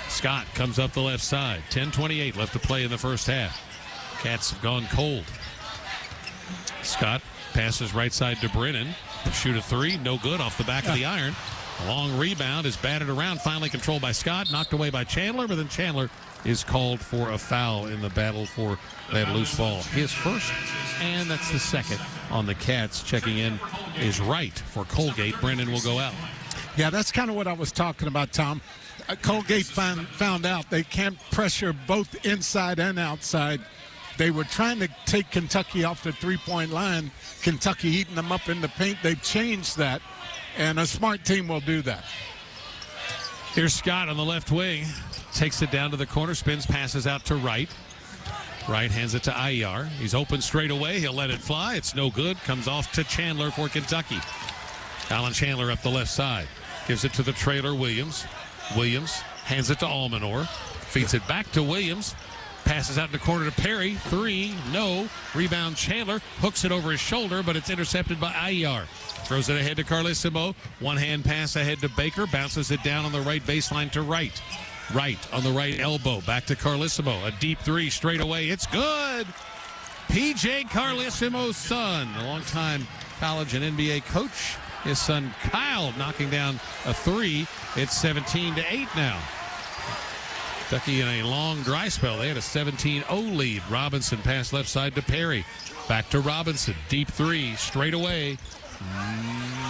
Scott comes up the left side. 10:28 left to play in the first half. Cats have gone cold. Scott passes right side to Brennan. Shoot a 3. No good off the back of the iron. A long rebound is batted around. Finally controlled by Scott. Knocked away by Chandler. But then Chandler is called for a foul in the battle for that loose ball. His first, and that's the second on the Cats. Checking in is Wright for Colgate. Brennan will go out. Yeah, that's kind of what I was talking about, Tom. Colgate found out they can't pressure both inside and outside. They were trying to take Kentucky off the three-point line. Kentucky eating them up in the paint. They've changed that, and a smart team will do that. Here's Scott on the left wing. Takes it down to the corner, spins, passes out to Wright. Wright hands it to Iyer. He's open straight away. He'll let it fly. It's no good. Comes off to Chandler for Kentucky. Alan Chandler up the left side. Gives it to the trailer, Williams. Williams hands it to Almanor. Feeds it back to Williams. Passes out in the corner to Perry. 3, no. Rebound Chandler. Hooks it over his shoulder, but it's intercepted by Iyer. Throws it ahead to Carlissimo. One-hand pass ahead to Baker. Bounces it down on the right baseline to Wright. Wright on the right elbow. Back to Carlissimo. A deep 3 straight away. It's good. P.J. Carlissimo's son, a longtime college and NBA coach. His son Kyle knocking down a 3. It's 17-8 now. Kentucky in a long dry spell. They had a 17-0 lead. Robinson pass left side to Perry. Back to Robinson. Deep 3 straight away.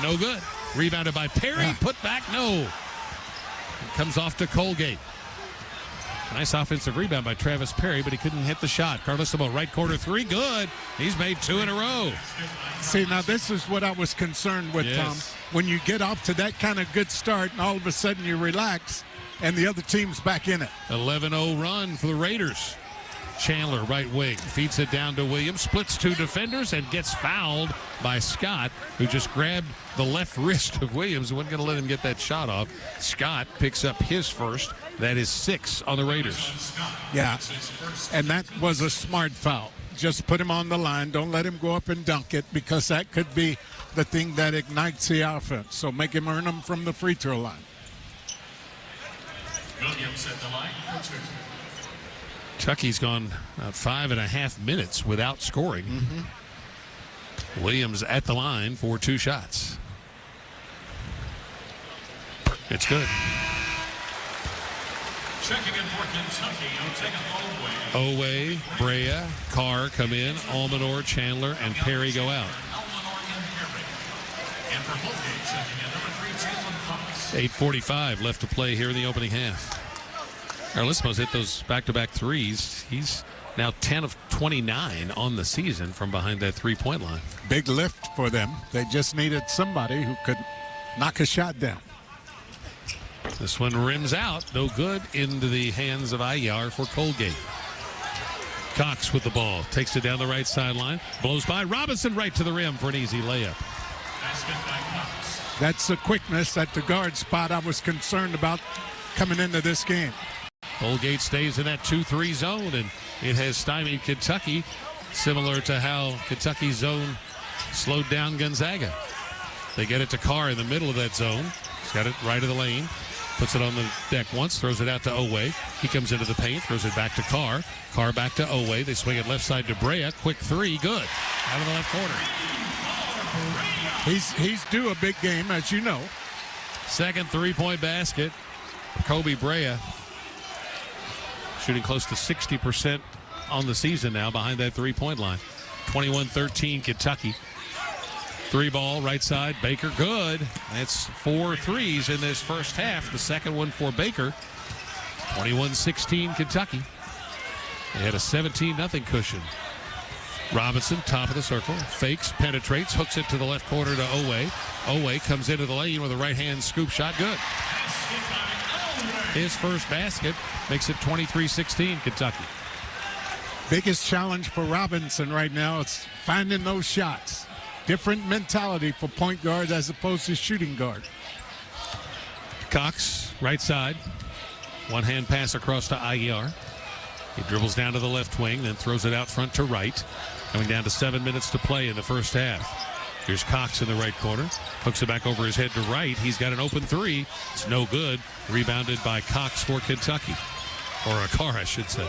No good. Rebounded by Perry. Put back. No. It comes off to Colgate. Nice offensive rebound by Travis Perry, but he couldn't hit the shot. Carlissimo right corner 3. Good. He's made 2 in a row. See, now this is what I was concerned with, Yes. Tom. When you get off to that kind of good start and all of a sudden you relax and the other team's back in it. 11-0 run for the Raiders. Chandler, right wing, feeds it down to Williams, splits 2 defenders, and gets fouled by Scott, who just grabbed the left wrist of Williams. Wasn't going to let him get that shot off. Scott picks up his first. That is 6 on the Raiders. Yeah, and that was a smart foul. Just put him on the line. Don't let him go up and dunk it, because that could be the thing that ignites the offense. So make him earn them from the free throw line. Williams at the line for 2. Kentucky's gone 5.5 minutes without scoring. Williams at the line for 2 shots. It's good. Checking in for Kentucky, Otega Owe, Brea, Carr come in. Almanor, Chandler, and Perry go out. And for Colgate, checking in number 3, Jalen Fox. 8:45 left to play here in the opening half. Carlissimo's hit those back-to-back threes. He's now 10 of 29 on the season from behind that three-point line. Big lift for them. They just needed somebody who could knock a shot down. This one rims out. No good into the hands of Iyer for Colgate. Cox with the ball. Takes it down the right sideline. Blows by Robinson right to the rim for an easy layup. That's the quickness at the guard spot I was concerned about coming into this game. Colgate stays in that 2-3 zone, and it has stymied Kentucky, similar to how Kentucky's zone slowed down Gonzaga. They get it to Carr in the middle of that zone. He's got it right of the lane. Puts it on the deck once, throws it out to Owe. He comes into the paint, throws it back to Carr. Carr back to Owe. They swing it left side to Brea. Quick 3, good. Out of the left corner. He's due a big game, as you know. Second 3-point basket. Kobe Brea shooting close to 60% on the season now behind that 3-point line. 21-13 Kentucky. Three ball, right side, Baker, good. That's 4 threes in this first half. The second one for Baker. 21-16 Kentucky. They had a 17-0 cushion. Robinson, top of the circle, fakes, penetrates, hooks it to the left corner to Owe. Owe comes into the lane with a right-hand scoop shot, good. His first basket makes it 23-16 Kentucky. Biggest challenge for Robinson right now is finding those shots. Different mentality for point guard as opposed to shooting guard. Cox, right side. One-hand pass across to Aguiar. He dribbles down to the left wing, then throws it out front to right. Coming down to 7 minutes to play in the first half. Here's Cox in the right corner. Hooks it back over his head to right. He's got an open three. It's no good. Rebounded by Cox for Kentucky. Or a car, I should say.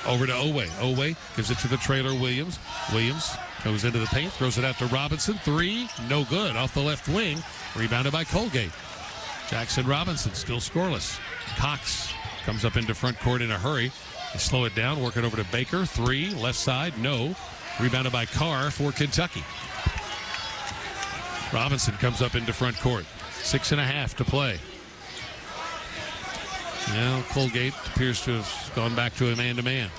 Over to Owe. Owe gives it to the trailer, Williams. Williams goes into the paint, throws it out to Robinson. Three, no good. Off the left wing. Rebounded by Colgate. Jackson Robinson still scoreless. Cox comes up into front court in a hurry. They slow it down, work it over to Baker. Three, left side, no. Rebounded by Carr for Kentucky. Robinson comes up into front court. 6.5 to play. Now Colgate appears to have gone back to a man-to-man.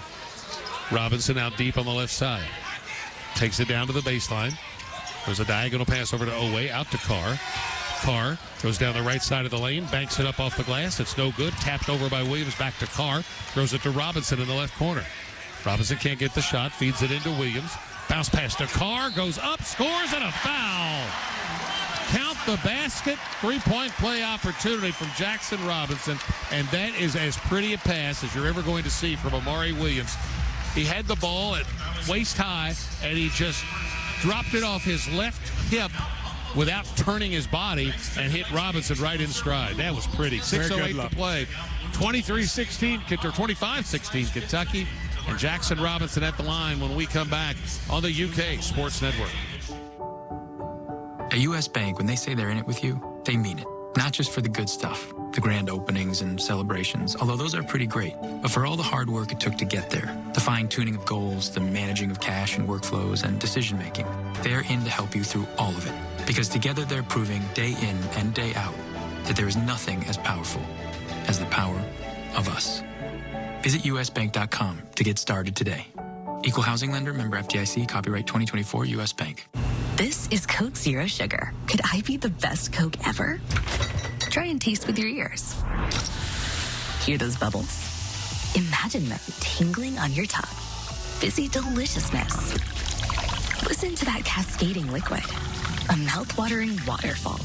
Robinson out deep on the left side. Takes it down to the baseline. There's a diagonal pass over to Owe, out to Carr. Carr goes down the right side of the lane, banks it up off the glass. It's no good. Tapped over by Williams, back to Carr. Throws it to Robinson in the left corner. Robinson can't get the shot, feeds it into Williams. Bounce pass to Carr, goes up, scores, and a foul. Count the basket. 3-point play opportunity from Jackson Robinson, and that is as pretty a pass as you're ever going to see from Amari Williams. He had the ball at waist high, and he just dropped it off his left hip without turning his body and hit Robinson right in stride. That was pretty. 6:08 to play. 23-16, or 25-16 Kentucky, and Jackson Robinson at the line when we come back on the UK Sports Network. At U.S. Bank, when they say they're in it with you, they mean it. Not just for the good stuff, the grand openings and celebrations, although those are pretty great, but for all the hard work it took to get there, the fine-tuning of goals, the managing of cash and workflows, and decision-making. They're in to help you through all of it, because together they're proving day in and day out that there is nothing as powerful as the power of us. Visit usbank.com to get started today. Equal housing lender, member FDIC, copyright 2024 U.S. Bank. This is Coke Zero Sugar. Could I be the best Coke ever? Try and taste with your ears. Hear those bubbles? Imagine them tingling on your tongue. Fizzy deliciousness. Listen to that cascading liquid. A mouth-watering waterfall.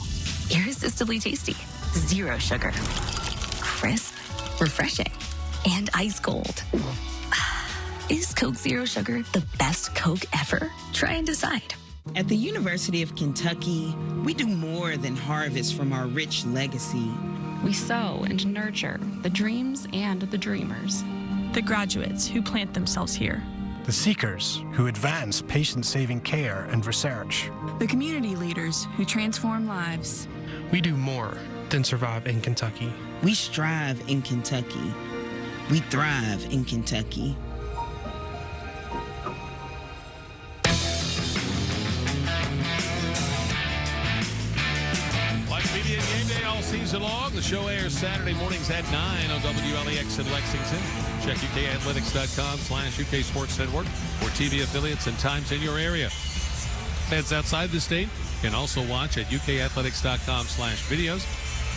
Irresistibly tasty. Zero sugar. Crisp, refreshing, and ice cold. Is Coke Zero Sugar the best Coke ever? Try and decide. At the University of Kentucky, we do more than harvest from our rich legacy. We sow and nurture the dreams and the dreamers. The graduates who plant themselves here. The seekers who advance patient-saving care and research. The community leaders who transform lives. We do more than survive in Kentucky. We strive in Kentucky. We thrive in Kentucky. Season long. The show airs Saturday mornings at 9 on WLEX in Lexington. Check UKathletics.com/UK Sports Network for TV affiliates and times in your area. Fans outside the state can also watch at UKathletics.com/videos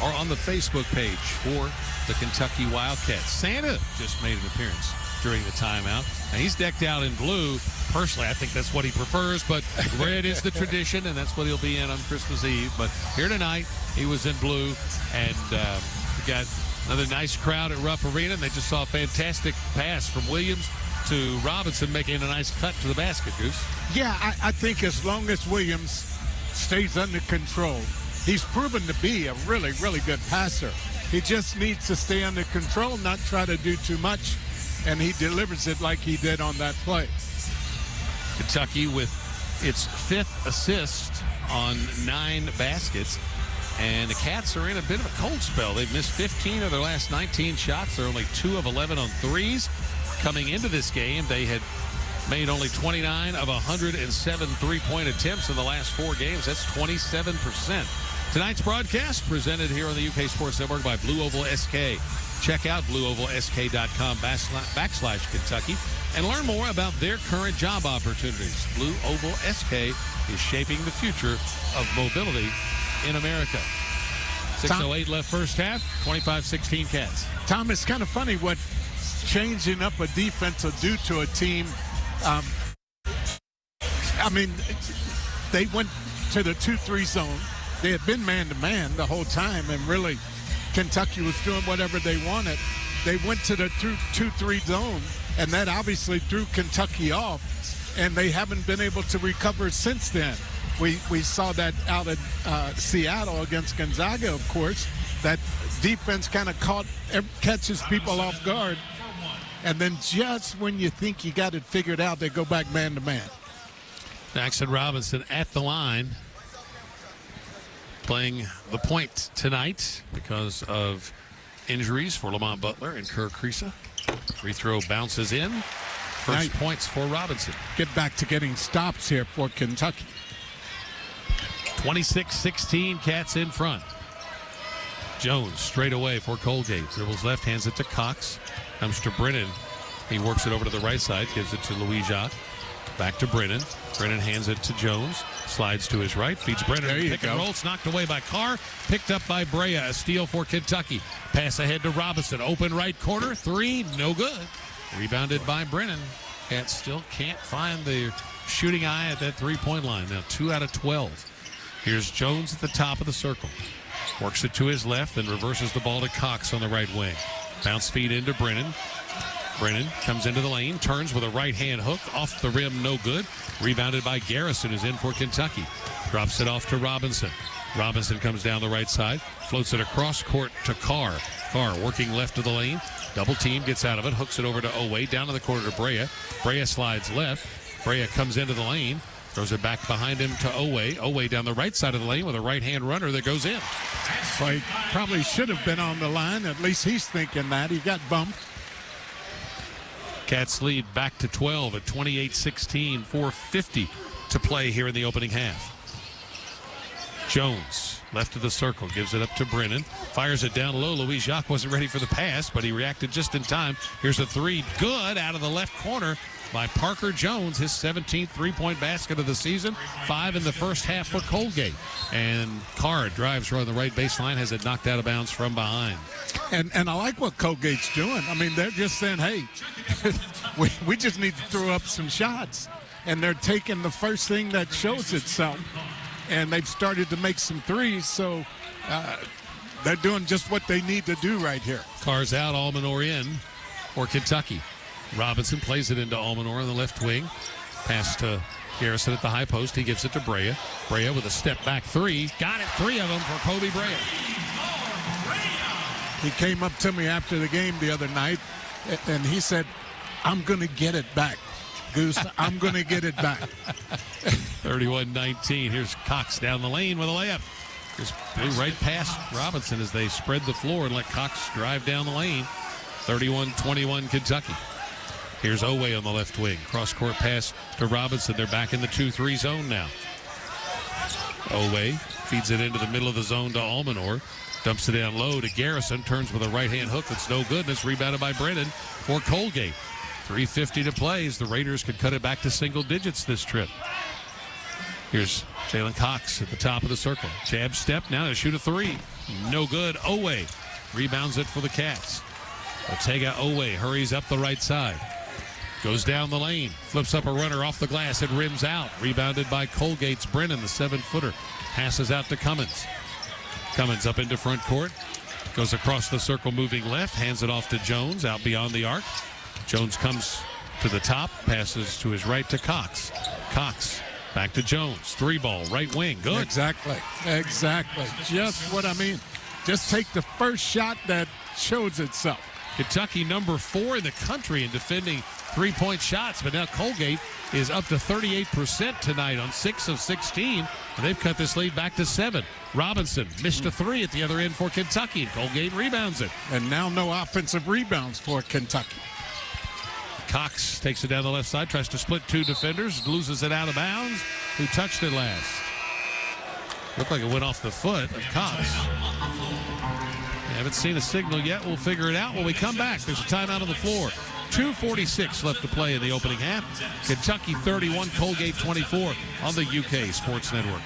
or on the Facebook page for the Kentucky Wildcats. Santa just made an appearance during the timeout, and he's decked out in blue. Personally, I think that's what he prefers, but red is the tradition, and that's what he'll be in on Christmas Eve. But here tonight, he was in blue, and we got another nice crowd at Rupp Arena, and they just saw a fantastic pass from Williams to Robinson, making a nice cut to the basket, Goose. Yeah, I think as long as Williams stays under control, he's proven to be a really, really good passer. He just needs to stay under control, not try to do too much, and he delivers it like he did on that play. Kentucky with its 5th assist on 9 baskets. And the Cats are in a bit of a cold spell. They've missed 15 of their last 19 shots. They're only 2 of 11 on threes. Coming into this game, they had Made only 29 of 107 three-point attempts in the last 4 games. That's 27%. Tonight's broadcast presented here on the UK Sports Network by Blue Oval SK. Check out blueovalsk.com/Kentucky and learn more about their current job opportunities. Blue Oval SK is shaping the future of mobility in America. 6:08 left first half, 25-16 Cats. Tom, it's kind of funny what changing up a defense will do to a team. I mean, they went to the 2-3 zone. They had been man-to-man the whole time, and really Kentucky was doing whatever they wanted. They went to the 2-3 zone, and that obviously threw Kentucky off, and they haven't been able to recover since then. We saw that out in Seattle against Gonzaga, of course. That defense kind of catches people off guard, and then just when you think you got it figured out, they go back man-to-man. Jackson Robinson at the line, playing the point tonight because of injuries for Lamont Butler and Kerr Kriisa. Free throw bounces in. First points for Robinson. Get back to getting stops here for Kentucky. 26-16, Cats in front. Jones straight away for Colgate. Dribbles left, hands it to Cox. Comes to Brennan. He works it over to the right side, gives it to Louis Jacques. Back to Brennan. Brennan hands it to Jones. Slides to his right. Feeds Brennan. There you Pick go. and roll. It's knocked away by Carr. Picked up by Brea. A steal for Kentucky. Pass ahead to Robinson. Open right corner. 3. No good. Rebounded by Brennan. Cats still can't find the shooting eye at that three-point line. Now 2 out of 12. Here's Jones at the top of the circle. Works it to his left, then reverses the ball to Cox on the right wing. Bounce feed into Brennan. Brennan comes into the lane, turns with a right-hand hook. Off the rim, no good. Rebounded by Garrison, who's in for Kentucky. Drops it off to Robinson. Robinson comes down the right side, floats it across court to Carr. Carr working left of the lane. Double team, gets out of it, hooks it over to Owe. Down to the corner to Brea. Brea slides left. Brea comes into the lane. Throws it back behind him to Owe. Owe down the right side of the lane with a right-hand runner that goes in. Well, he probably should have been on the line. At least he's thinking that. He got bumped. Cats lead back to 12 at 28-16. 4:50 to play here in the opening half. Jones, left of the circle, gives it up to Brennan. Fires it down low. Louis Jacques wasn't ready for the pass, but he reacted just in time. Here's a 3. Good out of the left corner by Parker Jones, his 17th three-point basket of the season. 5 in the first half for Colgate. And Carr drives right on the right baseline, has it knocked out of bounds from behind. And I like what Colgate's doing. I mean, they're just saying, hey, we just need to throw up some shots. And they're taking the first thing that shows itself. And they've started to make some threes, so they're doing just what they need to do right here. Carr's out, Almanor in for Kentucky. Robinson plays it into Almanor on the left wing. Pass to Garrison at the high post. He gives it to Brea. Brea with a step-back 3. Got it, 3 of them for Kobe Brea. He came up to me after the game the other night, and he said, I'm going to get it back, Goose. I'm going to get it back. 31-19. Here's Cox down the lane with a layup. Just blew right past Robinson as they spread the floor and let Cox drive down the lane. 31-21 Kentucky. Here's Owe on the left wing. Cross-court pass to Robinson. They're back in the 2-3 zone now. Owe feeds it into the middle of the zone to Almanor. Dumps it down low to Garrison. Turns with a right-hand hook that's no good. And it's rebounded by Brennan for Colgate. 3:50 to play as the Raiders could cut it back to single digits this trip. Here's Jalen Cox at the top of the circle. Jab step now to shoot a 3. No good. Owe rebounds it for the Cats. Ortega Owe hurries up the right side. Goes down the lane. Flips up a runner off the glass and rims out. Rebounded by Colgate's Brennan, the 7-footer. Passes out to Cummins. Cummins up into front court. Goes across the circle moving left. Hands it off to Jones out beyond the arc. Jones comes to the top. Passes to his right to Cox. Cox back to Jones. 3-ball, right wing. Good. Exactly. Just what I mean. Just take the first shot that shows itself. Kentucky number 4 in the country in defending three-point shots, but now Colgate is up to 38% tonight on 6 of 16, and they've cut this lead back to 7. Robinson missed a 3 at the other end for Kentucky, and Colgate rebounds it. And now no offensive rebounds for Kentucky. Cox takes it down the left side, tries to split two defenders, loses it out of bounds. Who touched it last? Looked like it went off the foot of Cox. Haven't seen a signal yet. We'll figure it out when we come back. There's a timeout on the floor. 2:46 left to play in the opening half. Kentucky 31, Colgate 24 on the UK Sports Network.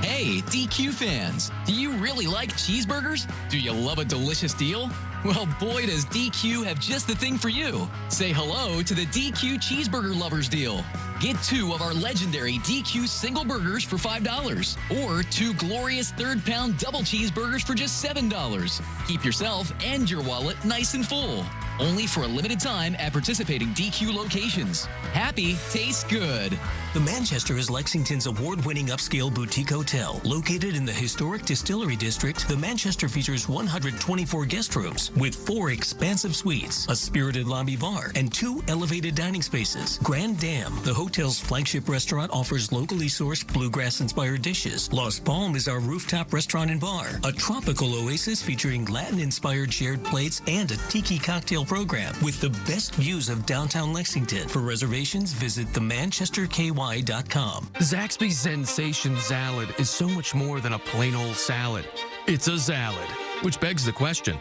Hey, DQ fans, do you really like cheeseburgers? Do you love a delicious deal? Well, boy, does DQ have just the thing for you. Say hello to the DQ Cheeseburger Lovers deal. Get 2 of our legendary DQ single burgers for $5 or 2 glorious third-pound double cheeseburgers for just $7. Keep yourself and your wallet nice and full. Only for a limited time at participating DQ locations. Happy tastes good. The Manchester is Lexington's award-winning upscale boutique hotel. Located in the historic Distillery District, the Manchester features 124 guest rooms with 4 expansive suites, a spirited lobby bar, and 2 elevated dining spaces. Grand Dam, the hotel's flagship restaurant, offers locally sourced bluegrass-inspired dishes. Lost Palm is our rooftop restaurant and bar, a tropical oasis featuring Latin-inspired shared plates and a tiki cocktail program with the best views of downtown Lexington. For reservations, visit themanchesterky.com. Zaxby's Sensation Salad is so much more than a plain old salad. It's a salad, which begs the question,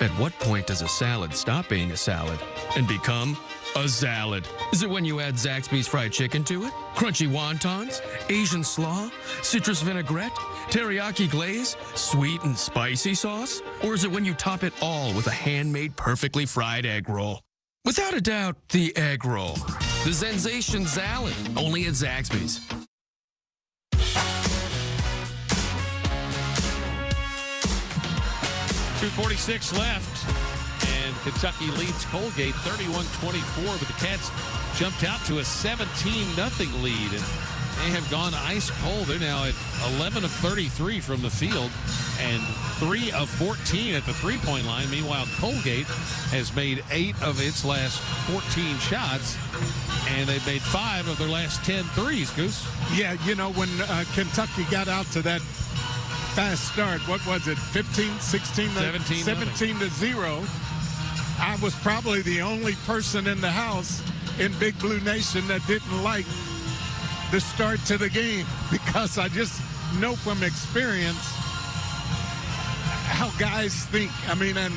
at what point does a salad stop being a salad and become a salad? Is it when you add Zaxby's fried chicken to it? Crunchy wontons? Asian slaw? Citrus vinaigrette? Teriyaki glaze? Sweet and spicy sauce? Or is it when you top it all with a handmade perfectly fried egg roll? Without a doubt, the egg roll. The Sensation Salad, only at Zaxby's. 2:46 left, and Kentucky leads Colgate 31-24, but the Cats jumped out to a 17-0 lead, and they have gone ice cold. They're now at 11 of 33 from the field and 3 of 14 at the three-point line. Meanwhile, Colgate has made 8 of its last 14 shots, and they've made 5 of their last 10 threes, Goose. Yeah, you know, when Kentucky got out to that fast start, what was it, 15, 16, 17 to 0, I was probably the only person in the house in Big Blue Nation that didn't like the start to the game, because I just know from experience how guys think. I mean, and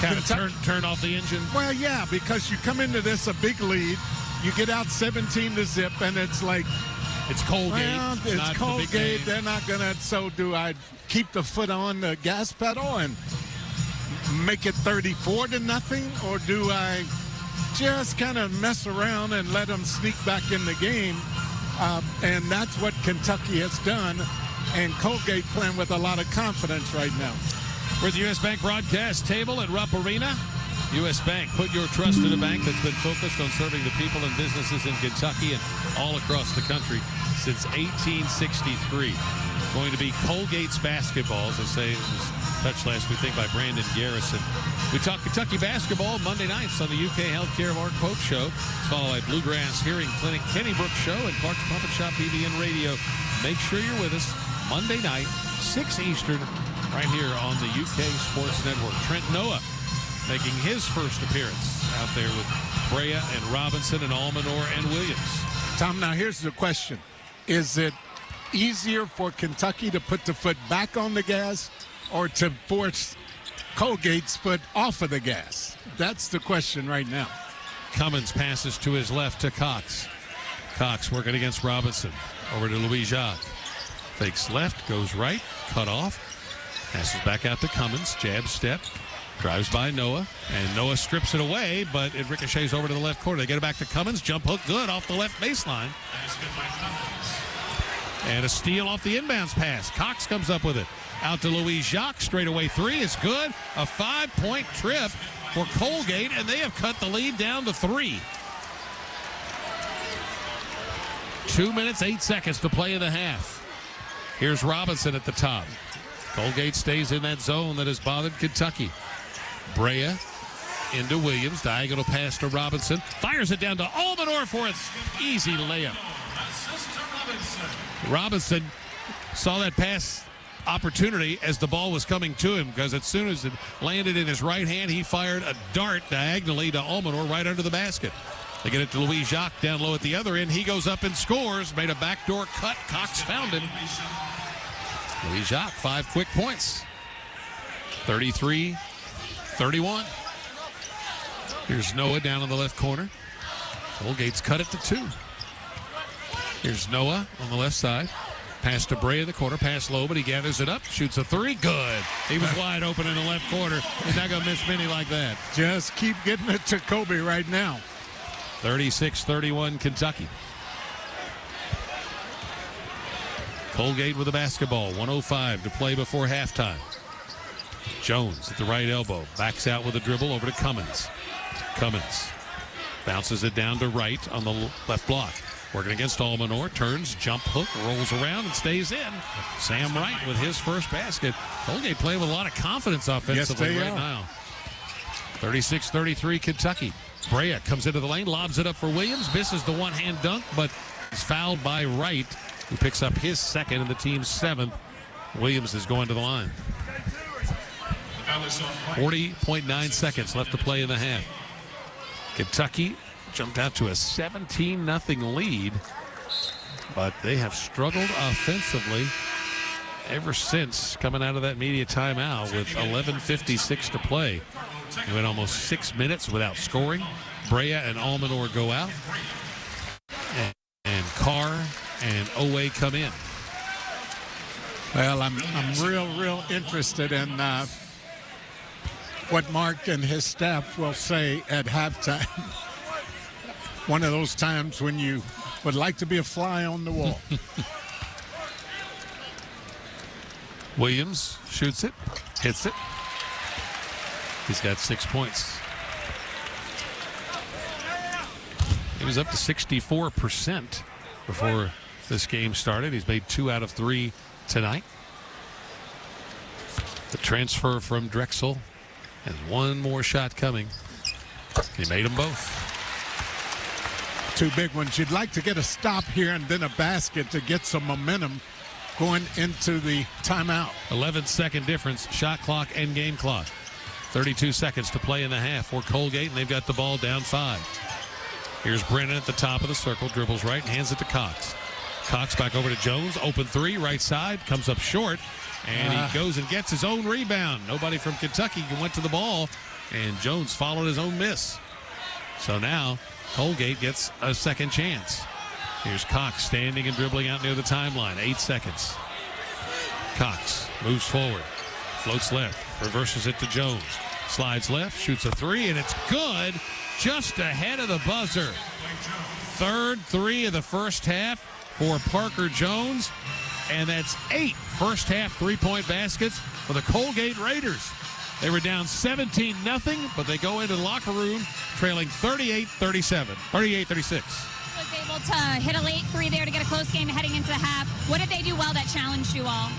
kind of turn off the engine. Well, yeah, because you come into this a big lead, you get out 17 to zip, and it's like, it's Colgate. Well, it's Colgate. They're not gonna. So do I keep the foot on the gas pedal and make it 34-0, or do I just kind of mess around and let them sneak back in the game? And that's what Kentucky has done, and Colgate playing with a lot of confidence right now. We're at the U.S. Bank broadcast table at Rupp Arena. U.S. Bank, put your trust in a bank that's been focused on serving the people and businesses in Kentucky and all across the country since 1863. Going to be Colgate's basketball, as I say. It was touched last week, I think, by Brandon Garrison. We talk Kentucky basketball Monday nights on the UK Healthcare of Art Pope Show, followed by Bluegrass Hearing Clinic Kenny Brook Show and Clark's Puppet Shop BBN Radio. Make sure you're with us Monday night, 6 Eastern, right here on the UK Sports Network. Trent Noah making his first appearance out there with Brea and Robinson and Almanor and Williams. Tom, now here's the question. Is it easier for Kentucky to put the foot back on the gas or to force Colgate's foot off of the gas? That's the question right now. Cummins passes to his left to Cox. Cox working against Robinson. Over to Louis Jacques. Fakes left, goes right, cut off. Passes back out to Cummins. Jab step. Drives by Noah, and Noah strips it away, but it ricochets over to the left corner. They get it back to Cummins. Jump hook good off the left baseline. And a steal off the inbounds pass. Cox comes up with it. Out to Louis Jacques. Straightaway three is good. A 5-point trip for Colgate, and they have cut the lead down to 3. 2 minutes, 8 seconds to play in the half. Here's Robinson at the top. Colgate stays in that zone that has bothered Kentucky. Brea into Williams. Diagonal pass to Robinson. Fires it down to Almanor for its easy layup. Robinson saw that pass opportunity as the ball was coming to him, because as soon as it landed in his right hand, he fired a dart diagonally to Almanor right under the basket. They get it to Louis Jacques down low at the other end. He goes up and scores. Made a backdoor cut. Cox found him. Louis Jacques, 5 quick points. 33-31. Here's Noah down in the left corner. Colgate's cut it to 2. Here's Noah on the left side. Pass to Brea in the corner. Pass low, but he gathers it up. Shoots a 3. Good. He was wide open in the left corner. He's not going to miss many like that. Just keep getting it to Kobe right now. 36-31 Kentucky. Colgate with the basketball. 1:05 to play before halftime. Jones at the right elbow. Backs out with a dribble over to Cummins. Cummins bounces it down to Wright on the left block. Working against Almanor. Turns, jump hook, rolls around, and stays in. Sam Wright with his first basket. Colgate playing with a lot of confidence offensively right now. 36-33 Kentucky. Brea comes into the lane, lobs it up for Williams. Misses the one-hand dunk, but is fouled by Wright, who picks up his second and the team's 7th. Williams is going to the line. 40.9 seconds left to play in the half. Kentucky jumped out to a 17-0 lead, but they have struggled offensively ever since coming out of that media timeout with 11:56 to play. They went almost 6 minutes without scoring. Brea and Almanor go out, and Carr and Owe come in. Well, I'm real interested in what Mark and his staff will say at halftime. One of those times when you would like to be a fly on the wall. Williams shoots it, hits it. He's got 6 points. He was up to 64% before this game started. He's made 2 out of 3 tonight. The transfer from Drexel has one more shot coming. He made them both. 2 big ones. You'd like to get a stop here and then a basket to get some momentum going into the timeout. 11-second difference, shot clock and game clock. 32 seconds to play in the half for Colgate, and they've got the ball down 5. Here's Brennan at the top of the circle, dribbles right and hands it to Cox. Cox back over to Jones, open 3, right side, comes up short, and he goes and gets his own rebound. Nobody from Kentucky went to the ball, and Jones followed his own miss. So now Colgate gets a second chance. Here's Cox standing and dribbling out near the timeline. 8 seconds. Cox moves forward, floats left, reverses it to Jones. Slides left, shoots a 3, and it's good, just ahead of the buzzer. 3rd 3 of the first half for Parker Jones, and that's 8 first half 3-point baskets for the Colgate Raiders. They were down 17-0, but they go into the locker room trailing 38-36. Was able to hit a late 3 there to get a close game heading into the half. What did they do well that challenged you all?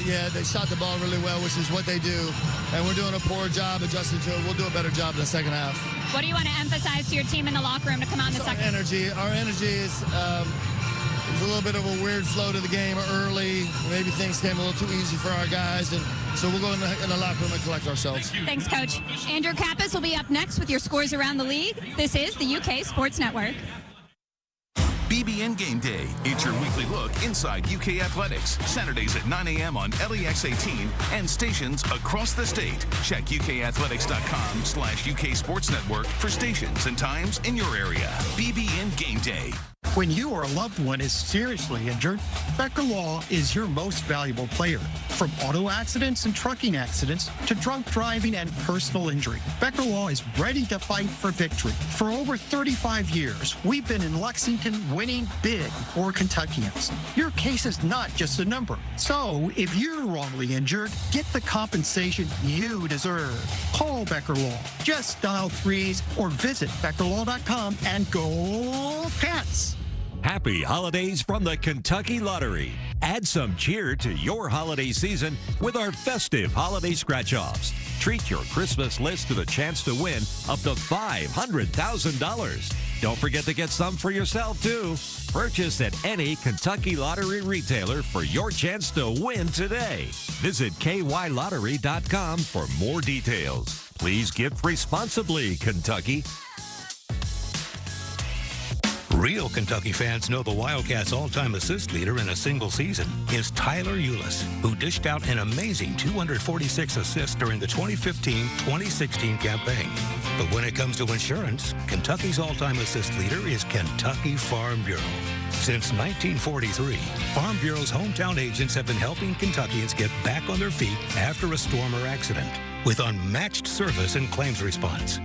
Yeah, they shot the ball really well, which is what they do. And we're doing a poor job adjusting to it. We'll do a better job in the second half. What do you want to emphasize to your team in the locker room to come out in the second? Our energy is there's a little bit of a weird flow to the game early. Maybe things came a little too easy for our guys, and so we'll go in the locker room and collect ourselves. Thanks, Coach. Andrew Kappas will be up next with your scores around the league. This is the UK Sports Network. BBN Game Day. It's your weekly look inside UK athletics. Saturdays at 9 a.m. on LEX 18 and stations across the state. Check ukathletics.com/UK Sports Network for stations and times in your area. BBN Game Day. When you or a loved one is seriously injured, Becker Law is your most valuable player. From auto accidents and trucking accidents to drunk driving and personal injury, Becker Law is ready to fight for victory. For over 35 years, we've been in Lexington winning big for Kentuckians. Your case is not just a number. So if you're wrongly injured, get the compensation you deserve. Call Becker Law. Just dial 3s or visit beckerlaw.com and go Cats! Happy holidays from the Kentucky Lottery. Add some cheer to your holiday season with our festive holiday scratch-offs. Treat your Christmas list to the chance to win up to $500,000. Don't forget to get some for yourself, too. Purchase at any Kentucky Lottery retailer for your chance to win today. Visit kylottery.com for more details. Please gift responsibly, Kentucky. Real Kentucky fans know the Wildcats' all-time assist leader in a single season is Tyler Ulis, who dished out an amazing 246 assists during the 2015-2016 campaign. But when it comes to insurance, Kentucky's all-time assist leader is Kentucky Farm Bureau. Since 1943, Farm Bureau's hometown agents have been helping Kentuckians get back on their feet after a storm or accident with unmatched service and claims response.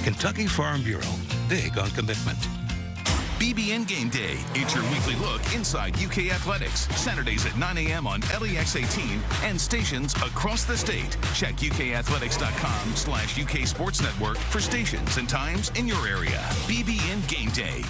Kentucky Farm Bureau, big on commitment. BBN Game Day. It's your weekly look inside UK athletics. Saturdays at 9 a.m. on LEX 18 and stations across the state. Check ukathletics.com/UK Sports Network for stations and times in your area. BBN Game Day.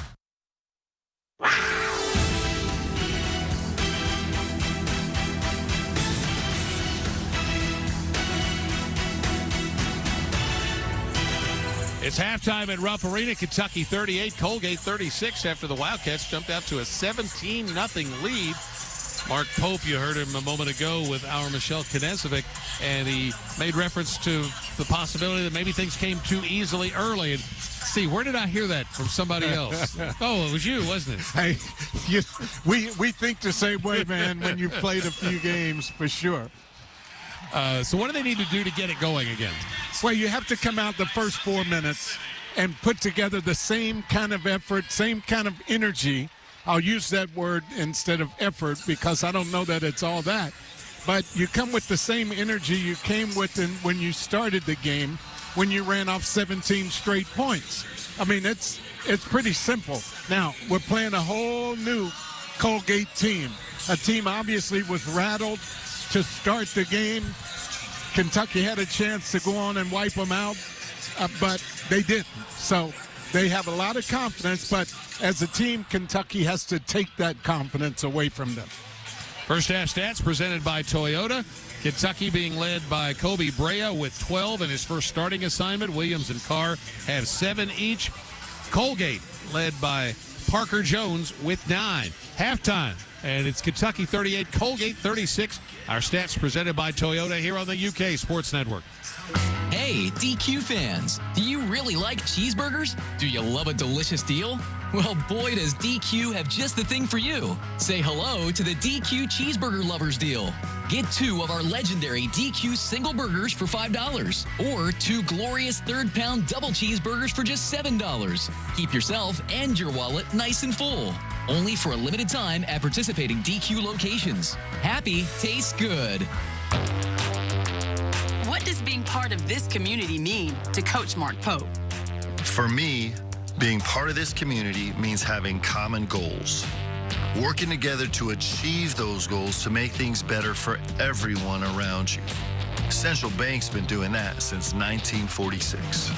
It's halftime at Rupp Arena. Kentucky 38, Colgate 36 after the Wildcats jumped out to a 17-0 lead. Mark Pope, you heard him a moment ago with our Michelle Knezovic, and he made reference to the possibility that maybe things came too easily early. And see, where did I hear that from somebody else? Oh, it was you, wasn't it? Hey, we think the same way, man, when you've played a few games, for sure. So what do they need to do to get it going again? Well, you have to come out the first 4 minutes and put together the same kind of effort, same kind of energy. I'll use that word instead of effort because I don't know that it's all that. But you come with the same energy you came with when you started the game, when you ran off 17 straight points. I mean, it's pretty simple. Now, we're playing a whole new Colgate team. A team obviously was rattled to start the game. Kentucky had a chance to go on and wipe them out, but they didn't. So they have a lot of confidence, but as a team, Kentucky has to take that confidence away from them. First half stats presented by Toyota. Kentucky being led by Kobe Brea with 12 in his first starting assignment. Williams and Carr have 7 each. Colgate led by Parker Jones with 9. Halftime, and it's Kentucky 38, Colgate 36. Our stats presented by Toyota here on the UK Sports Network. Hey, DQ fans, do you really like cheeseburgers? Do you love a delicious deal? Well, boy, does DQ have just the thing for you. Say hello to the DQ Cheeseburger Lovers deal. Get 2 of our legendary DQ single burgers for $5 or 2 glorious third-pound double cheeseburgers for just $7. Keep yourself and your wallet nice and full. Only for a limited time at participating DQ locations. Happy tastes good. What does being part of this community mean to Coach Mark Pope? For me, being part of this community means having common goals. Working together to achieve those goals to make things better for everyone around you. Central Bank's been doing that since 1946.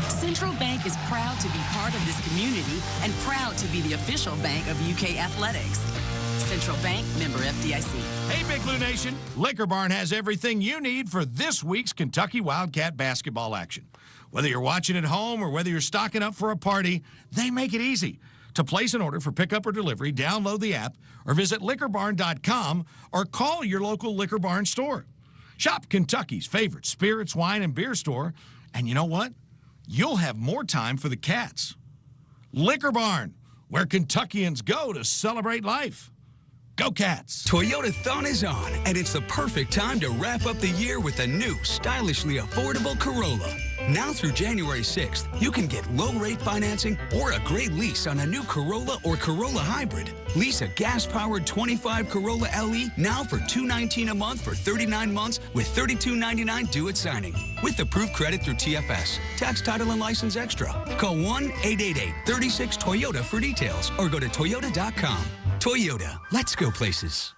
Central Bank is proud to be part of this community and proud to be the official bank of UK Athletics. Central Bank, member FDIC. Hey, Big Blue Nation. Liquor Barn has everything you need for this week's Kentucky Wildcat basketball action. Whether you're watching at home or whether you're stocking up for a party, they make it easy. To place an order for pickup or delivery, download the app or visit liquorbarn.com or call your local Liquor Barn store. Shop Kentucky's favorite spirits, wine, and beer store. And you know what? You'll have more time for the Cats. Liquor Barn, where Kentuckians go to celebrate life. Go Cats! Toyotathon is on, and it's the perfect time to wrap up the year with a new, stylishly affordable Corolla. Now through January 6th, you can get low-rate financing or a great lease on a new Corolla or Corolla Hybrid. Lease a gas-powered 25 Corolla LE now for $219 a month for 39 months with $32.99 due at signing. With approved credit through TFS. Tax, title, and license extra. Call 1-888-36-TOYOTA for details or go to toyota.com. Toyota, let's go places.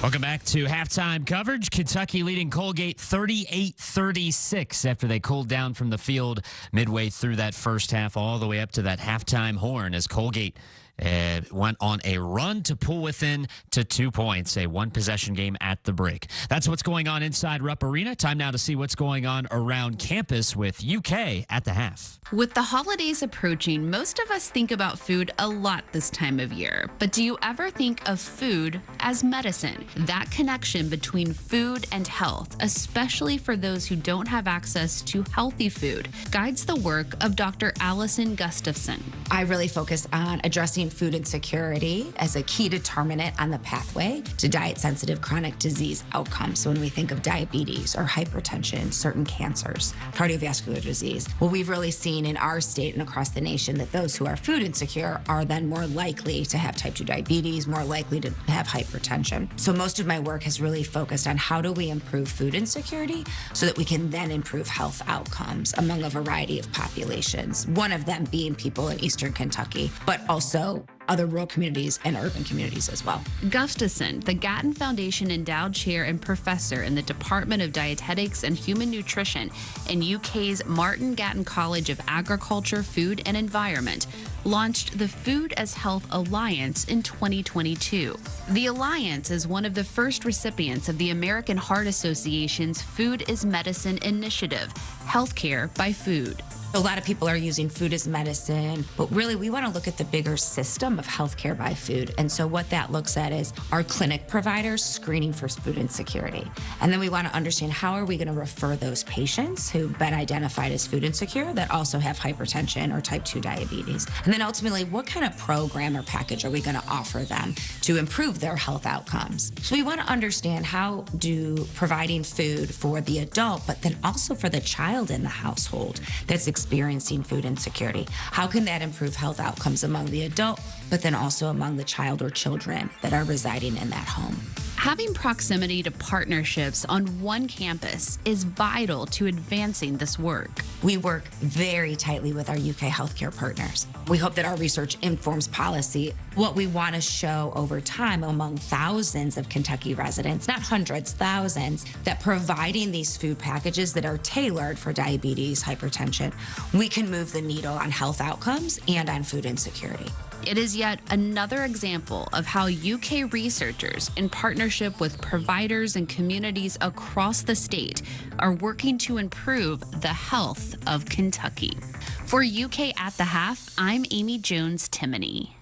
Welcome back to halftime coverage. Kentucky leading Colgate 38-36 after they cooled down from the field midway through that first half all the way up to that halftime horn as Colgate It went on a run to pull within to 2 points, a one-possession game at the break. That's what's going on inside Rupp Arena. Time now to see what's going on around campus with UK at the half. With the holidays approaching, most of us think about food a lot this time of year. But do you ever think of food as medicine? That connection between food and health, especially for those who don't have access to healthy food, guides the work of Dr. Allison Gustafson. I really focus on addressing food insecurity as a key determinant on the pathway to diet-sensitive chronic disease outcomes. So when we think of diabetes or hypertension, certain cancers, cardiovascular disease, well, we've really seen in our state and across the nation that those who are food insecure are then more likely to have type 2 diabetes, more likely to have hypertension. So most of my work has really focused on how do we improve food insecurity so that we can then improve health outcomes among a variety of populations, one of them being people in Eastern Kentucky, but also other rural communities and urban communities as well. Gustafson, the Gatton Foundation Endowed Chair and Professor in the Department of Dietetics and Human Nutrition in UK's Martin Gatton College of Agriculture, Food and Environment, launched the Food as Health Alliance in 2022. The Alliance is one of the first recipients of the American Heart Association's Food is Medicine initiative, Healthcare by Food. A lot of people are using food as medicine, but really we want to look at the bigger system of healthcare by food. And so what that looks at is our clinic providers screening for food insecurity. And then we want to understand how are we going to refer those patients who've been identified as food insecure that also have hypertension or type 2 diabetes. And then ultimately, what kind of program or package are we going to offer them to improve their health outcomes? So we want to understand how do providing food for the adult, but then also for the child in the household that's experiencing food insecurity. How can that improve health outcomes among the adult, but then also among the child or children that are residing in that home? Having proximity to partnerships on one campus is vital to advancing this work. We work very tightly with our UK healthcare partners. We hope that our research informs policy. What we want to show over time among thousands of Kentucky residents, not hundreds, thousands, that providing these food packages that are tailored for diabetes, hypertension, we can move the needle on health outcomes and on food insecurity. It is yet another example of how UK researchers, in partnership with providers and communities across the state, are working to improve the health of Kentucky. For UK at the Half, I'm Amy Jones-Timoney.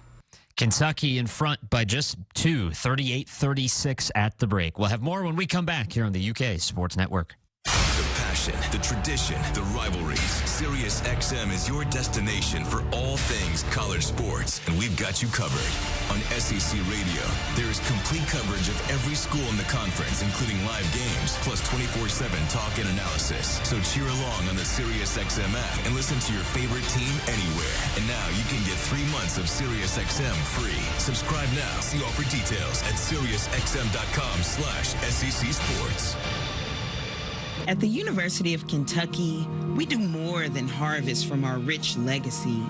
Kentucky in front by just 2, 38-36 at the break. We'll have more when we come back here on the UK Sports Network. The passion, the tradition, the rivalries. SiriusXM is your destination for all things college sports, and we've got you covered. On SEC Radio, there is complete coverage of every school in the conference, including live games, plus 24/7 talk and analysis. So cheer along on the SiriusXM app and listen to your favorite team anywhere. And now you can get 3 months of SiriusXM free. Subscribe now. See offer details at SiriusXM.com/SEC Sports. At the University of Kentucky, we do more than harvest from our rich legacy.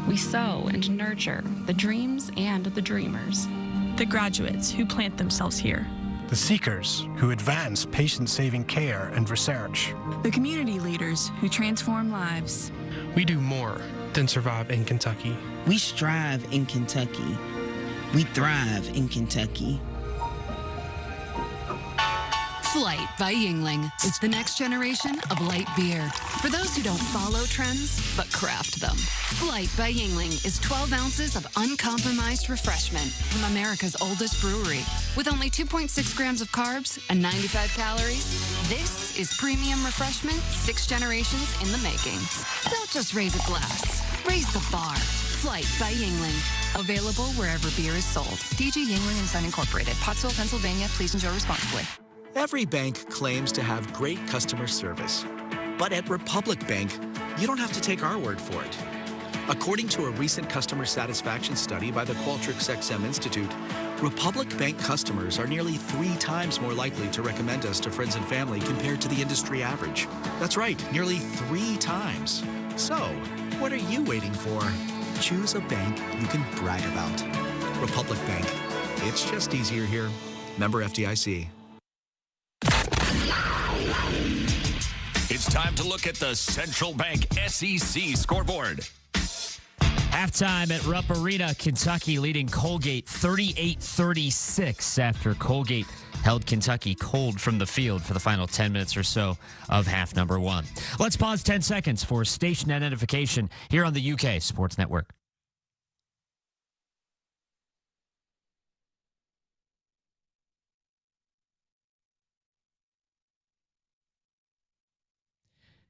We sow and nurture the dreams and the dreamers. The graduates who plant themselves here. The seekers who advance patient-saving care and research. The community leaders who transform lives. We do more than survive in Kentucky. We strive in Kentucky. We thrive in Kentucky. Flight by Yuengling is the next generation of light beer. For those who don't follow trends, but craft them. Flight by Yuengling is 12 ounces of uncompromised refreshment from America's oldest brewery. With only 2.6 grams of carbs and 95 calories, this is premium refreshment 6 generations in the making. Don't just raise a glass, raise the bar. Flight by Yuengling. Available wherever beer is sold. DG Yuengling & Son Incorporated, Pottsville, Pennsylvania. Please enjoy responsibly. Every bank claims to have great customer service. But at Republic Bank, you don't have to take our word for it. According to a recent customer satisfaction study by the Qualtrics XM Institute, Republic Bank customers are nearly 3 times more likely to recommend us to friends and family compared to the industry average. That's right, nearly 3 times. So, what are you waiting for? Choose a bank you can brag about. Republic Bank. It's just easier here. Member FDIC. It's time to look at the Central Bank SEC scoreboard. Halftime at Rupp Arena, Kentucky leading Colgate 38-36 after Colgate held Kentucky cold from the field for the final 10 minutes or so of half number one. Let's pause 10 seconds for station identification here on the UK Sports Network.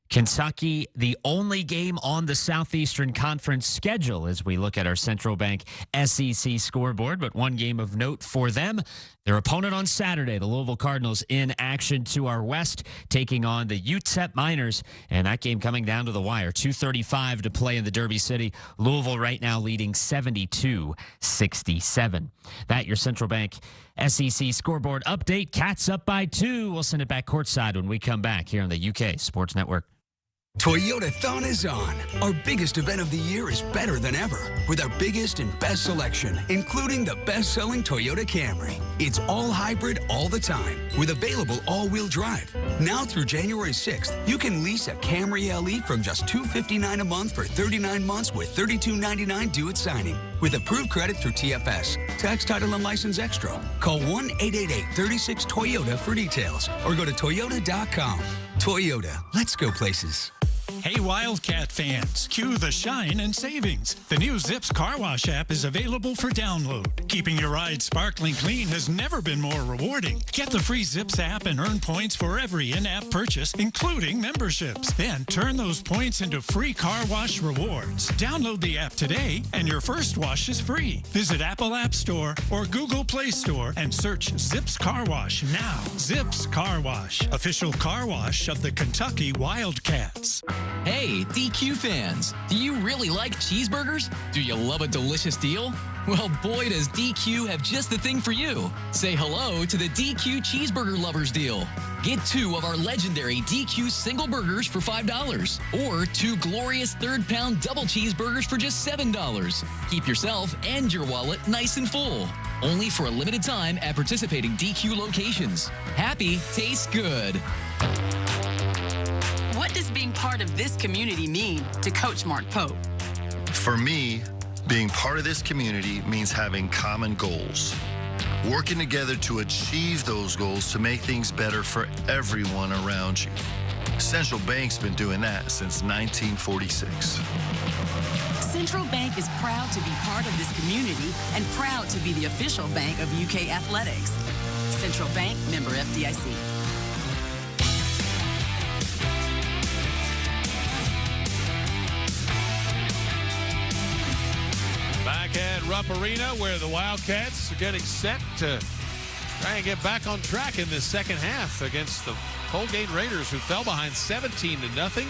Kentucky, the only game on the Southeastern Conference schedule as we look at our Central Bank SEC scoreboard, but one game of note for them. Their opponent on Saturday, the Louisville Cardinals, in action to our west, taking on the UTEP Miners, and that game coming down to the wire. 2:35 to play in the Derby City. Louisville right now leading 72-67. That your Central Bank SEC scoreboard update. Cats up by 2. We'll send it back courtside when we come back here on the UK Sports Network. Toyotathon is on. Our biggest event of the year is better than ever with our biggest and best selection, including the best-selling Toyota Camry. It's all hybrid all the time with available all-wheel drive. Now through January 6th, you can lease a Camry LE from just $259 a month for 39 months with $32.99 due at signing. With approved credit through TFS, tax, title, and license extra. Call 1-888-36-TOYOTA for details or go to toyota.com. Toyota, let's go places. Hey Wildcat fans, cue the shine and savings. The new Zips Car Wash app is available for download. Keeping your ride sparkling clean has never been more rewarding. Get the free Zips app and earn points for every in-app purchase, including memberships. Then turn those points into free car wash rewards. Download the app today and your first wash is free. Visit Apple App Store or Google Play Store and search Zips Car Wash now. Zips Car Wash, official car wash of the Kentucky Wildcats. Hey, DQ fans, do you really like cheeseburgers? Do you love a delicious deal? Well, boy, does DQ have just the thing for you. Say hello to the DQ Cheeseburger Lovers deal. Get 2 of our legendary DQ single burgers for $5 or 2 glorious third-pound double cheeseburgers for just $7. Keep yourself and your wallet nice and full. Only for a limited time at participating DQ locations. Happy tastes good. What does being part of this community mean to Coach Mark Pope? For me, being part of this community means having common goals. Working together to achieve those goals to make things better for everyone around you. Central Bank's been doing that since 1946. Central Bank is proud to be part of this community and proud to be the official bank of UK Athletics. Central Bank, member FDIC. Back at Rupp Arena, where the Wildcats are getting set to try and get back on track in this second half against the Colegate Raiders, who fell behind 17-0,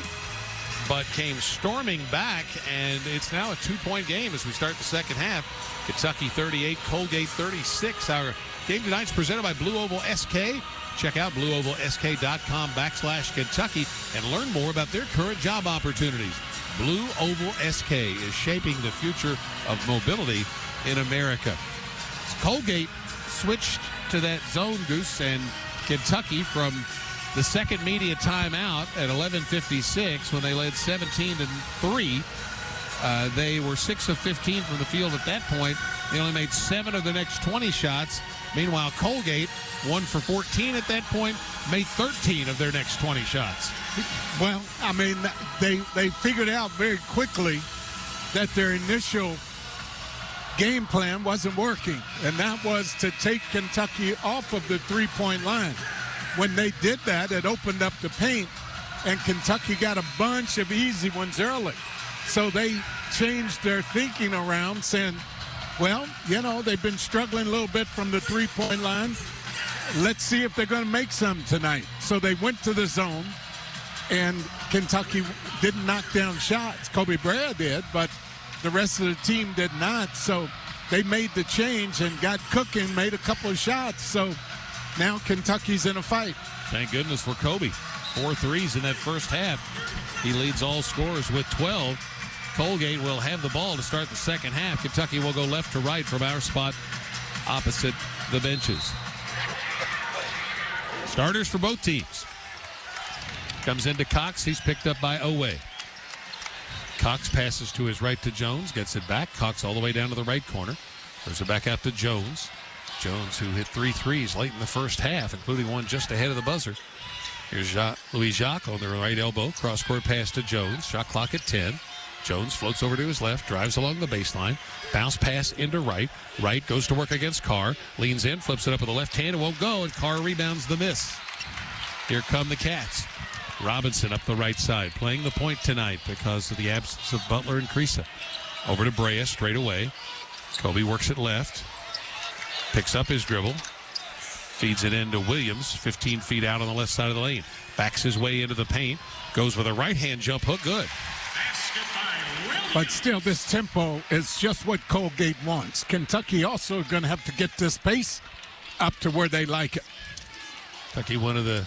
but came storming back, and it's now a 2-point game as we start the second half. Kentucky 38, Colgate 36. Our game tonight is presented by Blue Oval SK. Check out blueovalsk.com/Kentucky and learn more about their current job opportunities. Blue Oval SK is shaping the future of mobility in America. Colgate switched to that zone, Goose, and Kentucky from the second media timeout at 11:56 when they led 17-3. They were 6 of 15 from the field at that point. They only made 7 of the next 20 shots. Meanwhile, Colgate, 1 for 14 at that point, made 13 of their next 20 shots. Well, I mean, they figured out very quickly that their initial game plan wasn't working, and that was to take Kentucky off of the three-point line. When they did that, it opened up the paint, and Kentucky got a bunch of easy ones early. So they changed their thinking around, saying, well, you know, they've been struggling a little bit from the three-point line. Let's see if they're going to make some tonight. So they went to the zone, and Kentucky didn't knock down shots. Kobe Bryant did, but the rest of the team did not. So they made the change and got cooking, made a couple of shots. So now Kentucky's in a fight. Thank goodness for Kobe. 4 threes in that first half. He leads all scorers with 12. Colgate will have the ball to start the second half. Kentucky will go left to right from our spot opposite the benches. Starters for both teams. Comes into Cox. He's picked up by Owe. Cox passes to his right to Jones, gets it back. Cox all the way down to the right corner. Throws it back out to Jones. Jones, who hit 3 threes late in the first half, including one just ahead of the buzzer. Here's Louis Jacques on the right elbow. Cross-court pass to Jones. Shot clock at 10. Jones floats over to his left, drives along the baseline. Bounce pass into right. Right goes to work against Carr. Leans in, flips it up with the left hand. It won't go, and Carr rebounds the miss. Here come the Cats. Robinson up the right side, playing the point tonight because of the absence of Butler and Creasa. Over to Brea straight away. Kobe works it left. Picks up his dribble. Feeds it into Williams, 15 feet out on the left side of the lane. Backs his way into the paint. Goes with a right-hand jump hook. Good. But still, this tempo is just what Colgate wants. Kentucky also going to have to get this pace up to where they like it. Kentucky, one of the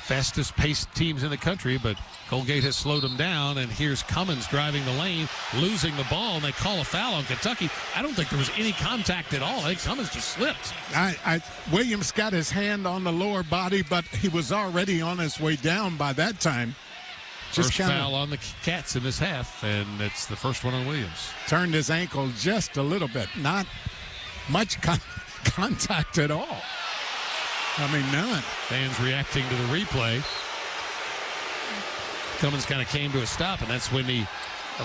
fastest-paced teams in the country, but Colgate has slowed them down, and here's Cummins driving the lane, losing the ball, and they call a foul on Kentucky. I don't think there was any contact at all. I think Cummins just slipped. Williams got his hand on the lower body, but he was already on his way down by that time. First foul on the Cats in this half, and it's the first one on Williams. Turned his ankle just a little bit. Not much contact at all. I mean, none. Fans reacting to the replay. Cummins kind of came to a stop, and that's when he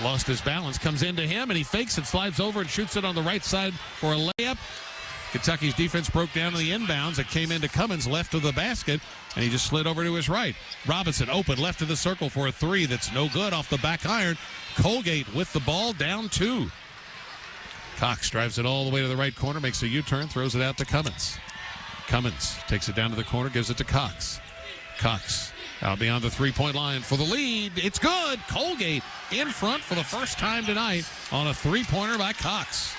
lost his balance. Comes into him, and he fakes it, slides over, and shoots it on the right side for a layup. Kentucky's defense broke down to the inbounds. It came into Cummins left of the basket, and he just slid over to his right. Robinson open left of the circle for a three that's no good off the back iron. Colgate with the ball, down 2. Cox drives it all the way to the right corner, makes a U-turn, throws it out to Cummins. Cummins takes it down to the corner, gives it to Cox. Cox out beyond the three-point line for the lead. It's good. Colgate in front for the first time tonight on a three-pointer by Cox.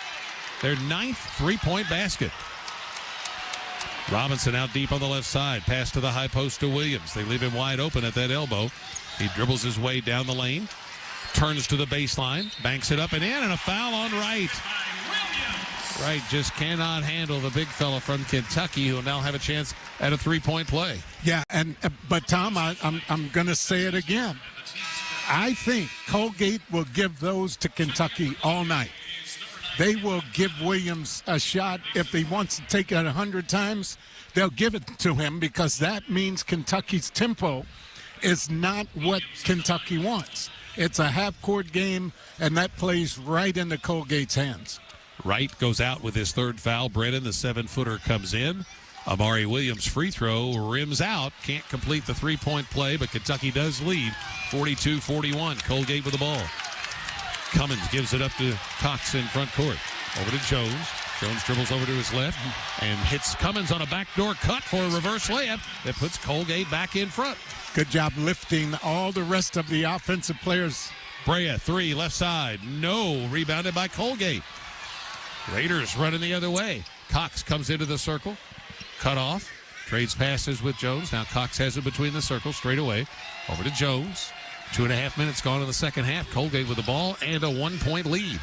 Their 9th three-point basket. Robinson out deep on the left side. Pass to the high post to Williams. They leave him wide open at that elbow. He dribbles his way down the lane. Turns to the baseline. Banks it up and in, and a foul on Wright. Wright just cannot handle the big fella from Kentucky, who will now have a chance at a three-point play. Yeah, but Tom, I'm going to say it again. I think Colgate will give those to Kentucky all night. They will give Williams a shot. If he wants to take it 100 times, they'll give it to him, because that means Kentucky's tempo is not what Kentucky wants. It's a half-court game, and that plays right into Colgate's hands. Wright goes out with his third foul. Brennan, the 7-footer, comes in. Amari Williams' free throw rims out. Can't complete the three-point play, but Kentucky does lead 42-41. Colgate with the ball. Cummins gives it up to Cox in front court. Over to Jones. Jones dribbles over to his left and hits Cummins on a backdoor cut for a reverse layup that puts Colgate back in front. Good job lifting all the rest of the offensive players. Brea, 3, left side. No. Rebounded by Colgate. Raiders running the other way. Cox comes into the circle. Cut off. Trades passes with Jones. Now Cox has it between the circles straight away. Over to Jones. 2.5 minutes gone in the second half. Colgate with the ball and a 1-point lead.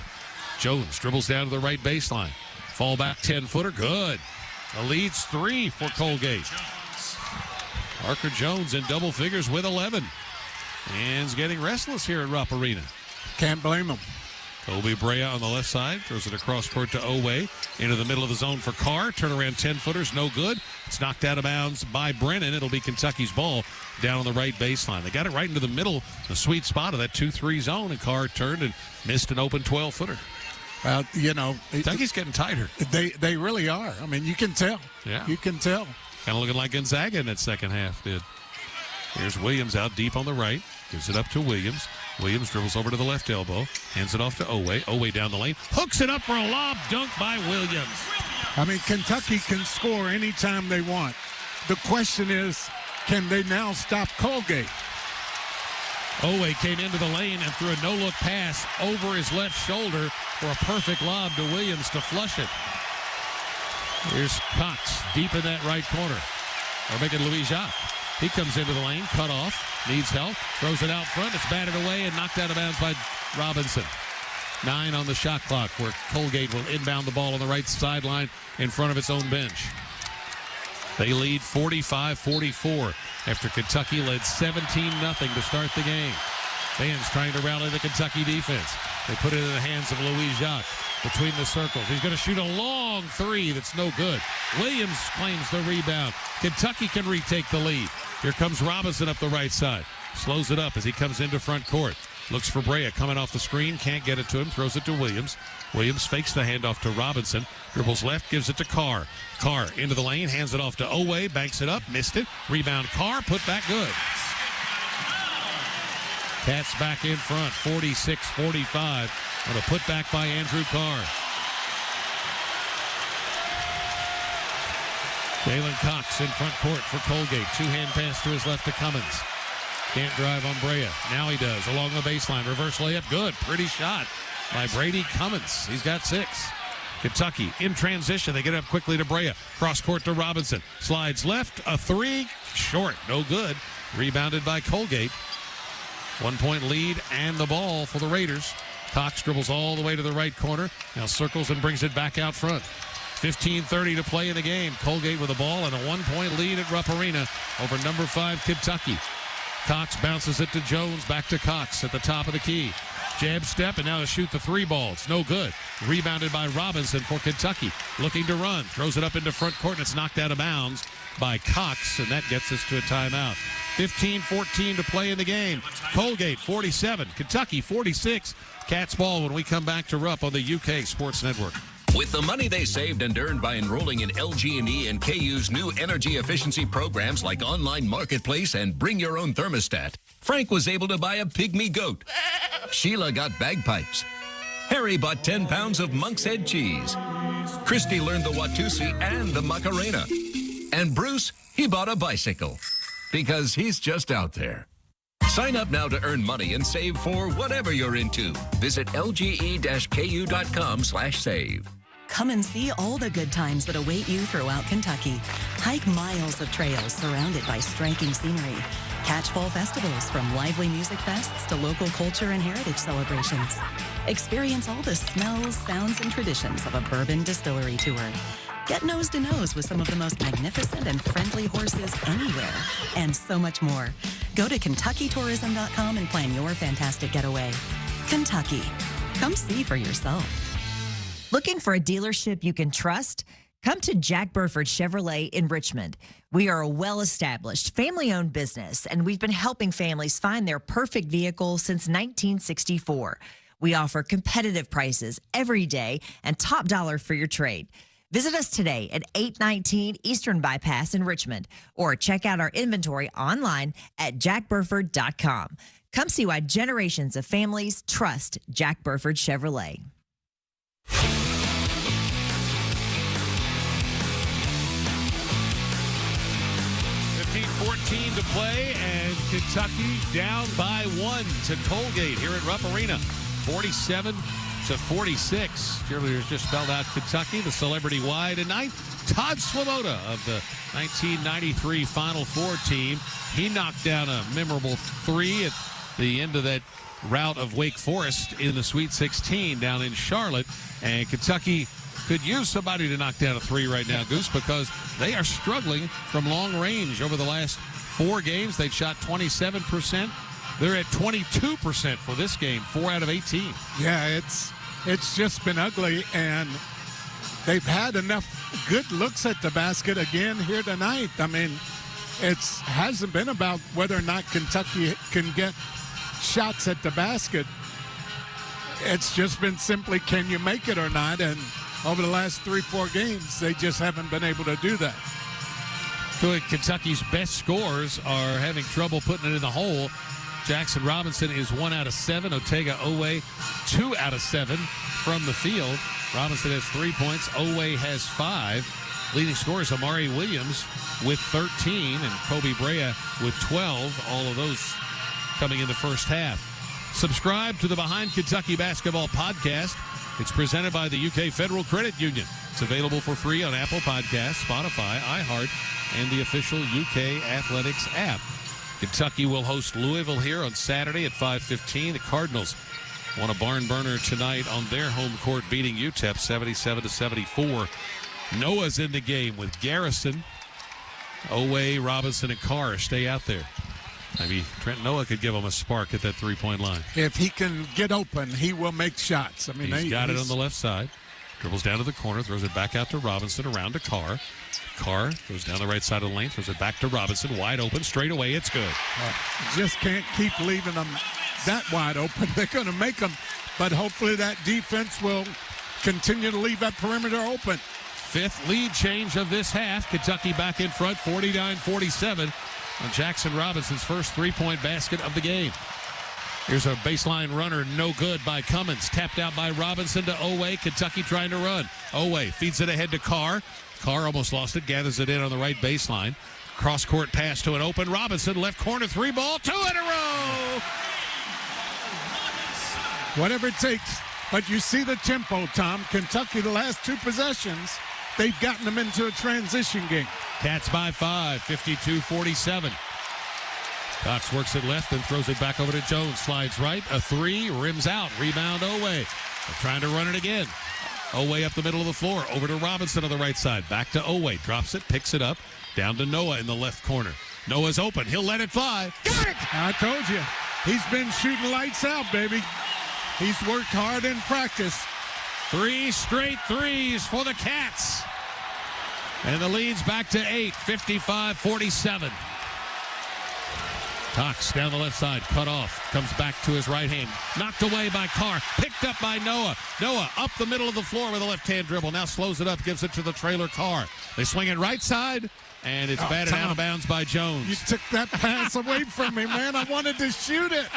Jones dribbles down to the right baseline. Fall back 10-footer. Good. The lead's 3 for Colgate. Parker Jones in double figures with 11. And's getting restless here at Rupp Arena. Can't blame him. Kobe Brea on the left side. Throws it across court to Owe. Into the middle of the zone for Carr. Turnaround 10-footers. No good. It's knocked out of bounds by Brennan. It'll be Kentucky's ball down on the right baseline. They got it right into the middle, the sweet spot of that 2-3 zone, and Carr turned and missed an open 12-footer. Well, you know, Kentucky's getting tighter. They really are. I mean, you can tell. Yeah. You can tell. Kind of looking like Gonzaga in that second half did. Here's Williams out deep on the right. Gives it up to Williams. Williams dribbles over to the left elbow. Hands it off to Owe. Owe down the lane. Hooks it up for a lob dunk by Williams. I mean, Kentucky can score anytime they want. The question is, can they now stop Colgate? Owe came into the lane and threw a no-look pass over his left shoulder for a perfect lob to Williams to flush it. Here's Cox deep in that right corner. Or making Louis Jacques. He comes into the lane, cut off, needs help, throws it out front. It's batted away and knocked out of bounds by Robinson. 9 on the shot clock, where Colgate will inbound the ball on the right sideline in front of its own bench. They lead 45-44 after Kentucky led 17-0 to start the game. Fans trying to rally the Kentucky defense. They put it in the hands of Louis Jacques between the circles. He's going to shoot a long three that's no good. Williams claims the rebound. Kentucky can retake the lead. Here comes Robinson up the right side. Slows it up as he comes into front court. Looks for Brea coming off the screen. Can't get it to him. Throws it to Williams. Williams fakes the handoff to Robinson. Dribbles left, gives it to Carr. Carr into the lane, hands it off to Owe. Banks it up, missed it. Rebound Carr, put back good. Cats back in front, 46-45. On a putback by Andrew Carr. Jalen Cox in front court for Colgate. Two-hand pass to his left to Cummins. Can't drive on Brea. Now he does. Along the baseline. Reverse layup. Good. Pretty shot by Brady Cummins. He's got 6. Kentucky in transition. They get up quickly to Brea. Cross court to Robinson. Slides left. A 3. Short. No good. Rebounded by Colgate. 1-point lead and the ball for the Raiders. Cox dribbles all the way to the right corner. Now circles and brings it back out front. 15:30 to play in the game. Colgate with the ball and a 1-point lead at Rupp Arena over number 5 Kentucky. Cox bounces it to Jones, back to Cox at the top of the key. Jab step, and now to shoot the 3 ball. It's no good. Rebounded by Robinson for Kentucky. Looking to run. Throws it up into front court, and it's knocked out of bounds by Cox, and that gets us to a timeout. 15:14 to play in the game. Colgate 47, Kentucky 46. Cats ball when we come back to Rupp on the UK Sports Network. With the money they saved and earned by enrolling in LG&E and KU's new energy efficiency programs like Online Marketplace and Bring Your Own Thermostat, Frank was able to buy a pygmy goat. Sheila got bagpipes. Harry bought 10 pounds of Monk's Head cheese. Christy learned the Watusi and the Macarena. And Bruce, he bought a bicycle. Because he's just out there. Sign up now to earn money and save for whatever you're into. Visit lge-ku.com/save. Come and see all the good times that await you throughout Kentucky. Hike miles of trails surrounded by striking scenery. Catch fall festivals from lively music fests to local culture and heritage celebrations. Experience all the smells, sounds, and traditions of a bourbon distillery tour. Get nose to nose with some of the most magnificent and friendly horses anywhere, and so much more. Go to KentuckyTourism.com and plan your fantastic getaway. Kentucky. Come see for yourself. Looking for a dealership you can trust? Come to Jack Burford Chevrolet in Richmond. We are a well-established, family-owned business, and we've been helping families find their perfect vehicle since 1964. We offer competitive prices every day and top dollar for your trade. Visit us today at 819 Eastern Bypass in Richmond, or check out our inventory online at jackburford.com. Come see why generations of families trust Jack Burford Chevrolet. 15:14 to play, and Kentucky down by 1 to Colgate here at Rupp Arena. 47-46. Cheerleaders just spelled out Kentucky, the celebrity Y tonight. Todd Swoboda of the 1993 Final Four team. He knocked down a memorable 3 at the end of that rout of Wake Forest in the Sweet 16 down in Charlotte. And Kentucky could use somebody to knock down a 3 right now, Goose, because they are struggling from long range. Over the last 4 games, they shot 27%. They're at 22% for this game, 4 out of 18. Yeah, it's just been ugly, and they've had enough good looks at the basket again here tonight. I mean, it hasn't been about whether or not Kentucky can get shots at the basket. It's just been simply, can you make it or not? And over the last 3-4 games, they just haven't been able to do that. Two of Kentucky's best scorers are having trouble putting it in the hole. Jackson Robinson is 1 out of 7. Otega Owe 2 out of 7 from the field. Robinson has 3 points. Owe has 5. Leading scorers Amari Williams with 13 and Kobe Brea with 12. All of those coming in the first half. Subscribe to the Behind Kentucky Basketball podcast. It's presented by the UK Federal Credit Union. It's available for free on Apple Podcasts, Spotify, iHeart, and the official UK Athletics app. Kentucky will host Louisville here on Saturday at 5:15. The Cardinals won a barn burner tonight on their home court, beating UTEP 77-74. Noah's in the game with Garrison. Owe, Robinson, and Carr stay out there. Maybe Trent Noah could give him a spark at that three-point line. If he can get open, he will make shots. I mean, he's got it on the left side. Dribbles down to the corner, throws it back out to Robinson, around to Carr. Carr goes down the right side of the lane, throws it back to Robinson, wide open, straight away, it's good. Just can't keep leaving them that wide open. They're going to make them, but hopefully that defense will continue to leave that perimeter open. Fifth lead change of this half. Kentucky back in front, 49-47 on Jackson Robinson's first three-point basket of the game. Here's a baseline runner, no good by Cummins. Tapped out by Robinson to Owe. Kentucky trying to run. Owe feeds it ahead to Carr. Carr almost lost it, gathers it in on the right baseline. Cross-court pass to an open Robinson. Left corner three ball, 2 in a row. Whatever it takes. But you see the tempo, Tom. Kentucky, the last 2 possessions, they've gotten them into a transition game. Cats by 5, 52-47. Cox works it left and throws it back over to Jones. Slides right, a 3, rims out. Rebound Owe. They're trying to run it again. Owe up the middle of the floor, over to Robinson on the right side. Back to Owe, drops it, picks it up. Down to Noah in the left corner. Noah's open, he'll let it fly. Got it! I told you, he's been shooting lights out, baby. He's worked hard in practice. 3 straight threes for the Cats. And the lead's back to 8, 55-47. Cox down the left side, cut off, comes back to his right hand, knocked away by Carr, picked up by Noah. Noah up the middle of the floor with a left-hand dribble, now slows it up, gives it to the trailer Carr. They swing it right side, and it's batted out of bounds by Jones. You took that pass away from me, man. I wanted to shoot it.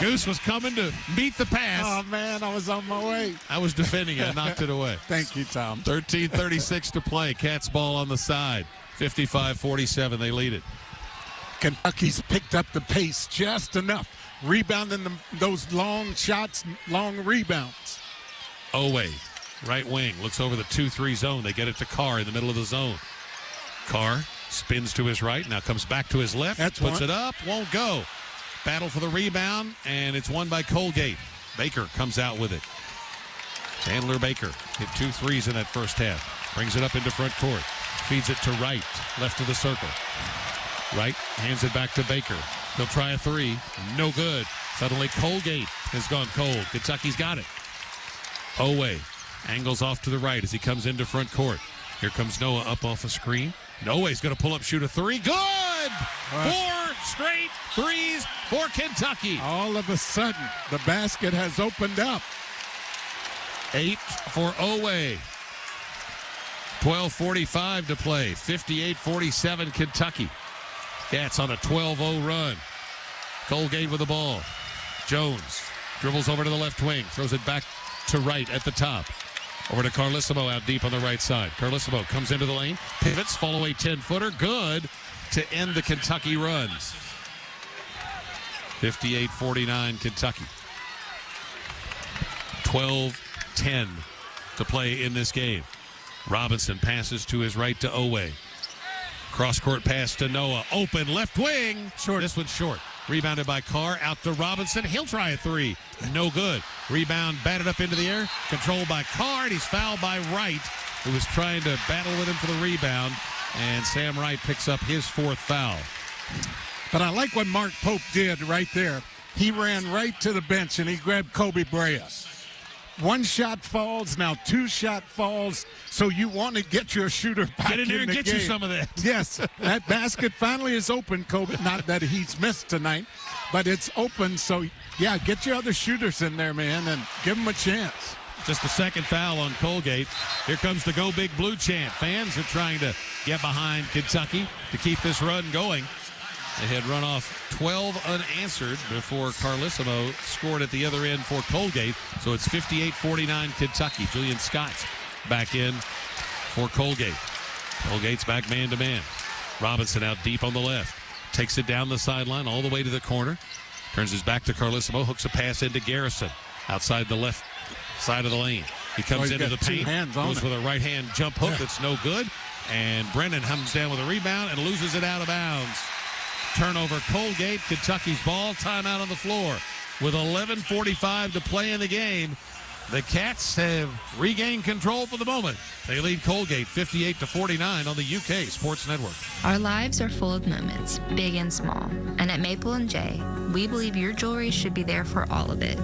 Goose was coming to meet the pass. Oh, man, I was on my way. I was defending it, knocked it away. Thank you, Tom. 13:36 to play. Cats ball on the side. 55-47, they lead it. Kentucky's picked up the pace just enough, rebounding those long shots, long rebounds. Owe, right wing, looks over the 2-3 zone. They get it to Carr in the middle of the zone. Carr spins to his right, now comes back to his left, puts it up, won't go. Battle for the rebound, and it's won by Colgate. Baker comes out with it. Chandler Baker hit 2 threes in that first half. Brings it up into front court. Feeds it to Wright, left of the circle. Wright hands it back to Baker. He'll try a 3. No good. Suddenly Colgate has gone cold. Kentucky's got it. Owe angles off to the right as he comes into front court. Here comes Noah up off a screen. Owe's going to pull up, shoot a 3. Good! 4 straight threes for Kentucky. All of a sudden, the basket has opened up. 8 for Owe. 12:45 to play. 58-47 Kentucky. Cats on a 12-0 run. Colgate with the ball. Jones dribbles over to the left wing. Throws it back to Wright at the top. Over to Carlissimo out deep on the right side. Carlissimo comes into the lane. Pivots, fall away 10-footer. Good to end the Kentucky run. 58-49 Kentucky. 12-10 to play in this game. Robinson passes to his right to Owe. Cross-court pass to Noah. Open left wing. Short. This one's short. Rebounded by Carr. Out to Robinson. He'll try a 3. No good. Rebound batted up into the air. Controlled by Carr. And he's fouled by Wright, who was trying to battle with him for the rebound. And Sam Wright picks up his 4th foul. But I like what Mark Pope did right there. He ran right to the bench and he grabbed Kobe Brea. 1 shot falls, now 2 shot falls, so you want to get your shooter back get in there in and the get game. You some of that. Yes, that basket finally is open, Kobe. Not that he's missed tonight, but it's open, so yeah, get your other shooters in there, man, and give them a chance. Just the 2nd foul on Colgate. Here comes the Go Big Blue chant. Fans are trying to get behind Kentucky to keep this run going. They had run off 12 unanswered before Carlissimo scored at the other end for Colgate. So it's 58-49 Kentucky. Julian Scott's back in for Colgate. Colgate's back man-to-man. Robinson out deep on the left. Takes it down the sideline all the way to the corner. Turns his back to Carlissimo. Hooks a pass into Garrison outside the left side of the lane. He comes into the paint. Goes with a right-hand jump hook that's no good. And Brennan comes down with a rebound and loses it out of bounds. Turnover Colgate. Kentucky's ball. Timeout on the floor with 11:45 to play in the game. The Cats have regained control for the moment. They lead Colgate 58-49 on the UK Sports Network. Our lives are full of moments, big and small. And at Maple & J, we believe your jewelry should be there for all of it.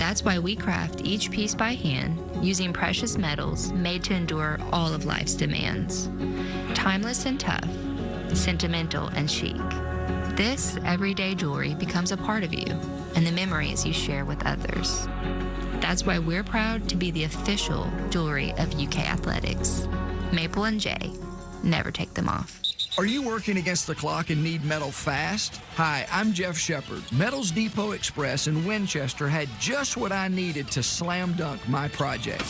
That's why we craft each piece by hand, using precious metals made to endure all of life's demands. Timeless and tough, sentimental and chic. This everyday jewelry becomes a part of you and the memories you share with others. That's why we're proud to be the official jewelry of UK Athletics. Maple & J, never take them off. Are you working against the clock and need metal fast? Hi, I'm Jeff Shepard. Metals Depot Express in Winchester had just what I needed to slam dunk my project.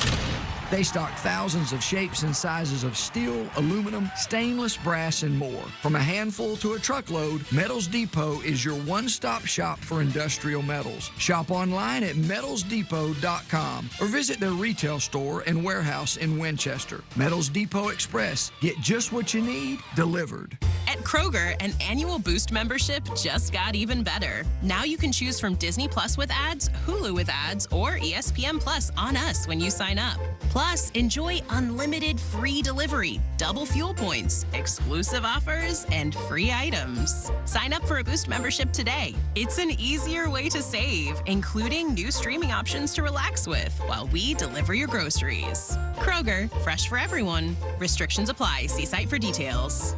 They stock thousands of shapes and sizes of steel, aluminum, stainless, brass, and more. From a handful to a truckload, Metals Depot is your one-stop shop for industrial metals. Shop online at metalsdepot.com or visit their retail store and warehouse in Winchester. Metals Depot Express. Get just what you need, delivered. At Kroger, an annual Boost membership just got even better. Now you can choose from Disney Plus with ads, Hulu with ads, or ESPN Plus on us when you sign up. Plus, enjoy unlimited free delivery, double fuel points, exclusive offers, and free items. Sign up for a Boost membership today. It's an easier way to save, including new streaming options to relax with while we deliver your groceries. Kroger, fresh for everyone. Restrictions apply. See site for details.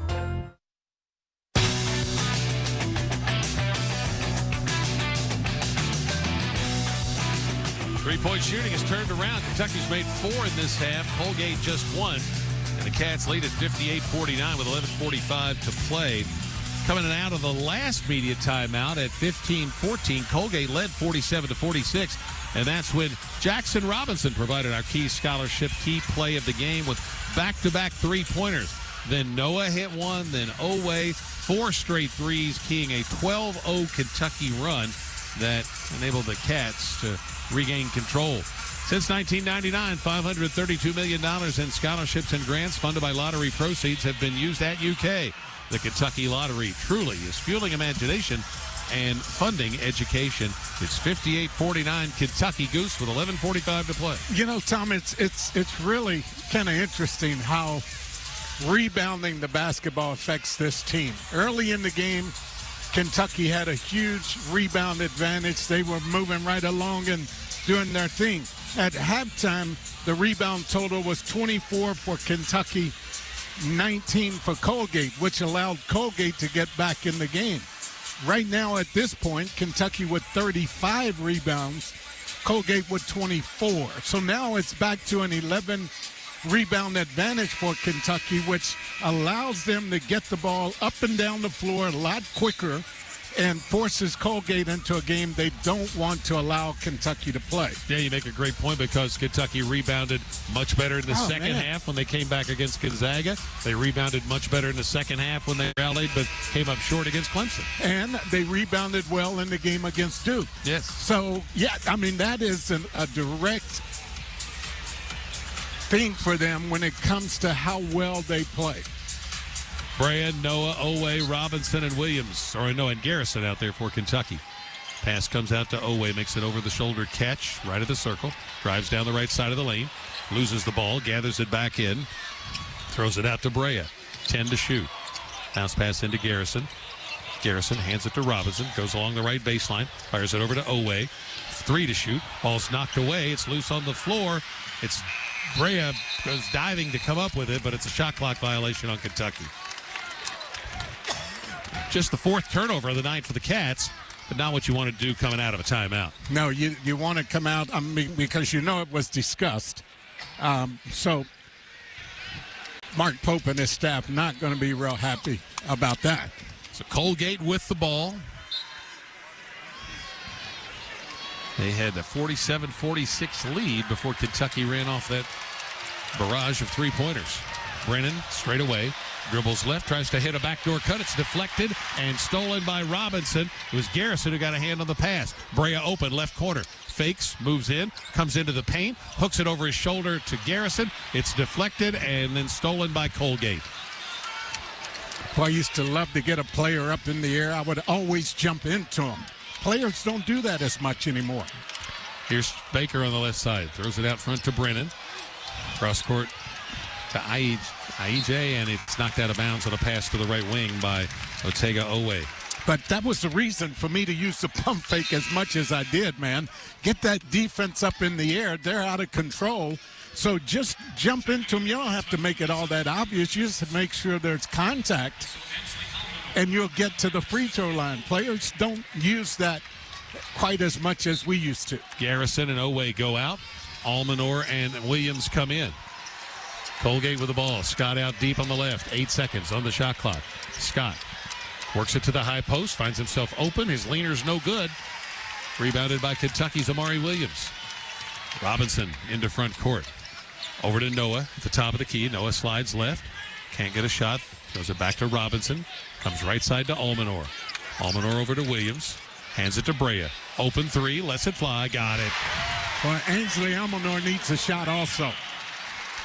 Three-point shooting has turned around. Kentucky's made 4 in this half. Colgate just 1. And the Cats lead at 58-49 with 11:45 to play. Coming out of the last media timeout at 15-14, Colgate led 47-46. And that's when Jackson Robinson provided our key scholarship, key play of the game with back-to-back three-pointers. Then Noah hit one, then Owe, 4 straight threes, keying a 12-0 Kentucky run that enabled the Cats to regain control. Since 1999, $532 million in scholarships and grants funded by lottery proceeds have been used at UK. The Kentucky Lottery truly is fueling imagination and funding education. It's 58-49 Kentucky Goose with 11:45 to play. You know, Tom, it's really kind of interesting how rebounding the basketball affects this team. Early in the game, Kentucky had a huge rebound advantage. They were moving right along and doing their thing. At halftime, the rebound total was 24 for Kentucky, 19 for Colgate, which allowed Colgate to get back in the game. Right now, at this point, Kentucky with 35 rebounds, Colgate with 24. So now it's back to an 11 rebound advantage for Kentucky, which allows them to get the ball up and down the floor a lot quicker and forces Colgate into a game they don't want to allow Kentucky to play. Yeah, you make a great point because Kentucky rebounded much better in the second half when they came back against Gonzaga. They rebounded much better in the second half when they rallied, but came up short against Clemson. And they rebounded well in the game against Duke. Yes. So, yeah, I mean, that is a direct thing for them when it comes to how well they play. Brea, Noah, Owe, Robinson, and Williams, and Garrison out there for Kentucky. Pass comes out to Owe, makes it over the shoulder catch, right of the circle, drives down the right side of the lane, loses the ball, gathers it back in, throws it out to Brea. 10 to shoot. Bounce pass into Garrison. Garrison hands it to Robinson, goes along the right baseline, fires it over to Owe. 3 to shoot. Ball's knocked away. It's loose on the floor. It's Brea goes diving to come up with it, but it's a shot clock violation on Kentucky. Just the 4th turnover of the night for the Cats, but not what you want to do coming out of a timeout. No, you want to come out because you know it was discussed. So Mark Pope and his staff not going to be real happy about that. So Colgate with the ball. They had a 47-46 lead before Kentucky ran off that barrage of three-pointers. Brennan straight away. Dribbles left, tries to hit a backdoor cut. It's deflected and stolen by Robinson. It was Garrison who got a hand on the pass. Brea open, left corner. Fakes, moves in, comes into the paint, hooks it over his shoulder to Garrison. It's deflected and then stolen by Colgate. Well, I used to love to get a player up in the air. I would always jump into him. Players don't do that as much anymore. Here's Baker on the left side. Throws it out front to Brennan. Cross court to IEJ, and it's knocked out of bounds on a pass to the right wing by Otega Owe. But that was the reason for me to use the pump fake as much as I did, man. Get that defense up in the air. They're out of control. So just jump into them. You don't have to make it all that obvious. You just make sure there's contact, and you'll get to the free throw line. Players don't use that quite as much as we used to. Garrison and Owe go out. Almanor and Williams come in. Colgate with the ball. Scott out deep on the left. 8 seconds on the shot clock. Scott works it to the high post. Finds himself open. His leaner's no good. Rebounded by Kentucky's Amari Williams. Robinson into front court. Over to Noah at the top of the key. Noah slides left. Can't get a shot. Throws it back to Robinson. Comes right side to Almanor. Almanor over to Williams. Hands it to Brea. Open three. Lets it fly. Got it. Well, Ainsley Almanor needs a shot also.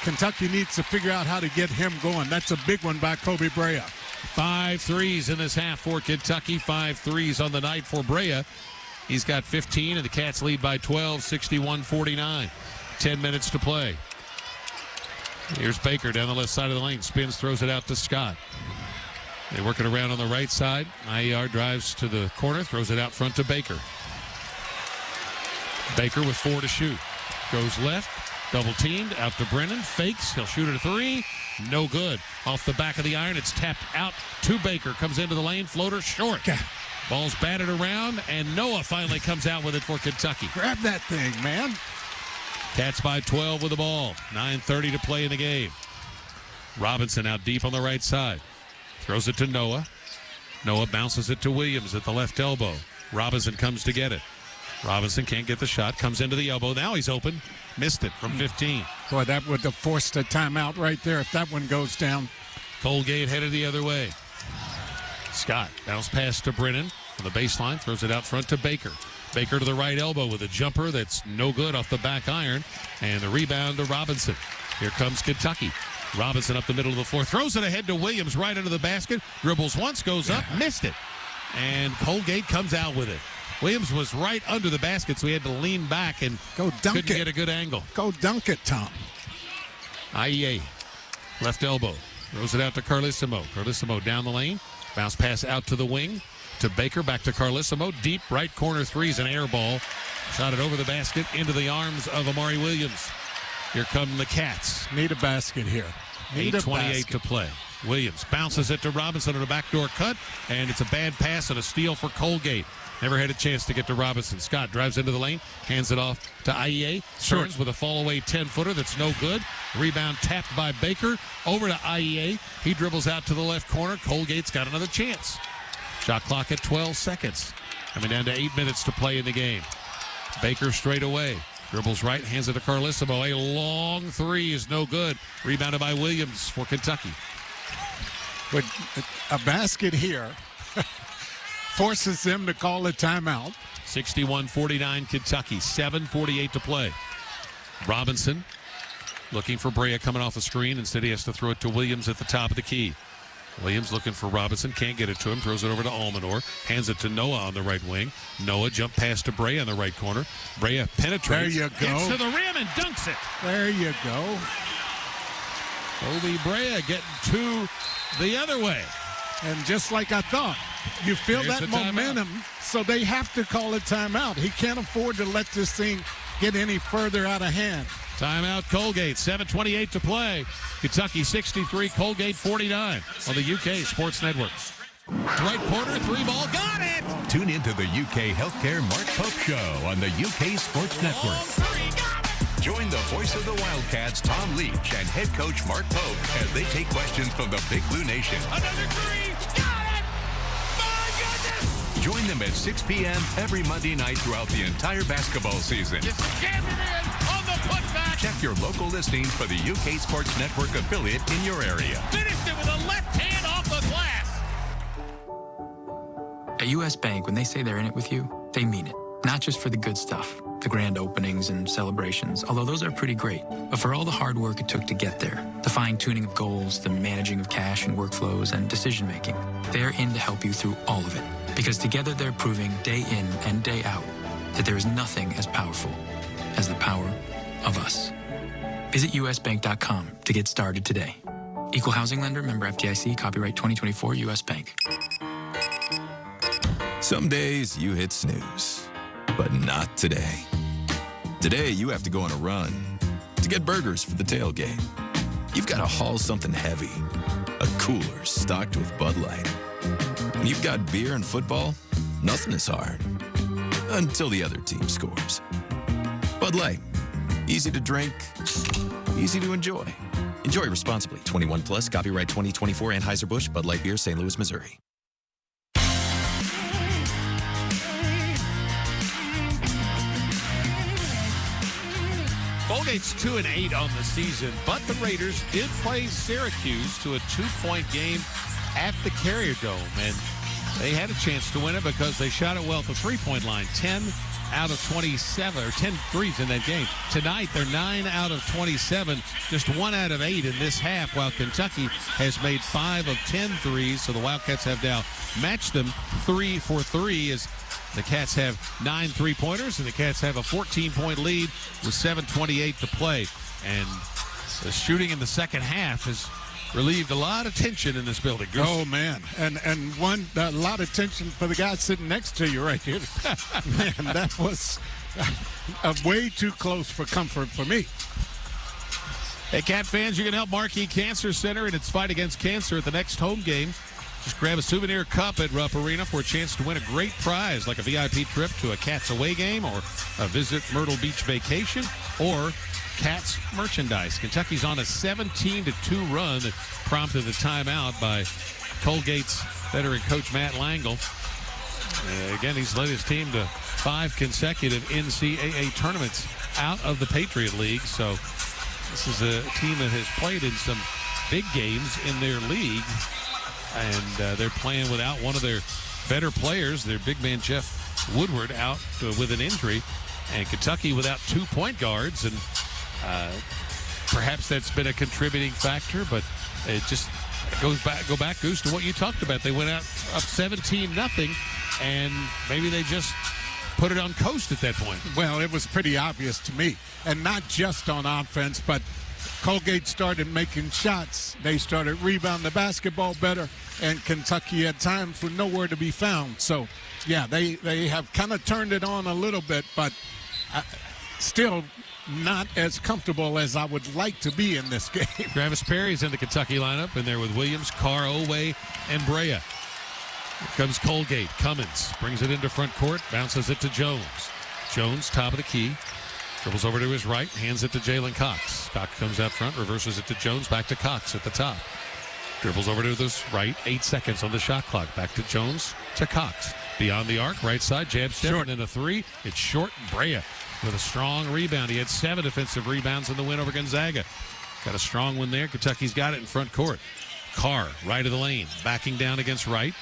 Kentucky needs to figure out how to get him going. That's a big one by Kobe Brea. 5 threes in this half for Kentucky. 5 threes on the night for Brea. He's got 15, and the Cats lead by 12, 61-49. 10 minutes to play. Here's Baker down the left side of the lane. Spins, throws it out to Scott. They work it around on the right side. IER drives to the corner, throws it out front to Baker. Baker with 4 to shoot. Goes left, double teamed, out to Brennan. Fakes, he'll shoot it a 3. No good. Off the back of the iron, it's tapped out to Baker. Comes into the lane, floater short. Ball's batted around, and Noah finally comes out with it for Kentucky. Grab that thing, man. Cats by 12 with the ball. 9:30 to play in the game. Robinson out deep on the right side. Throws it to Noah. Noah bounces it to Williams at the left elbow. Robinson comes to get it. Robinson can't get the shot. Comes into the elbow. Now he's open. Missed it from 15. Boy, that would have forced a timeout right there if that one goes down. Colgate headed the other way. Scott bounce pass to Brennan on the baseline. Throws it out front to Baker. Baker to the right elbow with a jumper that's no good off the back iron. And the rebound to Robinson. Here comes Kentucky. Robinson up the middle of the floor. Throws it ahead to Williams right under the basket. Dribbles once, goes up, missed it. And Colgate comes out with it. Williams was right under the basket, so he had to lean back and couldn't get a good angle. Go dunk it, Tom. IEA, left elbow. Throws it out to Carlissimo. Carlissimo down the lane. Bounce pass out to the wing. To Baker, back to Carlissimo. Deep right corner threes, an air ball. Shot it over the basket into the arms of Amari Williams. Here come the Cats. Need a basket here. 8:28 to play. Williams bounces it to Robinson on a backdoor cut, and it's a bad pass and a steal for Colgate. Never had a chance to get to Robinson. Scott drives into the lane, hands it off to IEA. Turns with a fall-away 10-footer that's no good. Rebound tapped by Baker. Over to IEA. He dribbles out to the left corner. Colgate's got another chance. Shot clock at 12 seconds. Coming down to 8 minutes to play in the game. Baker straight away. Dribbles right, hands it to Carlissimo. A long three is no good. Rebounded by Williams for Kentucky. But a basket here forces them to call a timeout. 61-49 Kentucky. 7:48 to play. Robinson looking for Brea coming off the screen. Instead, he has to throw it to Williams at the top of the key. Williams looking for Robinson. Can't get it to him. Throws it over to Almanor. Hands it to Noah on the right wing. Noah jump pass to Brea on the right corner. Brea penetrates. There you go. Gets to the rim and dunks it. There you go. Kobe Brea getting to the other way. And just like I thought, you feel Here's that the momentum, so they have to call a timeout. He can't afford to let this thing get any further out of hand. Timeout Colgate, 7:28 to play. Kentucky 63, Colgate 49 on the UK Sports Network. Right corner, 3-ball, got it! Tune into the UK Healthcare Mark Pope Show on the UK Sports Network. Join the voice of the Wildcats, Tom Leach, and head coach Mark Pope as they take questions from the Big Blue Nation. Another 3, got it! My goodness! Join them at 6 p.m. every Monday night throughout the entire basketball season. Just jammed it in on the putback. Check your local listings for the UK Sports Network affiliate in your area. Finished it with a left hand off the glass. At U.S. Bank, when they say they're in it with you, they mean it. Not just for the good stuff, the grand openings and celebrations, although those are pretty great, but for all the hard work it took to get there, the fine-tuning of goals, the managing of cash and workflows, and decision-making. They're in to help you through all of it, because together they're proving day in and day out that there is nothing as powerful as the power of us. Visit usbank.com to get started today. Equal housing lender, member FDIC, copyright 2024 U.S. Bank. Some days you hit snooze, but not today. Today you have to go on a run to get burgers for the tailgate. You've got to haul something heavy, a cooler stocked with Bud Light. When you've got beer and football, nothing is hard until the other team scores. Bud Light, easy to drink, easy to enjoy. Enjoy responsibly. 21 plus, copyright 2024 Anheuser-Busch, Bud Light Beer, St. Louis, Missouri. Colgate's 2-8 on the season, but the Raiders did play Syracuse to a 2-point game at the Carrier Dome, and they had a chance to win it because they shot it well at the three-point line. 10 out of 27, or 10 threes in that game. Tonight, they're 9 out of 27, just 1 out of 8 in this half, while Kentucky has made 5 of 10 threes, so the Wildcats have now matched them 3 for 3 as the Cats have 9 3-pointers, and the Cats have a 14-point lead with 7:28 to play. And the shooting in the second half has relieved a lot of tension in this building. Goose. Oh, man. And a lot of tension for the guy sitting next to you right here. Man, that was way too close for comfort for me. Hey, Cat fans, you can help Marquee Cancer Center in its fight against cancer at the next home game. Just grab a souvenir cup at Rupp Arena for a chance to win a great prize like a VIP trip to a Cats away game or a Visit Myrtle Beach vacation or Cats merchandise. Kentucky's on a 17-2 run that prompted the timeout by Colgate's veteran coach Matt Langle. Again, he's led his team to 5 consecutive NCAA tournaments out of the Patriot League. So this is a team that has played in some big games in their league. And they're playing without one of their better players, their big man Jeff Woodward, out with an injury. And Kentucky without 2 point guards. And perhaps that's been a contributing factor, but it just go back, Goose, to what you talked about. They went out up 17-0, and maybe they just put it on coast at that point. Well, it was pretty obvious to me. And not just on offense, but Colgate started making shots. They started rebounding the basketball better, and Kentucky at times were nowhere to be found. So, yeah, they have kind of turned it on a little bit, but still not as comfortable as I would like to be in this game. Travis Perry's in the Kentucky lineup, and there with Williams, Carr, Oweh, and Brea. Here comes Colgate. Cummins brings it into front court, bounces it to Jones. Jones, top of the key. Dribbles over to his right, hands it to Jalen Cox. Cox comes out front, reverses it to Jones, back to Cox at the top. Dribbles over to his right, 8 seconds on the shot clock. Back to Jones, to Cox. Beyond the arc, right side, jab step, and then a three. It's short. Brea with a strong rebound. He had 7 defensive rebounds in the win over Gonzaga. Got a strong one there. Kentucky's got it in front court. Carr, right of the lane, backing down against right.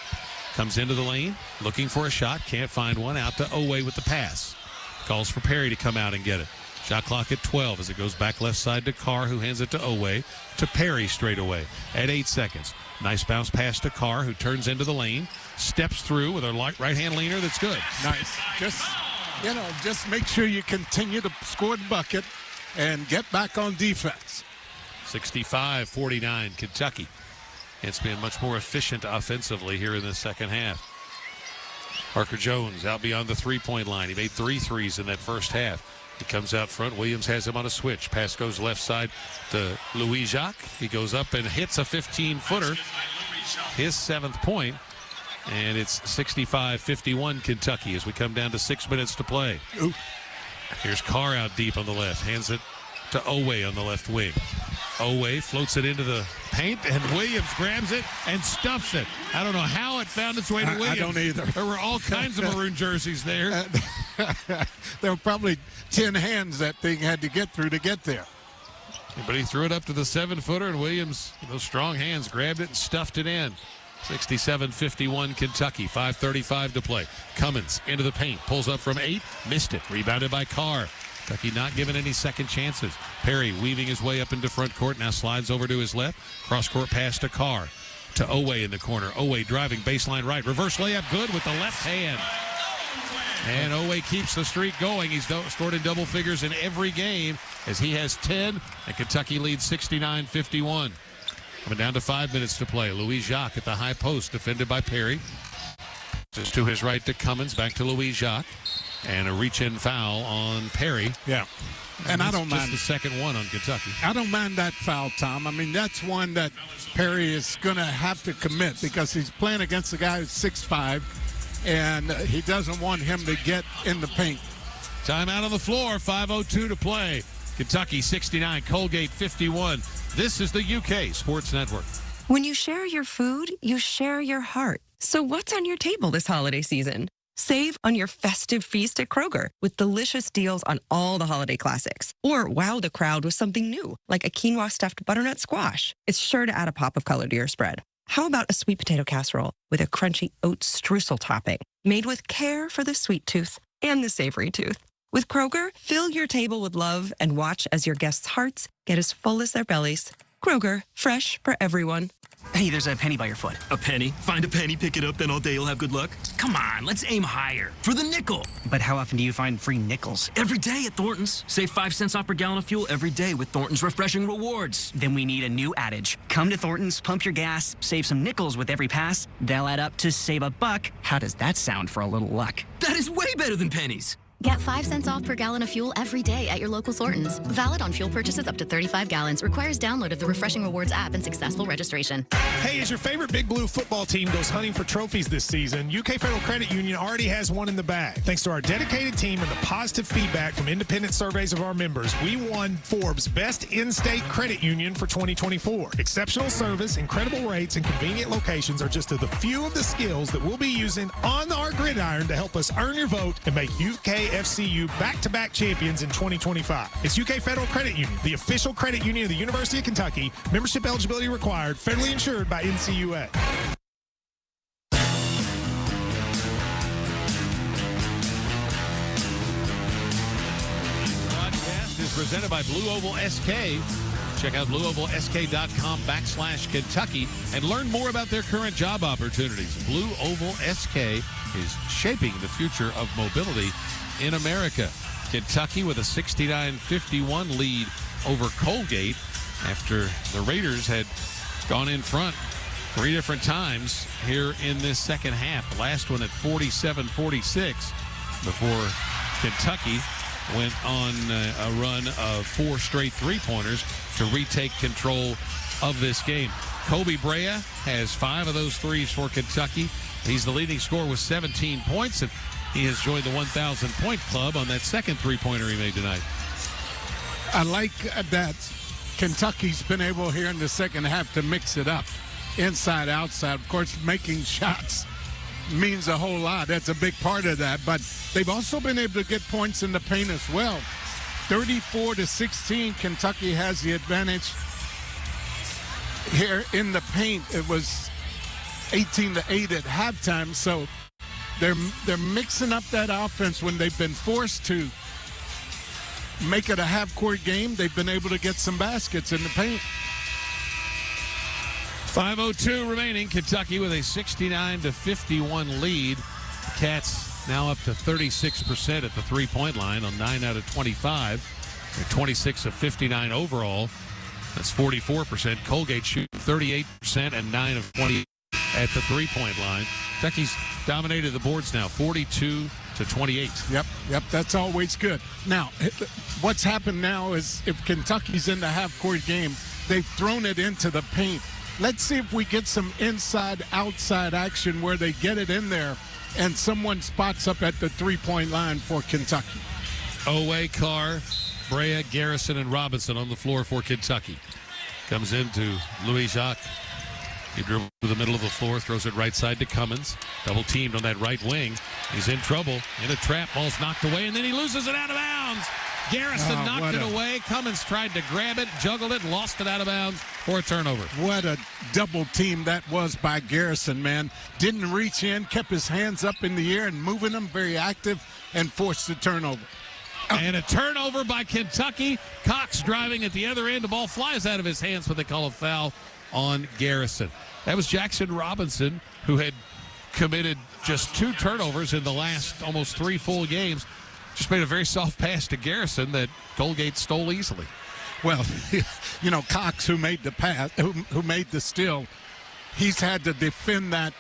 Comes into the lane, looking for a shot. Can't find one. Out to Oweh with the pass. Calls for Perry to come out and get it. Shot clock at 12 as it goes back left side to Carr, who hands it to Oweh, to Perry straight away at 8 seconds. Nice bounce pass to Carr, who turns into the lane, steps through with a right-hand leaner that's good. Nice. Just make sure you continue to score the bucket and get back on defense. 65-49 Kentucky. It's been much more efficient offensively here in the second half. Parker Jones out beyond the three-point line. He made 3 threes in that first half. He comes out front. Williams has him on a switch. Pass goes left side to Louis Jacques. He goes up and hits a 15-footer. His 7th point. And it's 65-51 Kentucky as we come down to 6 minutes to play. Ooh. Here's Carr out deep on the left. Hands it to Oweh on the left wing. Oweh floats it into the paint, and Williams grabs it and stuffs it. I don't know how it found its way to Williams. I don't either. There were all kinds of maroon jerseys there. There were probably 10 hands that thing had to get through to get there. But he threw it up to the 7-footer, and Williams, those strong hands, grabbed it and stuffed it in. 67-51 Kentucky, 5:35 to play. Cummins into the paint, pulls up from 8, missed it, rebounded by Carr. Kentucky not given any second chances. Perry weaving his way up into front court, now slides over to his left. Cross-court pass to Carr. To Oweh in the corner. Oweh driving baseline right. Reverse layup good with the left hand. And Owe keeps the streak going. He's scored in double figures in every game as he has 10, and Kentucky leads 69-51. Coming down to 5 minutes to play. Louis Jacques at the high post, defended by Perry. Just to his right to Cummins, back to Louis Jacques. And a reach-in foul on Perry. Yeah. And I don't mind the second one on Kentucky. I don't mind that foul, Tom. I mean, that's one that Perry is going to have to commit because he's playing against a guy who's 6'5", and he doesn't want him to get in the paint. Timeout on the floor, 5:02 to play. Kentucky 69, Colgate 51. This is the UK Sports Network. When you share your food, you share your heart. So what's on your table this holiday season? Save on your festive feast at Kroger with delicious deals on all the holiday classics. Or wow the crowd with something new, like a quinoa stuffed butternut squash. It's sure to add a pop of color to your spread. How about a sweet potato casserole with a crunchy oat streusel topping, made with care for the sweet tooth and the savory tooth? With Kroger, fill your table with love and watch as your guests' hearts get as full as their bellies. Kroger, fresh for everyone. Hey, there's a penny by your foot. A penny? Find a penny, pick it up, then all day you'll have good luck? Come on, let's aim higher. For the nickel. But how often do you find free nickels? Every day at Thornton's. Save 5 cents off per gallon of fuel every day with Thornton's Refreshing Rewards. Then we need a new adage. Come to Thornton's, pump your gas, save some nickels with every pass. They'll add up to save a buck. How does that sound for a little luck? That is way better than pennies. Get 5 cents off per gallon of fuel every day at your local Thornton's. Valid on fuel purchases up to 35 gallons. Requires download of the Refreshing Rewards app and successful registration. Hey, as your favorite Big Blue football team goes hunting for trophies this season, UK Federal Credit Union already has one in the bag. Thanks to our dedicated team and the positive feedback from independent surveys of our members, we won Forbes' Best In-State Credit Union for 2024. Exceptional service, incredible rates, and convenient locations are just a few of the skills that we'll be using on our gridiron to help us earn your vote and make UKFCU back-to-back champions in 2025. It's UK Federal Credit Union, the official credit union of the University of Kentucky. Membership eligibility required, federally insured by NCUA. Broadcast is presented by Blue Oval SK. Check out blueovalsk.com/Kentucky and learn more about their current job opportunities. Blue Oval SK is shaping the future of mobility in America. Kentucky with a 69-51 lead over Colgate after the Raiders had gone in front 3 different times here in this second half. The last one at 47-46 before Kentucky went on a run of 4 straight three-pointers to retake control of this game. Kobe Brea has 5 of those threes for Kentucky. He's the leading scorer with 17 points, and he has joined the 1,000-point club on that second three-pointer he made tonight. I like that Kentucky's been able here in the second half to mix it up, inside, outside. Of course, making shots means a whole lot. That's a big part of that. But they've also been able to get points in the paint as well. 34-16, Kentucky has the advantage here in the paint. It was 18-8 at halftime, so they're mixing up that offense when they've been forced to make it a half-court game. They've been able to get some baskets in the paint. 5:02 remaining. Kentucky with a 69-51 lead. The Cats now up to 36% at the three-point line on 9 out of 25. They're 26 of 59 overall. That's 44%. Colgate shooting 38% and 9 of 20 at the three-point line. Kentucky's dominated the boards now, 42-28. Yep, that's always good. Now, what's happened now is if Kentucky's in the half-court game, they've thrown it into the paint. Let's see if we get some inside-outside action where they get it in there and someone spots up at the three-point line for Kentucky. Owe, Carr, Brea, Garrison, and Robinson on the floor for Kentucky. Comes into Louis Jacques. He dribbles to the middle of the floor, throws it right side to Cummins. Double teamed on that right wing. He's in trouble. In a trap. Ball's knocked away, and then he loses it out of bounds. Garrison knocked it away. Cummins tried to grab it, juggled it, lost it out of bounds for a turnover. What a double team that was by Garrison, man. Didn't reach in, kept his hands up in the air and moving them, very active, and forced the turnover. And a turnover by Kentucky. Cox driving at the other end. The ball flies out of his hands, but they call a foul on Garrison. That was Jackson Robinson, who had committed just 2 turnovers in the last almost 3 full games. Just made a very soft pass to Garrison that Colgate stole easily. Well, Cox, who made the pass, who made the steal, he's had to defend that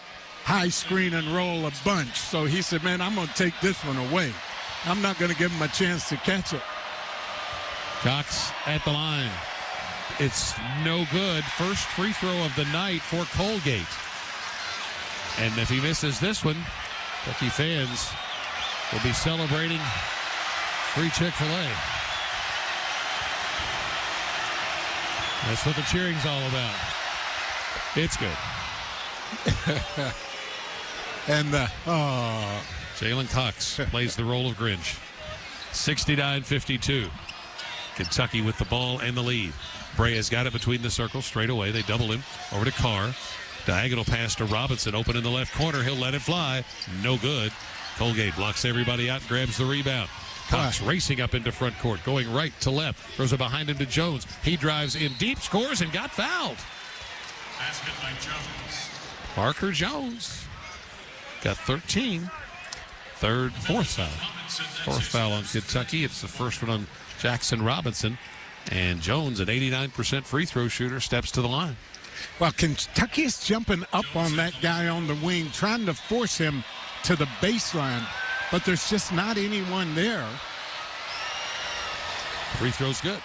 high screen and roll a bunch. So he said, man, I'm going to take this one away. I'm not going to give him a chance to catch it. Cox at the line. It's no good. First free throw of the night for Colgate. And if he misses this one, Kentucky fans will be celebrating free Chick-fil-A. That's what the cheering's all about. It's good. And Jalen Cox plays the role of Grinch. 69-52. Kentucky with the ball and the lead. Brea's got it between the circles straight away. They double him over to Carr. Diagonal pass to Robinson. Open in the left corner. He'll let it fly. No good. Colgate blocks everybody out, grabs the rebound. Cox racing up into front court, going right to left. Throws it behind him to Jones. He drives in deep, scores, and got fouled. Basket by Jones. Parker Jones got 13. Fourth foul. Fourth foul on Kentucky. It's the first one on Jackson Robinson. And Jones, an 89% free throw shooter, steps to the line. Well, Kentucky is jumping up on that guy on the wing, trying to force him to the baseline, but there's just not anyone there. Free throw's good.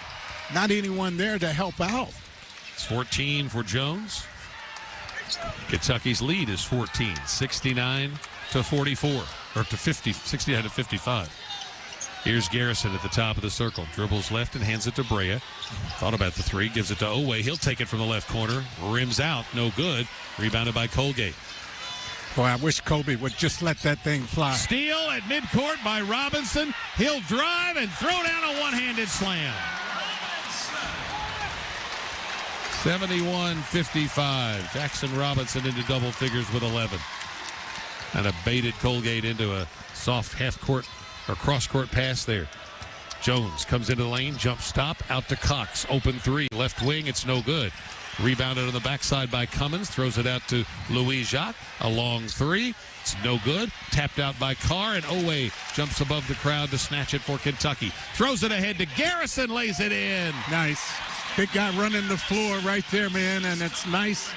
Not anyone there to help out. It's 14 for Jones. Kentucky's lead is 14, 69-44, or to 50, 69-55. Here's Garrison at the top of the circle. Dribbles left and hands it to Brea. Thought about the three, gives it to Owe. He'll take it from the left corner. Rims out, no good. Rebounded by Colgate. Boy, I wish Kobe would just let that thing fly. Steal at midcourt by Robinson. He'll drive and throw down a one-handed slam. 71-55. Jackson Robinson into double figures with 11. And a baited Colgate into a soft half-court or cross-court pass there. Jones comes into the lane, jump stop, out to Cox. Open three, left wing, it's no good. Rebounded on the backside by Cummins, throws it out to Louis Jacques. A long three, it's no good. Tapped out by Carr, and Owe jumps above the crowd to snatch it for Kentucky. Throws it ahead to Garrison, lays it in. Nice. Big guy running the floor right there, man, and it's nice.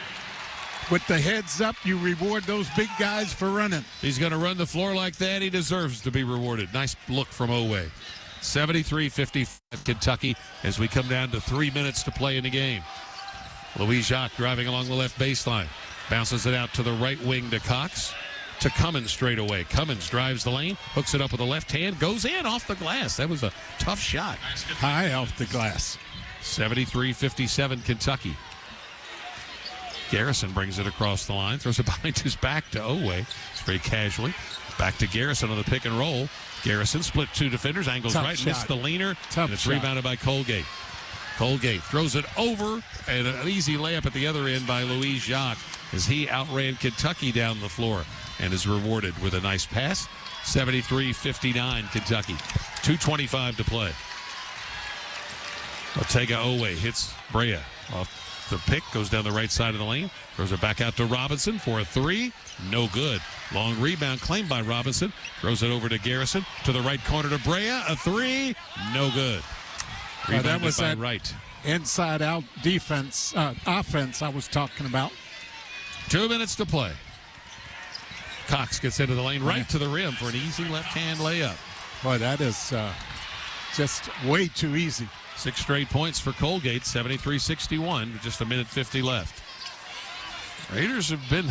With the heads up, you reward those big guys for running. He's going to run the floor like that. He deserves to be rewarded. Nice look from Owe. 73-55 Kentucky as we come down to 3 minutes to play in the game. Louis Jacques driving along the left baseline. Bounces it out to the right wing to Cox. To Cummins straight away. Cummins drives the lane, hooks it up with the left hand, goes in off the glass. That was a tough shot. High off the glass. 73-57 Kentucky. Garrison brings it across the line, throws it behind his back to Owe. It's very casually. Back to Garrison on the pick and roll. Garrison split two defenders, angles Tough right, shot. missed the leaner, Tough and it's shot. rebounded by Colgate. Colgate throws it over, and an easy layup at the other end by Louis Jacques as he outran Kentucky down the floor and is rewarded with a nice pass. 73-59 Kentucky. 2:25 to play. Ortega Owe hits Brea off the pick, goes down the right side of the lane, throws it back out to Robinson for a three. No good. Long rebound claimed by Robinson. Throws it over to Garrison to the right corner to Brea. A three. No good. That was by that right. inside-out defense, offense I was talking about. 2 minutes to play. Cox gets into the lane right to the rim for an easy left-hand layup. Boy, that is just way too easy. 6 straight points for Colgate, 73-61, with just a minute 50 left. Raiders have been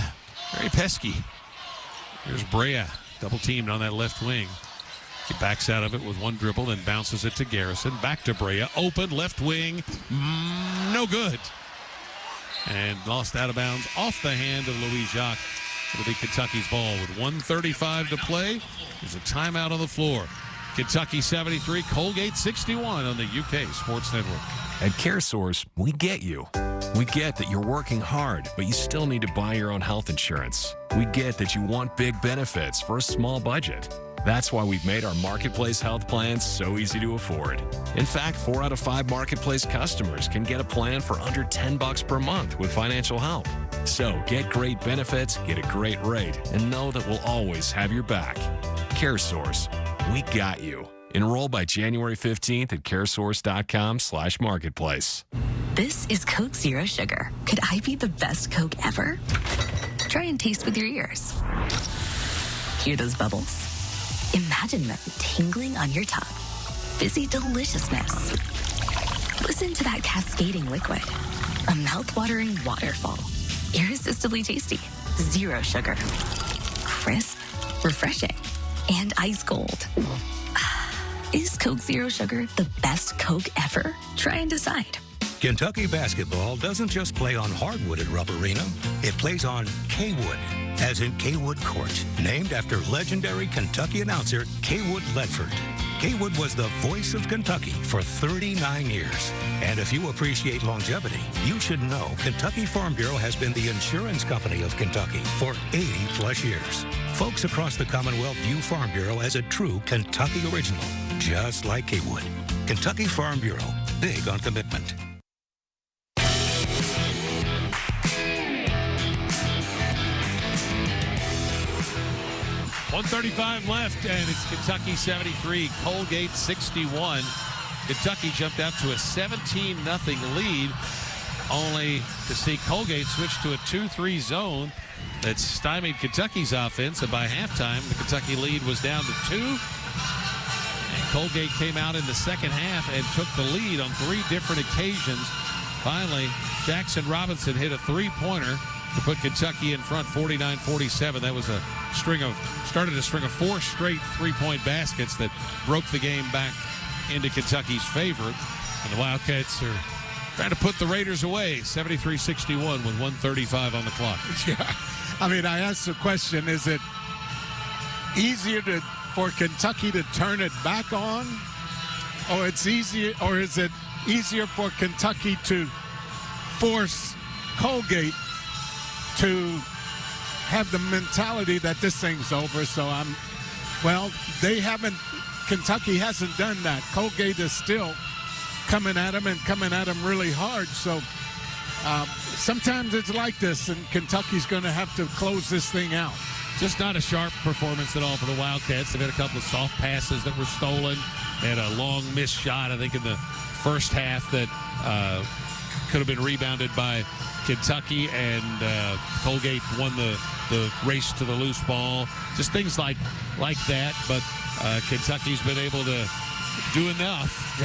very pesky. Here's Brea, double teamed on that left wing. He backs out of it with one dribble, then bounces it to Garrison. Back to Brea, open, left wing, no good. And lost out of bounds off the hand of Louis Jacques. It'll be Kentucky's ball with 1:35 to play. There's a timeout on the floor. Kentucky 73, Colgate 61 on the UK Sports Network. At CareSource, we get you. We get that you're working hard, but you still need to buy your own health insurance. We get that you want big benefits for a small budget. That's why we've made our Marketplace health plans so easy to afford. In fact, 4 out of 5 Marketplace customers can get a plan for under $10 per month with financial help. So get great benefits, get a great rate, and know that we'll always have your back. CareSource, we got you. Enroll by January 15th at caresource.com/marketplace. This is Coke Zero Sugar. Could I be the best Coke ever? Try and taste with your ears. Hear those bubbles? Imagine them tingling on your tongue. Fizzy deliciousness. Listen to that cascading liquid. A mouth-watering waterfall. Irresistibly tasty. Zero sugar. Crisp, refreshing, and ice cold. Is Coke Zero Sugar the best Coke ever? Try and decide. Kentucky basketball doesn't just play on hardwood at Rupp Arena. It plays on K-Wood, as in K-Wood Court, named after legendary Kentucky announcer K-Wood Ledford. K-Wood was the voice of Kentucky for 39 years. And if you appreciate longevity, you should know Kentucky Farm Bureau has been the insurance company of Kentucky for 80-plus years. Folks across the Commonwealth view Farm Bureau as a true Kentucky original, just like K-Wood. Kentucky Farm Bureau, big on commitment. 1:35 left, and it's Kentucky 73, Colgate 61. Kentucky jumped out to a 17-0 lead, only to see Colgate switch to a 2-3 zone that stymied Kentucky's offense, and by halftime, the Kentucky lead was down to 2. And Colgate came out in the second half and took the lead on 3 different occasions. Finally, Jackson Robinson hit a 3-pointer to put Kentucky in front 49-47. That was started a string of 4 straight 3-point baskets that broke the game back into Kentucky's favor. And the Wildcats are trying to put the Raiders away, 73-61 with 1:35 on the clock. Yeah, I mean, I asked the question, is it easier for Kentucky to turn it back on? Or is it easier for Kentucky to force Colgate to have the mentality that this thing's over? So Kentucky hasn't done that. Colgate is still coming at them really hard. So sometimes it's like this, and Kentucky's going to have to close this thing out. Just not a sharp performance at all for the Wildcats. They've had a couple of soft passes that were stolen. They had a long missed shot, I think, in the first half that could have been rebounded by Kentucky, and Colgate won the race to the loose ball. Just things like that. But Kentucky's been able to do enough.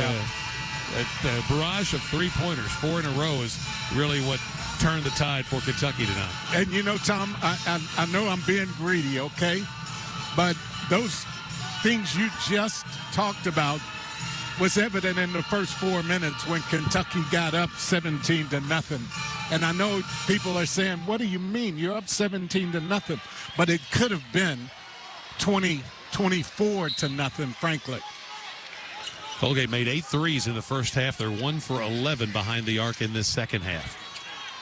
The barrage of 3-pointers, 4 in a row, is really what turned the tide for Kentucky tonight. And you know, Tom, I know I'm being greedy, okay? But those things you just talked about was evident in the first 4 minutes when Kentucky got up 17-0. And I know people are saying, what do you mean? You're up 17-0. But it could have been 24-0, frankly. Colgate made 8 threes in the first half. They're 1 for 11 behind the arc in this second half.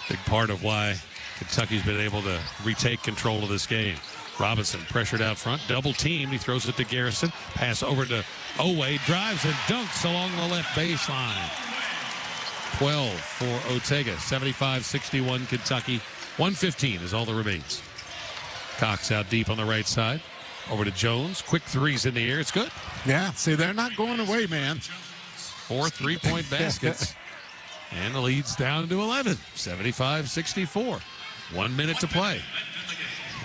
Big part of why Kentucky's been able to retake control of this game. Robinson pressured out front, double teamed. He throws it to Garrison. Pass over to Owe, drives and dunks along the left baseline. 12 for Ortega. 75-61 Kentucky. 1:15 is all that remains. Cox out deep on the right side. Over to Jones. Quick threes in the air. It's good. Yeah, see, they're not going away, man. 4 3-point baskets. And the lead's down to 11. 75-64. 1 minute to play.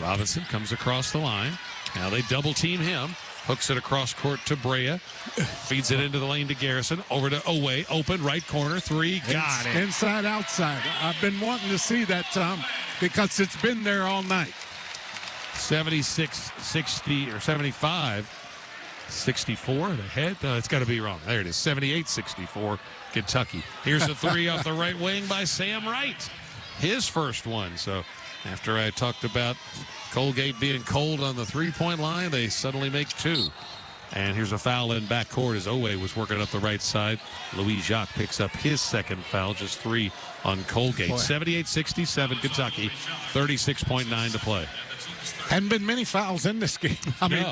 Robinson comes across the line. Now they double team him. Hooks it across court to Brea. Feeds it into the lane to Garrison. Over to Owe. Open right corner. 3. Got it. Inside, outside. I've been wanting to see that, Tom, because it's been there all night. 76-60 or 75-64. The head. No, it's got to be wrong. There it is. 78-64 Kentucky. Here's a 3 off the right wing by Sam Wright. His first one. So after I talked about Colgate being cold on the 3-point line, they suddenly make 2. And here's a foul in backcourt as Owe was working up the right side. Louis Jacques picks up his second foul, just 3 on Colgate. 78-67 Kentucky, 36.9 to play. Hadn't been many fouls in this game. I mean,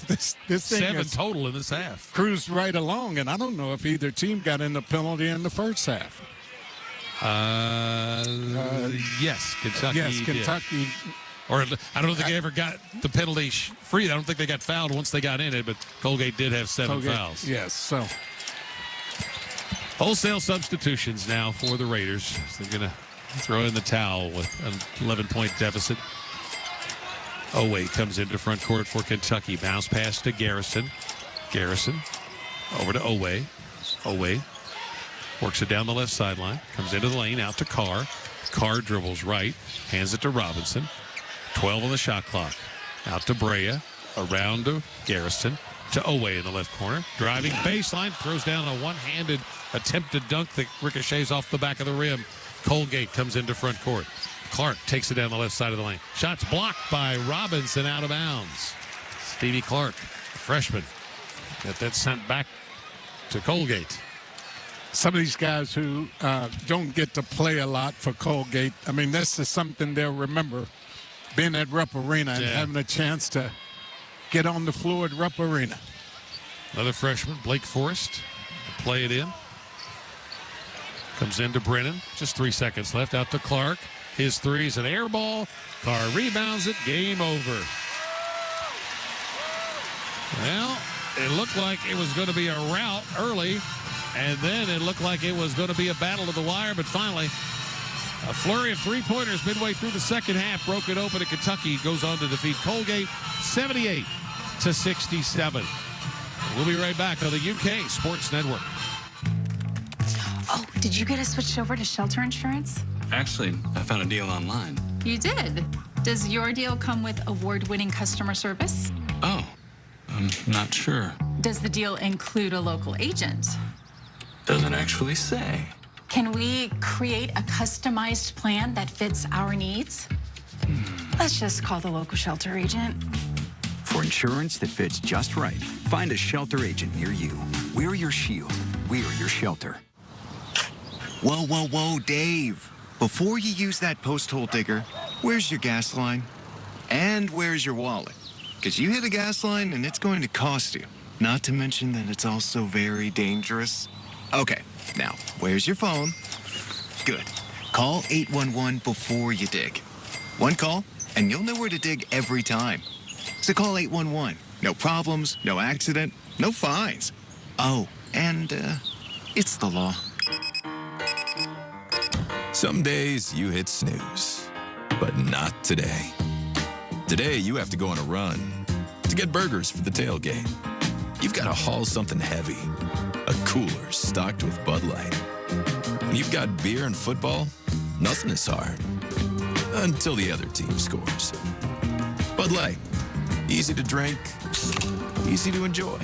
this thing 7 total in this half. Cruised right along, and I don't know if either team got in the penalty in the first half. Yes, Kentucky. Yes, Kentucky. Did. Or I don't think they ever got the penalty free. I don't think they got fouled once they got in it, but Colgate did have 7 fouls. Yes, so. Wholesale substitutions now for the Raiders. They're going to throw in the towel with an 11-point deficit. Oway comes into front court for Kentucky. Bounce pass to Garrison. Garrison over to Oway. Oway works it down the left sideline. Comes into the lane, out to Carr. Carr dribbles right. Hands it to Robinson. 12 on the shot clock. Out to Brea. Around to Garrison. To Oway in the left corner. Driving baseline. Throws down a one-handed attempted dunk that ricochets off the back of the rim. Colgate comes into front court. Clark takes it down the left side of the lane. Shots blocked by Robinson out of bounds. Stevie Clark, freshman, got that sent back to Colgate. Some of these guys who don't get to play a lot for Colgate, I mean, this is something they'll remember, being at Rupp Arena and having a chance to get on the floor at Rupp Arena. Another freshman, Blake Forrest, play it in. Comes into Brennan, just 3 seconds left, out to Clark. His three's an air ball. Carr rebounds it. Game over. Well, it looked like it was going to be a rout early, and then it looked like it was going to be a battle to the wire, but finally, a flurry of three-pointers midway through the second half broke it open, and Kentucky goes on to defeat Colgate 78-67. We'll be right back on the UK Sports Network. Oh, did you get us switched over to shelter insurance? Actually, I found a deal online. You did? Does your deal come with award-winning customer service? Oh, I'm not sure. Does the deal include a local agent? Doesn't actually say. Can we create a customized plan that fits our needs? Let's just call the local shelter agent. For insurance that fits just right, find a shelter agent near you. We're your shield. We're your shelter. Whoa, whoa, whoa, Dave. Before you use that post hole digger, where's your gas line? And where's your wallet? Because you hit a gas line and it's going to cost you. Not to mention that it's also very dangerous. Okay, now, where's your phone? Good. Call 811 before you dig. One call, and you'll know where to dig every time. So call 811. No problems, no accident, no fines. Oh, and it's the law. Some days you hit snooze, but not today. Today you have to go on a run to get burgers for the tailgate. You've got to haul something heavy, a cooler stocked with Bud Light. When you've got beer and football, nothing is hard until the other team scores. Bud Light, easy to drink, easy to enjoy.